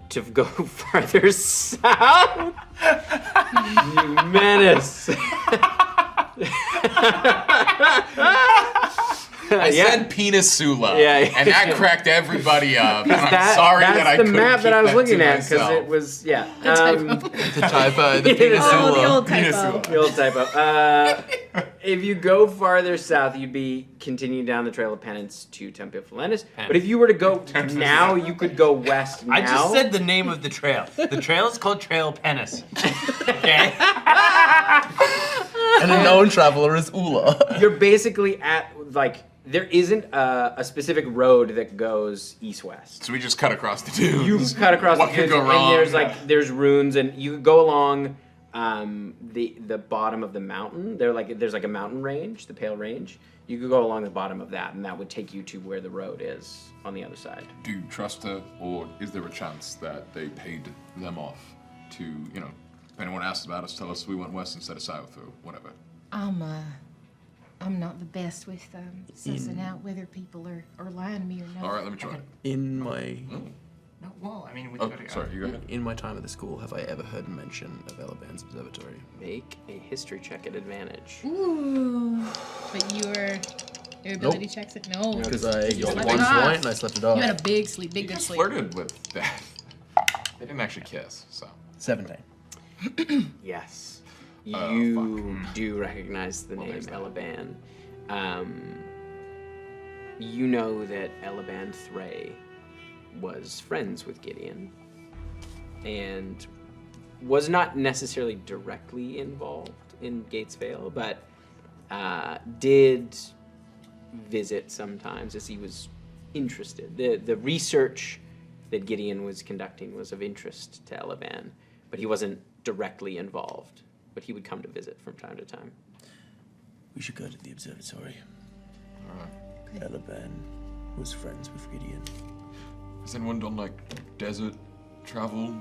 to go farther south, you menace.
I said Penisula,
Yeah.
and that cracked everybody up. And I'm sorry
that's
that I
the
couldn't
map
keep
that I was
that
looking
to
at because
myself.
it was
The typo.
The typo, the
Oh,
Penisula.
the old typo.
The old typo. If you go farther south, you'd be continuing down the Trail of Penance to Temple Acinonyx. But if you were to go now, you could go west now.
I just said the name of the trail. The trail is called Trail Penis. Okay?
And a known traveler is Ula.
You're basically at, like, there isn't a specific road that goes east-west.
So we just cut across the dunes.
You cut across
What
the
could
dunes,
go wrong?
and there's runes, and you could go along the bottom of the mountain. There's like a mountain range, the Pale Range. You could go along the bottom of that, and that would take you to where the road is on the other side.
Do you trust her, or is there a chance that they paid them off to, you know, if anyone asks about us, tell us we went west instead of south or whatever?
I'm not the best with sussing out whether people are lying to me or not.
All right, let me try it.
In my
No, well, I mean, we
Oh,
gotta go.
sorry, you go ahead.
in my time at the school, have I ever heard mention of Elaban's observatory?
Make a history check at advantage.
Ooh. But your ability checks it? No.
Because I got
slept
one
it off.
point and I slept it off.
You had a big sleep, big
You
good sleep.
flirted with death. They didn't actually kiss, so.
17.
Yes.
Oh,
You do recognize the
Well,
name
there's that.
Elaban. You know that Elaban Thray was friends with Gideon and was not necessarily directly involved in Gatesvale, but did visit sometimes as he was interested. The research that Gideon was conducting was of interest to Elaban, but he wasn't directly involved. But he would come to visit from time to time.
We should go to the observatory.
Alright.
Elaban was friends with Gideon.
Has anyone done like desert travel?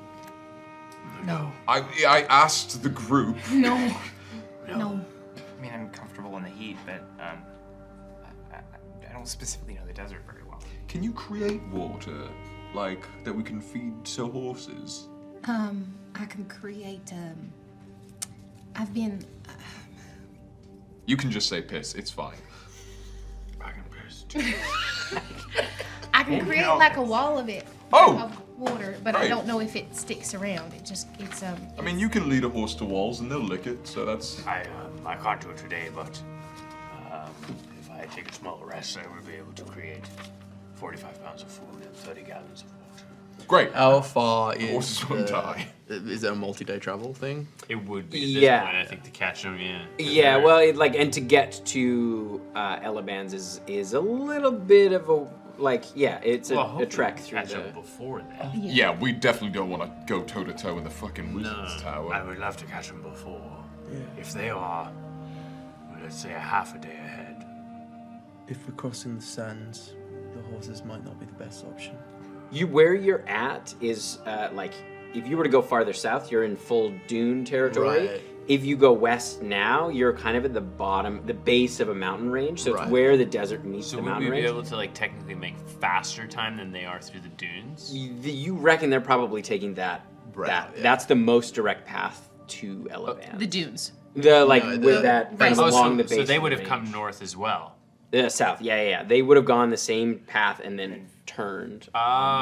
No.
I asked the group.
No.
I mean, I'm comfortable in the heat, but I don't specifically know the desert very well.
Can you create water, like that we can feed to horses?
I can create, I've been,
You can just say piss. It's fine.
I can piss too.
I can create like a wall of it.
Oh!
Of water, but I
Right.
don't know if it sticks around. It's
I mean, you can lead a horse to walls and they'll lick it. So that's.
I can't do it today, but if I take a small rest, I will be able to create 45 pounds of food and 30 gallons of water.
Great.
How far is
Horses won't die.
Is it a multi-day travel thing?
It would be at this
Yeah.
point, I think, to catch them. Yeah.
Yeah, well, and to get to Elebans is a little bit of a it's a trek through
catch
the.
them before that.
Yeah, we definitely don't want to go toe to toe in the fucking Wizard's
I
Tower.
would love to catch them before. If they are, let's say, a half a day ahead.
If we're crossing the sands, the horses might not be the best option.
Where you're at is if you were to go farther south, you're in full dune territory.
Right.
If you go west now, you're kind of at the bottom, the base of a mountain range. So it's where the desert meets
So
the
would we
mountain
be
range.
able to technically make faster time than they are through the dunes?
You reckon they're probably taking that.
Yeah.
That's the most direct path to Elebans.
The dunes.
With that kind of along the base.
So they
of
would
the
have come
range.
north as well.
South. Yeah. They would have gone the same path and then turned.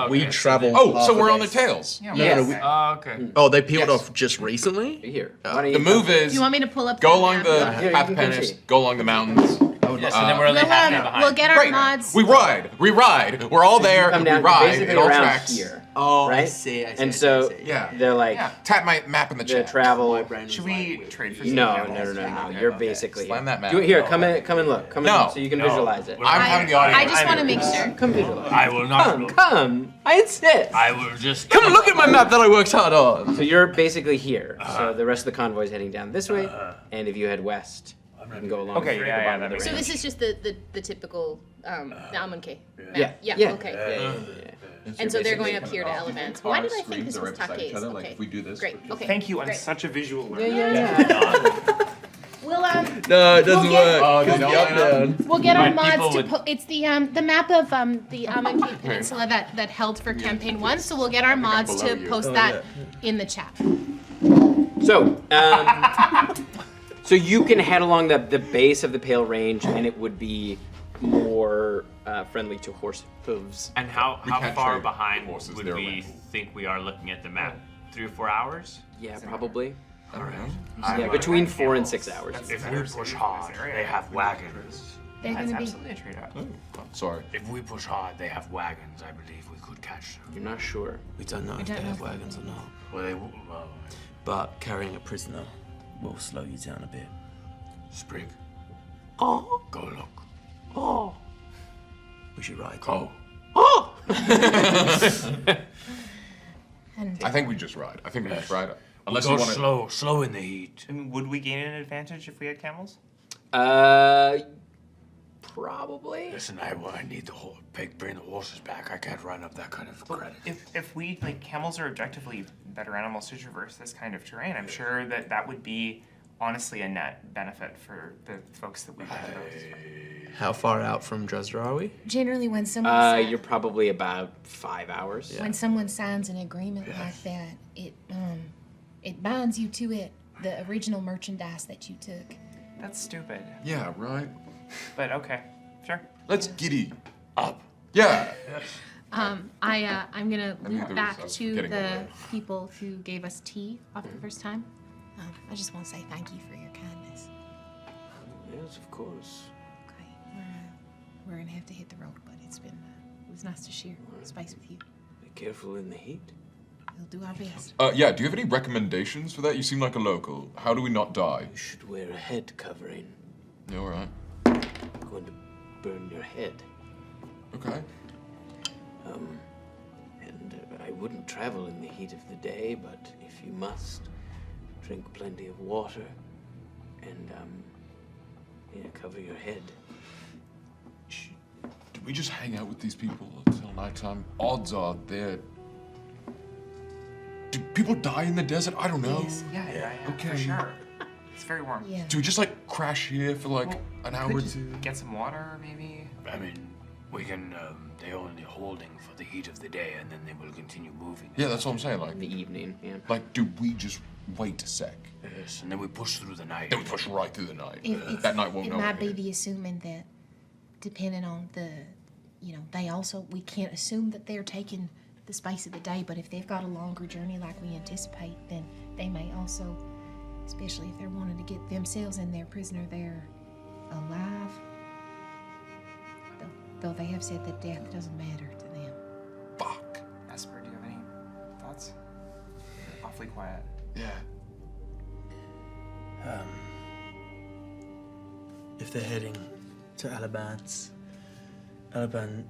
We travel.
Oh, so we're on their tails.
Okay.
Oh, they peeled off just recently.
Here.
The move is
Do you want me to pull up?
go
the
along
map?
the path of penance, go along the mountains.
Yeah, so then we're only half day behind.
We'll get our
Great.
mods.
We ride. We're all there.
Come
We
down
ride.
basically
It all
around
tracks.
here.
Oh,
right?
I see.
And so
Yeah.
they're like
Tap my map in the
the
chat.
travel.
Should we trade for
No.
Okay.
You're basically
Slam that map.
Do it here. Come in and look. Come
No.
in so you can visualize it.
I'm having the audience.
I just want to make sure.
Come visualize.
I will not.
Come. I insist.
I will just.
Come look at my map that I worked hard on.
So you're basically here. So the rest of the convoy is heading down this way, and if you head west, you can go along.
Okay,
the
yeah,
bottom
that
of the
makes
So
range.
this is just the typical the Amonkhet map.
Yeah.
Okay.
Yeah.
And so they're going up here to Elevance. Why did I think this was Take's? Okay.
Like if we do this.
Great. Okay.
Thank you. I'm
Great.
such a visual learner.
Yeah.
We'll
No, it doesn't
We'll
work.
Oh,
It's
no,
the up
no.
down.
We'll get our
Right,
mods
people
to
would-
it's the map of the Amonkhet Peninsula that held for campaign 1. So we'll get our mods
below
to
you.
post that in the chat.
So, so you can head along the base of the Pale Range, and it would be more friendly to horse hooves.
And how
can't
far
trade
behind
horses,
would
they're
we
around.
think we are looking at the map? 3 or 4 hours?
Yeah, probably.
All right.
Yeah, between 4 and 6 hours.
If we push hard, they have wagons.
They're
That's
gonna be.
absolutely a trade-off.
Sorry.
If we push hard, they have wagons. I believe we could catch them.
You're not sure.
We don't know if they
don't
have
know.
wagons or not.
Well, they will. Well,
But carrying a prisoner will slow you down a bit.
Sprig.
Oh,
Go look.
oh,
We should ride.
Go.
oh!
And
I think we just ride. I think we just ride. Unless
Go
you want to.
slow in the heat.
I mean, would we gain an advantage if we had camels?
Probably.
Listen, I need the whole bring the horses back. I can't run up that kind of credit.
If we camels are objectively better animals to traverse this kind of terrain, I'm sure that would be honestly a net benefit for the folks that we run those.
How far out from Drezda are we?
Generally, when someone
You're probably about 5 hours.
when someone signs an agreement like that, it binds you to it, the original merchandise that you took.
That's stupid.
Yeah, right.
But okay, sure.
Let's giddy up. Yeah.
I'm gonna
I knew
loop
there was-
back
I was
to
getting
the
away.
people who gave us tea after the first time.
I just want to say thank you for your kindness.
Yes, of course.
Okay, we're gonna have to hit the road, but it was nice to share space with you.
Be careful in the heat.
We'll do our best.
Yeah. Do you have any recommendations for that? You seem like a local. How do we not die?
You should wear a head covering.
Yeah, all right.
I'm going to burn your head.
Okay.
And I wouldn't travel in the heat of the day, but if you must, drink plenty of water and cover your head.
Do we just hang out with these people until nighttime? Odds are they're. Do people die in the desert? I don't know.
Yeah,
Okay.
for sure. It's very warm.
Yeah.
Do we just crash here for an hour or two?
Get some water, maybe.
I mean, we can. They're only holding for the heat of the day, and then they will continue moving.
Yeah, that's what I'm saying.
In the evening, yeah.
Do we just wait a sec?
Yes, and then we push through the night.
Then we push right through the night.
That
night won't
It
know.
might be the assuming that, depending on we can't assume that they're taking the space of the day, but if they've got a longer journey like we anticipate, then they may also, especially if they're wanting to get themselves and their prisoner there alive, though they have said that death doesn't matter to them.
Fuck.
Esper, do you have any thoughts? awfully quiet.
Yeah.
If they're heading to Alabant's, Alabant,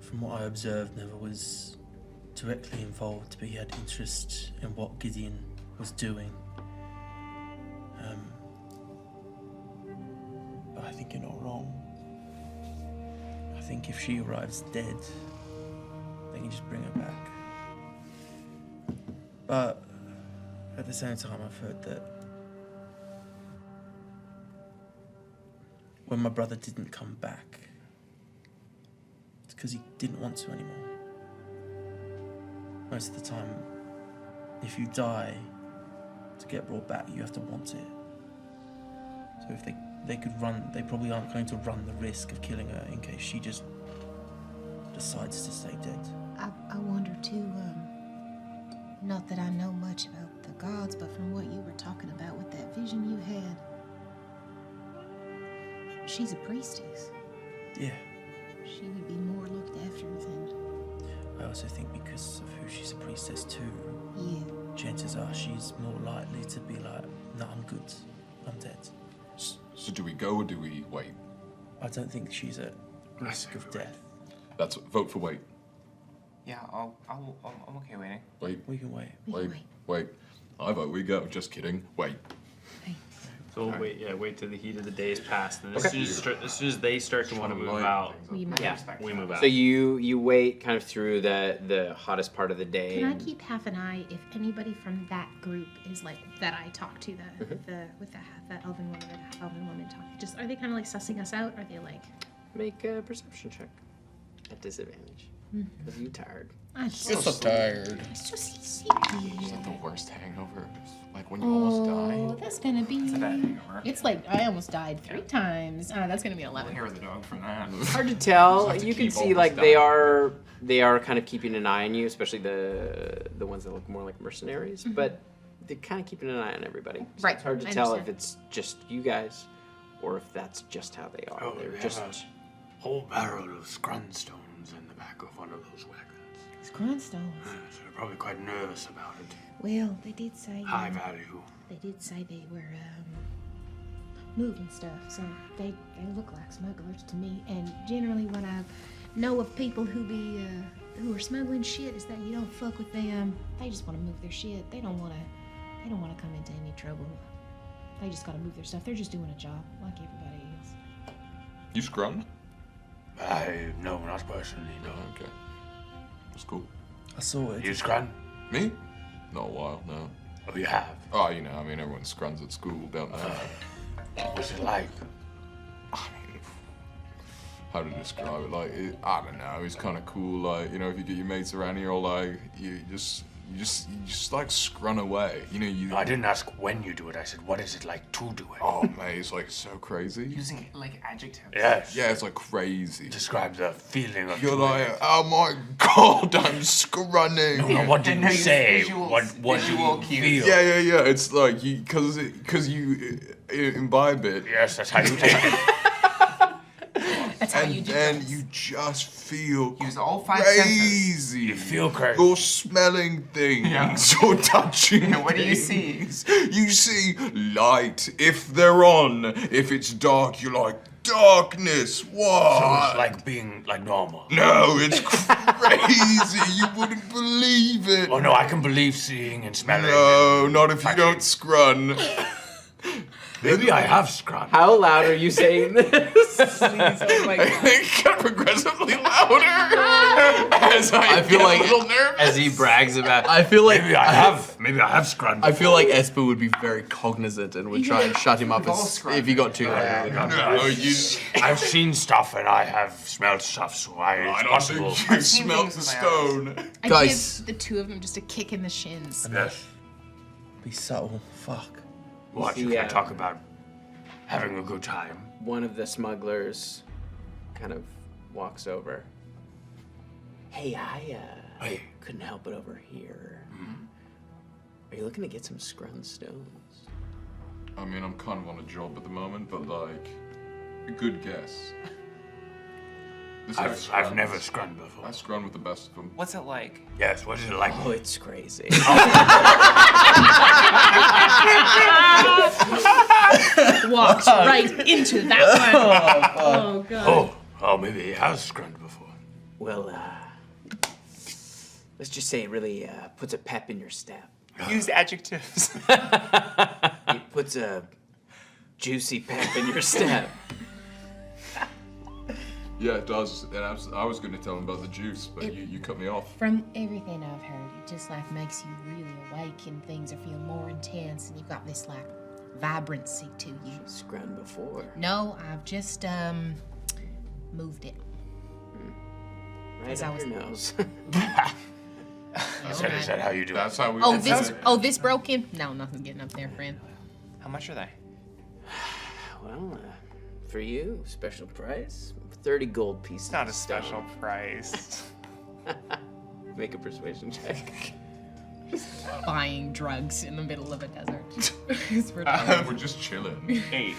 from what I observed, never was directly involved, but he had interest in what Gideon was doing. But I think you're not wrong. I think if she arrives dead, they can just bring her back. But at the same time, I've heard that when my brother didn't come back, it's because he didn't want to anymore. Most of the time, if you die, to get brought back, you have to want it. So if they could run, they probably aren't going to run the risk of killing her in case she just decides to stay dead.
I wonder too, not that I know much about the gods, but from what you were talking about with that vision you had, she's a priestess.
Yeah.
She would be more looked after than...
I also think because of who she's a priestess to,
Yeah.
chances are she's more likely to be like, no, I'm good, I'm dead.
So do we go or do we wait?
I don't think she's at risk of death.
That's vote for wait.
Yeah, I'm okay waiting.
Wait.
We can wait.
Wait. I vote we go. Just kidding. Wait.
So we'll wait till the heat of the day is past, and
Okay.
as soon as they start to want to move out,
We move out.
we move out.
So you wait kind of through the hottest part of the day.
Can I keep half an eye if anybody from that group is like that I talked to with that elven woman or the half elven woman talking? Just are they kind of like sussing us out? Are they like
Make a perception check at disadvantage because you're tired.
I'm
You're so tired.
It's just
It's like the worst hangover. Like when you almost
Oh,
die.
that's gonna be.
It's a bad hangover.
It's like I almost died 3 times. That's gonna be an 11.
Hair of the dog from that.
Hard to tell.
Have to
You can
keep
see
almost
like
dying.
they are kind of keeping an eye on you, especially the ones that look more like mercenaries. But they're kind of keeping an eye on everybody. So
Right,
It's hard to
I
tell if
understand.
it's just you guys, or if that's just how they are.
Oh,
They're
we
just
have a whole barrel of scrunstones in the back of one of those wagons.
Grindstones.
So they're probably quite nervous about it.
Well, they did say...
High value.
They did say they were, moving stuff, so they look like smugglers to me. And generally what I know of people who are smuggling shit is that you don't fuck with them. They just want to move their shit. They don't want to come into any trouble. They just got to move their stuff. They're just doing a job like everybody else.
You scrummed?
No, not personally, no.
Okay. That's cool.
I saw it.
You scrun?
Me? Not a while, no.
Oh, you have?
Oh, you know, I mean, everyone scruns at school, don't they?
What's it like?
I mean, how to describe it? Like, I don't know. It's kind of cool. Like, you know, if you get your mates around here, all like, you just like scrun away. You know, you.
No, I didn't ask when you do it. I said, what is it like to do it?
Oh, mate, it's like so crazy.
Using like adjectives.
Yes.
Yeah, it's like crazy.
Describe the feeling of
You're
doing
like,
it.
oh my god, I'm scrunning.
No, what do you say?
visuals,
What do
visual
you
cues.
feel?
Yeah. It's like because you imbibe it.
Yes, that's how you take it.
That's how you do
And
things.
you just feel
Use all 5
crazy.
You feel crazy.
You're smelling things.
Yeah.
You're touching
And what do you
things. You see light if they're on. If it's dark, you're like, darkness. What?
So it's like being like normal.
No, it's crazy. You wouldn't believe it.
Oh no, I can believe seeing and smelling.
No, not if you don't scrun.
Maybe I have scrun.
How loud are you saying this?
It got progressively louder as I
feel
get
like-
a little nervous.
As he brags about.
I feel like
Maybe I have scrun.
I feel like Esper would be very cognizant and would try and shut him up if he got too loud.
No, you.
I've seen stuff and I have smelled stuff, so
I
it's
don't
possible.
think you
I've seen
smelt
things
the
with my
stone.
I
Guys.
give the 2 of them just a kick in the shins.
Yes.
Be subtle. Fuck.
What, you
See,
can't talk about having a good time?
One of the smugglers kind of walks over. Hey,
Hey.
couldn't help it over here. Are you looking to get some scrun stones?
I mean, I'm kind of on a job at the moment, but like, a good guess.
I've never scrunned before.
I scrun with the best of them.
What's it like?
Yes, what is it like?
Oh, it's crazy.
Walks right into that one. Oh god.
Oh, maybe he has scrunned before.
Well, let's just say it really puts a pep in your step.
Use adjectives.
It puts a juicy pep in your step.
Yeah, it does. And I was going to tell him about the juice, but you cut me off.
From everything I've heard, it just like makes you really awake and things are feeling more intense and you've got this like vibrancy to you.
Scrunned before.
No, I've just moved it.
Right
As I
up
was-
your nose.
Is that how you do
That's
it?
how we.
Oh, this broken? No, nothing getting up there, friend.
How much are they?
Well, for you, special price, 30 gold pieces.
It's not a
of stone.
special price.
Make a persuasion check.
Buying drugs in the middle of a desert.
We're just chilling.
8.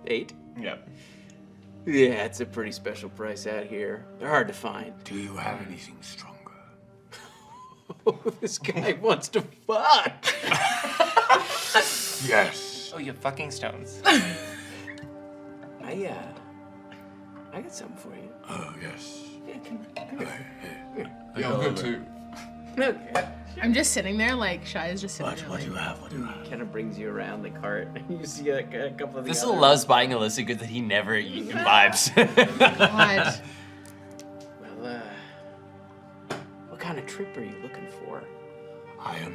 8?
Yep.
Yeah, it's a pretty special price out here. They're hard to find.
Do you have anything stronger?
This guy wants to fuck.
Yes.
Oh, you have fucking stones.
I got something for you.
Oh, yes.
Yeah, come here.
Yeah, I'm good too.
Okay.
I'm just sitting there like Shy is just sitting there.
What do you have? What do you have?
Kind of brings you around the cart. You see a couple of the
Thistle
other-
loves buying illicit goods that he never imbibes.
God.
Well, what kind of trip are you looking for?
I am.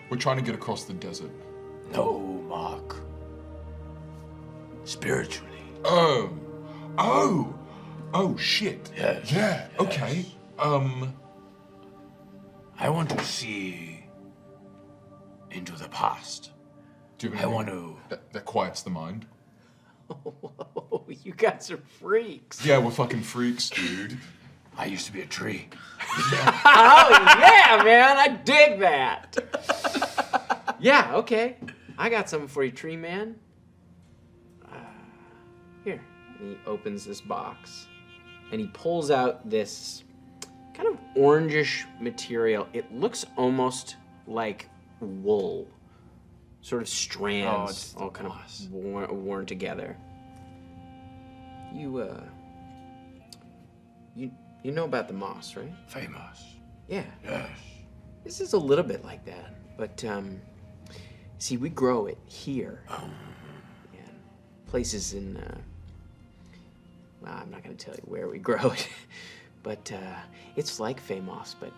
We're trying to get across the desert.
No, Mark. Spiritually.
Oh, shit.
Yes.
Yeah.
Yes.
Okay.
I want to see into the past.
Do you have
I
anything
want to.
that quiets the mind?
Oh, you guys are freaks.
Yeah, we're fucking freaks, dude.
I used to be a tree.
Oh yeah, man, I dig that. Yeah, okay. I got something for you, tree man. Here. And he opens this box, and he pulls out this kind of orangish material. It looks almost like wool, sort of strands,
it's
all kind
moss.
of worn together. You know about the moss, right?
Famous.
Yeah.
Yes.
This is a little bit like that, but see, we grow it here. Yeah. Places in, well, I'm not going to tell you where we grow it, but it's like Famous, but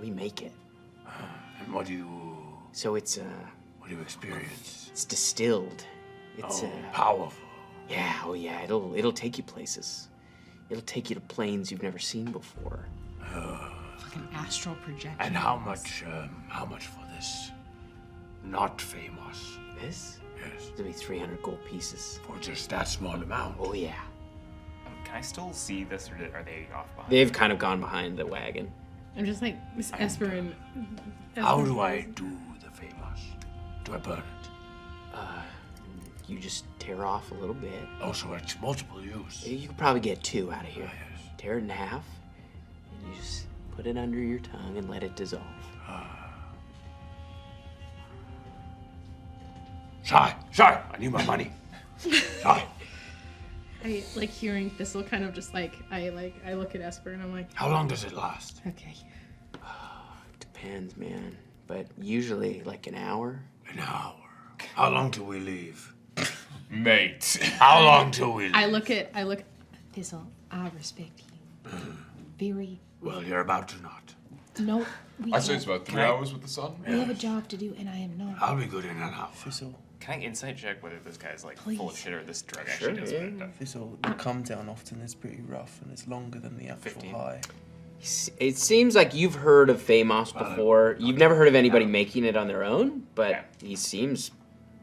we make it.
And what do you?
So it's
What do you experience?
it's distilled. It's
Powerful.
yeah, oh yeah, it'll take you places. It'll take you to planes you've never seen before.
Fucking astral projection.
And how much for this? Not famous.
This?
Yes.
It'll be 300 gold pieces.
For just that small amount.
Oh yeah.
Can I still see this, or are they off behind?
They've kind of gone behind the wagon.
I'm just like Miss Esper and.
How
Esper-
do I do the famous? Do I burn it?
You just tear off a little bit.
Oh, so it's multiple use.
You could probably get 2 out of here.
Yes.
Tear it in half, and you just put it under your tongue and let it dissolve.
Shy, I need my money. Shy.
I like hearing Thistle kind of just like I look at Esper and I'm like,
How long does it last?
okay.
Depends, man. But usually like an hour.
An hour. How long till we leave?
Mate.
How long till we leave?
I look at
Thistle, I respect you. Very.
Well, you're about to not.
No, we
I
have,
say it's about 3 hours with the sun.
we have a job to do, and I am not.
I'll be good in an hour.
Thistle,
Can I insight check whether this guy's like full of
Please.
shit or this drug actually does what it does?
Thistle, the come down often is pretty rough and it's longer than the actual
15.
high.
It seems like you've heard of Famous before. You've never heard of anybody making it on their own, but he seems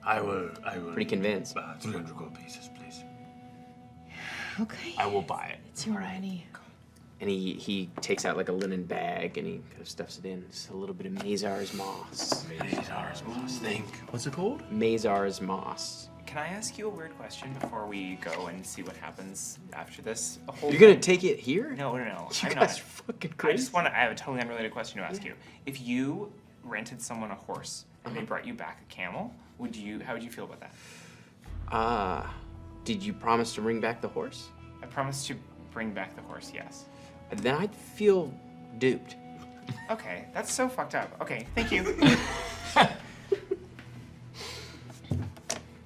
I will.
pretty convinced.
300 gold pieces, please.
Okay.
I will buy it.
It's your money.
And he takes out like a linen bag and he kind of stuffs it in. Just a little bit of Mazar's moss.
Mazar's moss. Thank you.
What's it called?
Mazar's moss.
Can I ask you a weird question before we go and see what happens after this?
You're gonna take it here?
No.
You
I'm
guys
not.
are fucking
I
crazy.
just want to. I have a totally unrelated question to ask you. If you rented someone a horse and they brought you back a camel, how would you feel about that?
Did you promise to bring back the horse?
I promised to bring back the horse. Yes.
Then I'd feel duped.
Okay, that's so fucked up. Okay, thank you.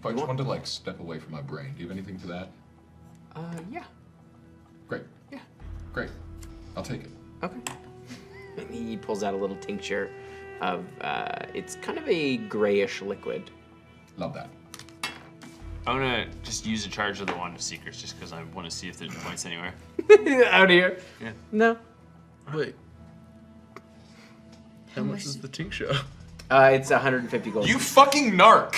If I just wanted to like step away from my brain, do you have anything to that?
Yeah.
Great.
Yeah.
Great. I'll take it.
Okay. And he pulls out a little tincture of, it's kind of a grayish liquid.
Love that.
I'm gonna just use a charge of the Wand of Secrets just because I want to see if there's points anywhere.
Out here?
Yeah.
No.
Wait. How much is the tincture?
It's 150 gold.
You fucking narc.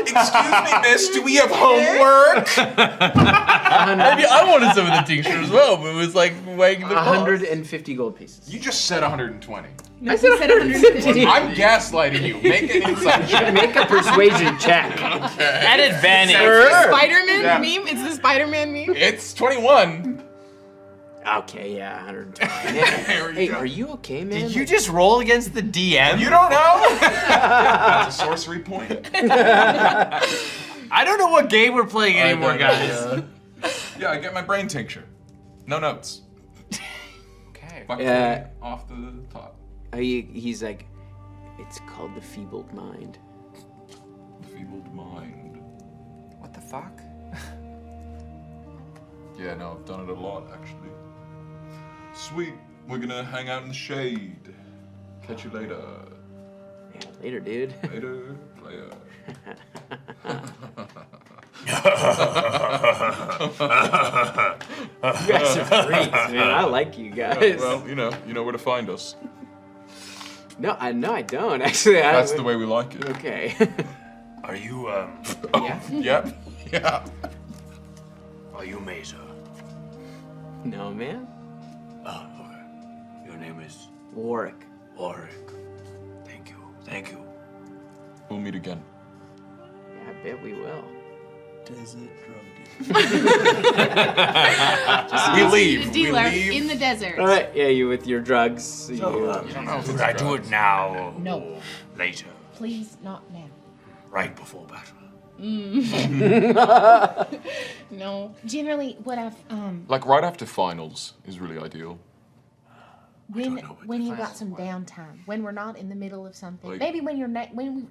Excuse me, miss, do we have homework?
Maybe I wanted some of the tincture as well, but it was like weighing the cost.
150 gold pieces.
You just said 120.
No, I said 150.
I'm gaslighting you. Make an insight check.
Make a persuasion check.
At advantage.
Spider-Man meme? It's the Spider-Man meme?
It's 21.
Okay, yeah, 120. Hey, are you okay, man?
Did you just roll against the DM?
You don't know? That's a sorcery point.
I don't know what game we're playing anymore, guys.
Yeah, I get my brain tincture. No notes.
Okay.
Bucket off the top.
He's like, it's called the feebled mind.
Feebled mind.
What the fuck?
Yeah, no, I've done it a lot, actually. Sweet. We're gonna hang out in the shade. Catch you later.
Yeah, later, dude.
Later, player.
You guys are freaks, man. I like you guys.
Well, you know where to find us.
No, I don't. Actually,
That's the way we like it.
Okay.
Are you,
Yeah.
Yep. Yeah.
are you Mesa?
No, man.
Oh, okay. Your name is
Warwick.
Warwick. Thank you.
We'll meet again.
Yeah, I bet we will.
Desert drug
We leave.
Dealer in the desert.
All right, yeah, you with your drugs.
So, should I do it now or
No.
later?
Please, not now.
Right before battle.
No. Generally, what I've
Like right after finals is really ideal.
When you got some downtime, when we're not in the middle of something,
Like-
maybe when you're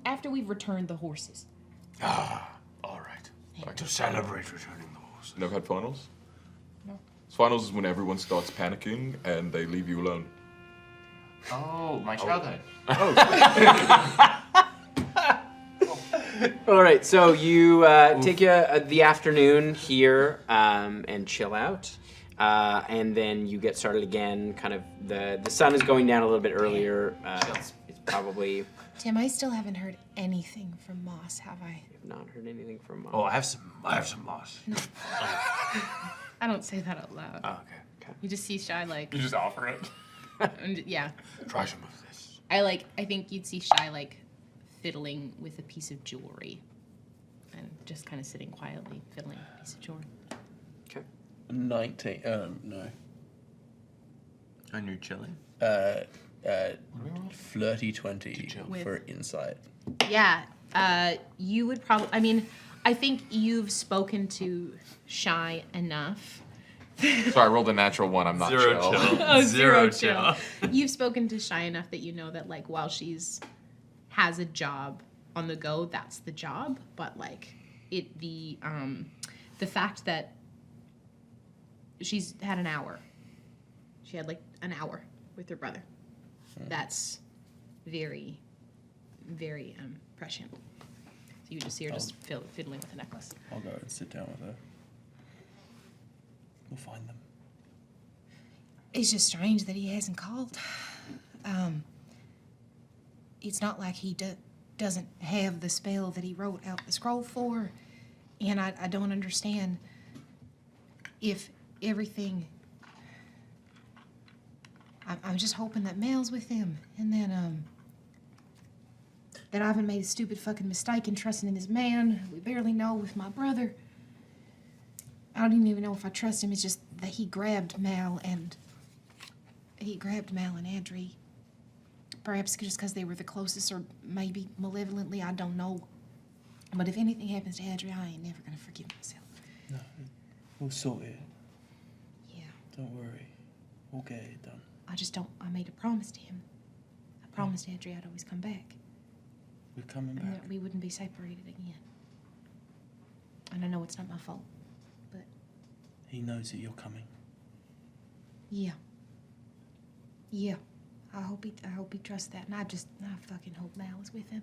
after we've returned the horses.
Ah, all right. To celebrate returning the horse.
Never had finals?
No.
Finals is when everyone starts panicking and they leave you alone.
Oh, my childhood.
All right, so you take the afternoon here and chill out, and then you get started again. Kind of the sun is going down a little bit earlier. It's probably.
Tim, I still haven't heard anything from Moss, have I?
I've not heard anything from Moss.
Oh, I have some moss.
I don't say that out loud.
Oh, okay.
You just see Shy like
You just offer it.
and, yeah.
Try some of this.
I think you'd see Shy like fiddling with a piece of jewelry. And just kind of sitting quietly fiddling with a piece of jewelry.
Okay.
19. No.
And you're chilling?
Flirty 20
With-
for insight.
Yeah. You would probably I think you've spoken to Shy enough.
So I rolled a natural one. I'm not
Zero
chill.
chill.
Oh,
Zero
chill. You've spoken to Shy enough that you know that like while has a job on the go, that's the job. But like the fact that she's had an hour. She had like an hour with her brother. That's very, very prescient. So you just see her just fiddling with a necklace.
I'll go and sit down with her. We'll find them.
It's just strange that he hasn't called. It's not like he doesn't have the spell that he wrote out the scroll for, and I don't understand if everything. I'm just hoping that Mel's with him, and then that Ivan made a stupid fucking mistake in trusting in this man we barely know with my brother. I don't even know if I trust him. It's just that he grabbed Mal and Adri. Perhaps just because they were the closest, or maybe malevolently, I don't know. But if anything happens to Adri, I ain't never gonna forgive myself.
No, we'll sort it.
Yeah.
Don't worry. We'll get it done.
I made a promise to him. I promised Adri I'd always come back.
We're coming
And
back.
that we wouldn't be separated again. And I know it's not my fault, but
He knows that you're coming.
yeah. Yeah. I hope he trusts that. And I fucking hope Mal is with him.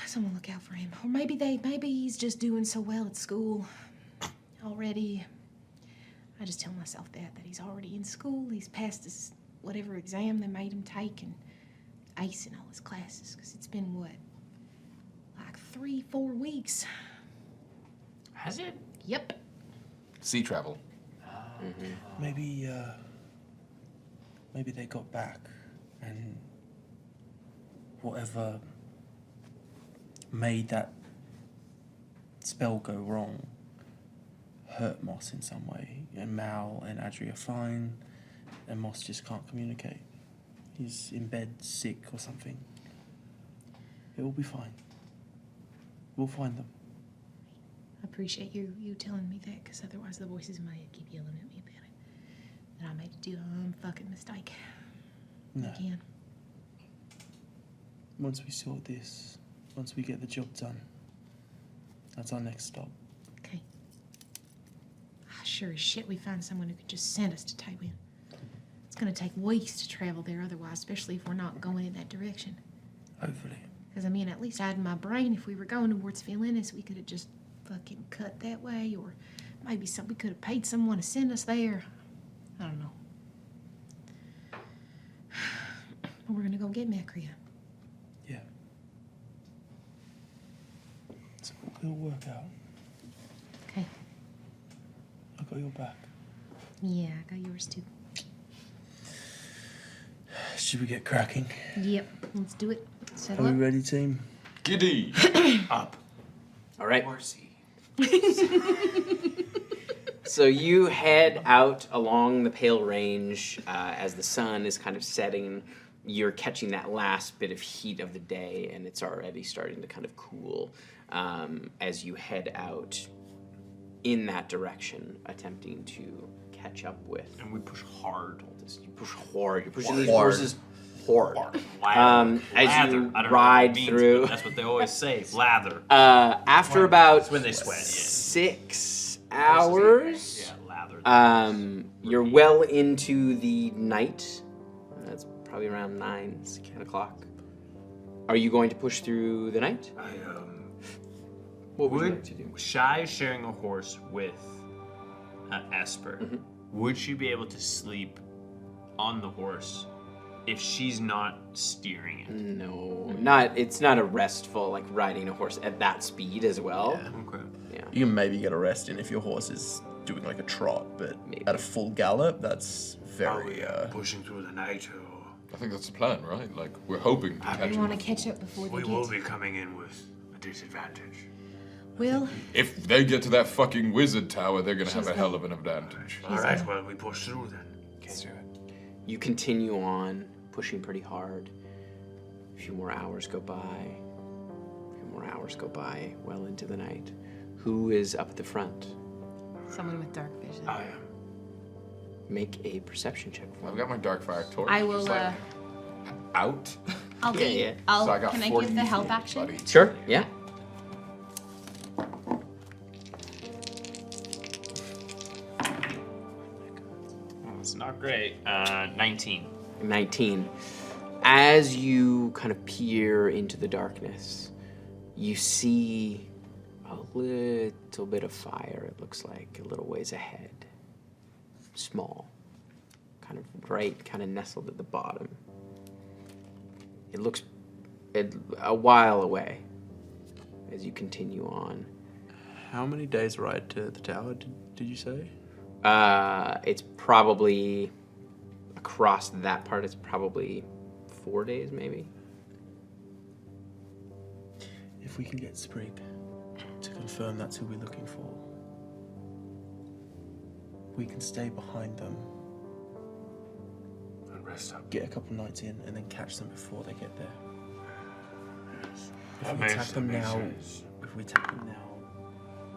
Someone look out for him. Or maybe he's just doing so well at school already. I just tell myself that he's already in school. He's passed his whatever exam they made him take and acing all his classes. Because it's been, what, like 3-4 weeks.
Has it?
Yep.
Sea travel.
Maybe they got back and whatever made that spell go wrong hurt Moss in some way. And Mal and Adri are fine, and Moss just can't communicate. He's in bed sick or something. It will be fine. We'll find them.
I appreciate you telling me that, because otherwise the voices in my head keep yelling at me about it. That I made a dumb fucking mistake.
No.
Again.
Once we sort this, once we get the job done, that's our next stop.
Okay. Sure as shit we find someone who could just send us to Tywin. It's gonna take weeks to travel there otherwise, especially if we're not going in that direction.
Hopefully.
Because, I mean, at least I had in my brain, if we were going towards Philinus, we could have just fucking cut that way, or maybe we could have paid someone to send us there. I don't know. But we're gonna go get Macria.
Yeah. So it'll work out.
Okay.
I got your back.
Yeah, I got yours too.
Should we get cracking?
Yep, let's do it. Settle
Are
up.
we ready, team?
Giddy.
Up.
All right.
Horsey.
So you head out along the Pale Range as the sun is kind of setting. You're catching that last bit of heat of the day, and it's already starting to kind of cool as you head out in that direction, attempting to catch up with.
And we push hard.
You push hard. You're pushing these
Hard.
horses hard.
Lather.
As
Lather.
you
I don't know what
ride
it means,
through.
but that's what they always say. Lather.
After about
It's when they sweat.
6 hours,
Yeah, lather.
you're well into the night. That's probably around 9, 10 o'clock. Are you going to push through the night? What would you like to do?
Shy is sharing a horse with Esper. Would she be able to sleep on the horse if she's not steering it?
No, it's not a restful, like riding a horse at that speed as well.
Okay.
Yeah.
You can maybe get a rest in if your horse is doing like a trot, but at a full gallop, that's very.
Pushing through the night, or
I think that's the plan, right? Like, we're hoping to catch
We
him.
want to catch up before they
we
get.
will be coming in with a disadvantage.
Well,
If they get to that fucking wizard tower, they're gonna have a
She's
hell of an advantage.
All right, well, we push through then.
Let's do it. You continue on, pushing pretty hard. A few more hours go by. Well into the night. Who is up at the front?
Someone with dark vision.
I am.
Make a perception check for
I've
me.
got my dark fire torch.
I will.
It's like out.
I'll
Yeah,
be.
yeah.
I'll.
So I got
Can I
40
give the help
feet,
action?
buddy.
Sure, yeah.
It's not great. 19.
19. As you kind of peer into the darkness, you see a little bit of fire, it looks like, a little ways ahead. Small. Kind of bright, kind of nestled at the bottom. It looks a while away as you continue on.
How many days ride to the tower, did you say?
It's probably, across that part, it's probably 4 days, maybe.
If we can get Sprig to confirm that's who we're looking for, we can stay behind them,
And rest up.
get a couple nights in, and then catch them before they get there. If
That
we
makes-
attack them
that makes
now,
sense.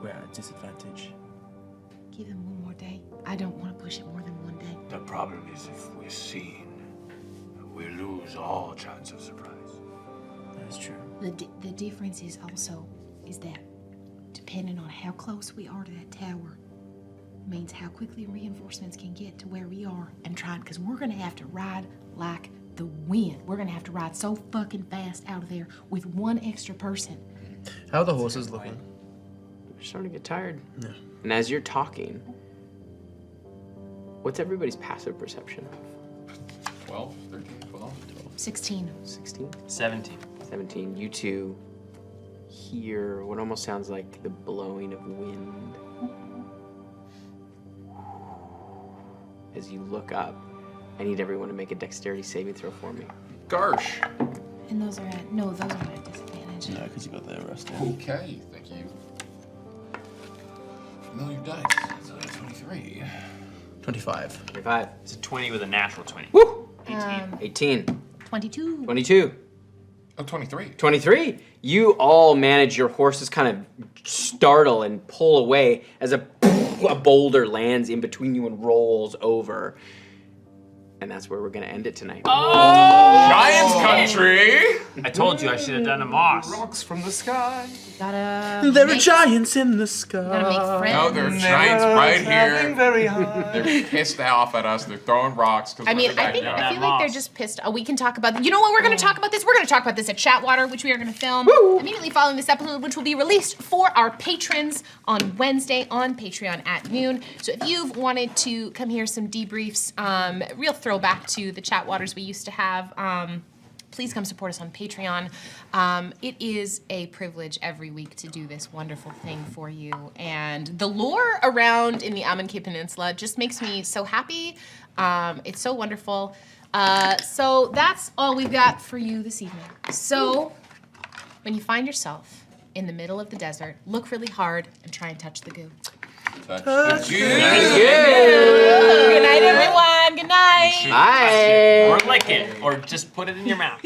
we're at a disadvantage.
Give them one more day. I don't want to push it more than one day.
The problem is if we're seen, we lose all chance of surprise.
That is true.
The difference is also is that depending on how close we are to that tower means how quickly reinforcements can get to where we are and try, because we're gonna have to ride like the wind. We're gonna have to ride so fucking fast out of there with one extra person.
How are the horses looking?
We're starting to get tired.
Yeah.
And as you're talking, what's everybody's passive perception?
12, 13, 12.
16.
16?
17.
17. You two hear what almost sounds like the blowing of wind. As you look up, I need everyone to make a dexterity saving throw for me.
Garsh.
And those are at disadvantage.
No, because you got the rest in.
Okay, thank you. Familiar dice. So that's 23.
25.
25.
It's a 20 with a natural 20.
Woo!
18.
18.
22.
22.
Oh, 23.
23. You all manage, your horses kind of startle and pull away as a boulder lands in between you and rolls over. And that's where we're going to end it tonight.
Giants country.
I told you I should have done a moss.
Rocks from the sky.
Gotta.
There are
make-
giants in the
Gotta
sky.
make friends.
No, there are giants right here.
Very high.
They're pissed off at us. They're throwing rocks.
I mean, I feel like they're just pissed. Oh, we can talk about. You know what? We're going to talk about this. We're going to talk about this at Chatwater, which we are going to film immediately following this episode, which will be released for our patrons on Wednesday on Patreon at noon. So if you've wanted to come hear some debriefs, real throwback to the Chatwaters we used to have. Please come support us on Patreon. It is a privilege every week to do this wonderful thing for you. And the lore around in the Amonkhet Peninsula just makes me so happy. It's so wonderful. So that's all we've got for you this evening. So when you find yourself in the middle of the desert, look really hard and try and touch the goo.
Touch
Good night, everyone. Good night.
Bye.
Or lick it, or just put it in your mouth.